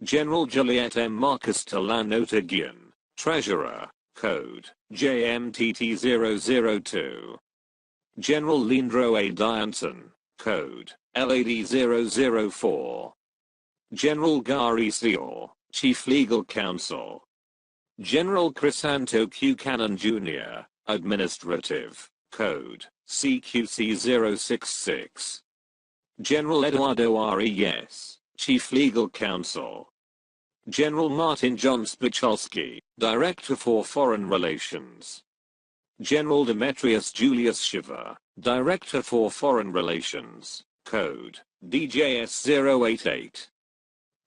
General Juliet M. Marcus TALLANO TAGEAN, Treasurer, Code, JMTT 002. General Leandro A. Dianson, Code, LAD 004. General Gary Seor, Chief Legal Counsel. General Crisanto Q. Cannon Jr., Administrative, Code, CQC 066. General Eduardo R.E.S., Chief Legal Counsel. General Martin John Spicholski, Director for Foreign Relations. General Demetrius Julius Shiva, Director for Foreign Relations, Code, DJS-088.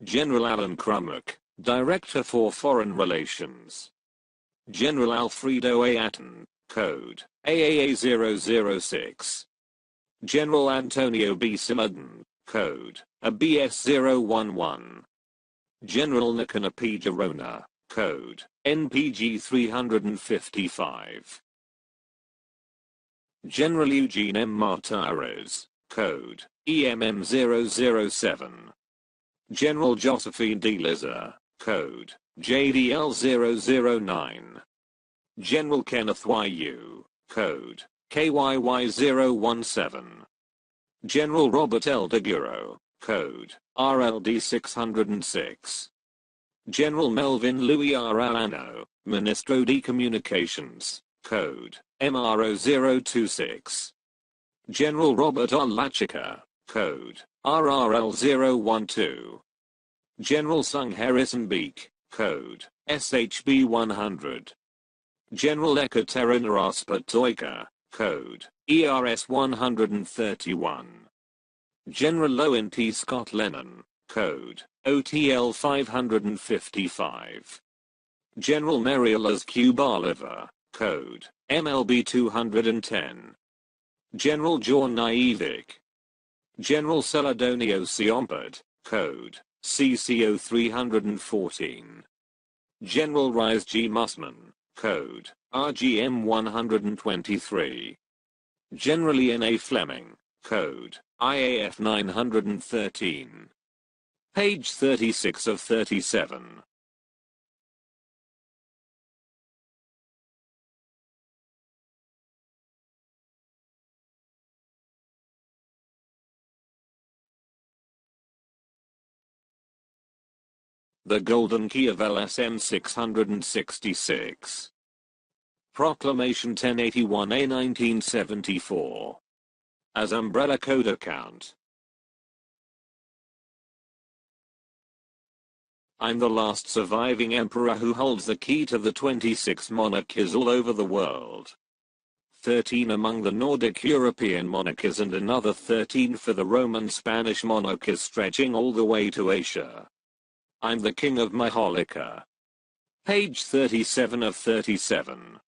General Alan Krummack, Director for Foreign Relations. General Alfredo A. Atten, Code, AAA006. General Antonio B. Simadan, Code, ABS011. General Nicanor P. Girona, Code, NPG 355. General Eugene M. Martires, Code, EMM007. General Josephine D. Liza, Code, JDL009. General Kenneth Y.U., Code, KYY017. General Robert L. DeGuro, Code, RLD 606. General Melvin Louis Arellano, Ministro de Communications, Code, MRO026. General Robert R. Lachica, Code, RRL012. General Sung Harrison Beek, Code, SHB 100. General Ekaterina Raspatoika, Code, ERS 131. General Owen T. Scott Lennon, Code, OTL 555. General Meriolas Q. Bolivar, Code, MLB 210. General John Naivic. General Celadonio Siompert, Code, CCO 314. General Rise G. Mussman, Code, RGM 123. General Ian A. Fleming, Code, IAF 913. Page 36 of 37. The Golden Key of LSM-666. Proclamation 1081A 1974. As Umbrella Code Account. I'm the last surviving emperor who holds the key to the 26 monarchies all over the world. 13 among the Nordic European monarchies and another 13 for the Roman Spanish monarchies stretching all the way to Asia. I'm the king of Maholika. Page 37 of 37.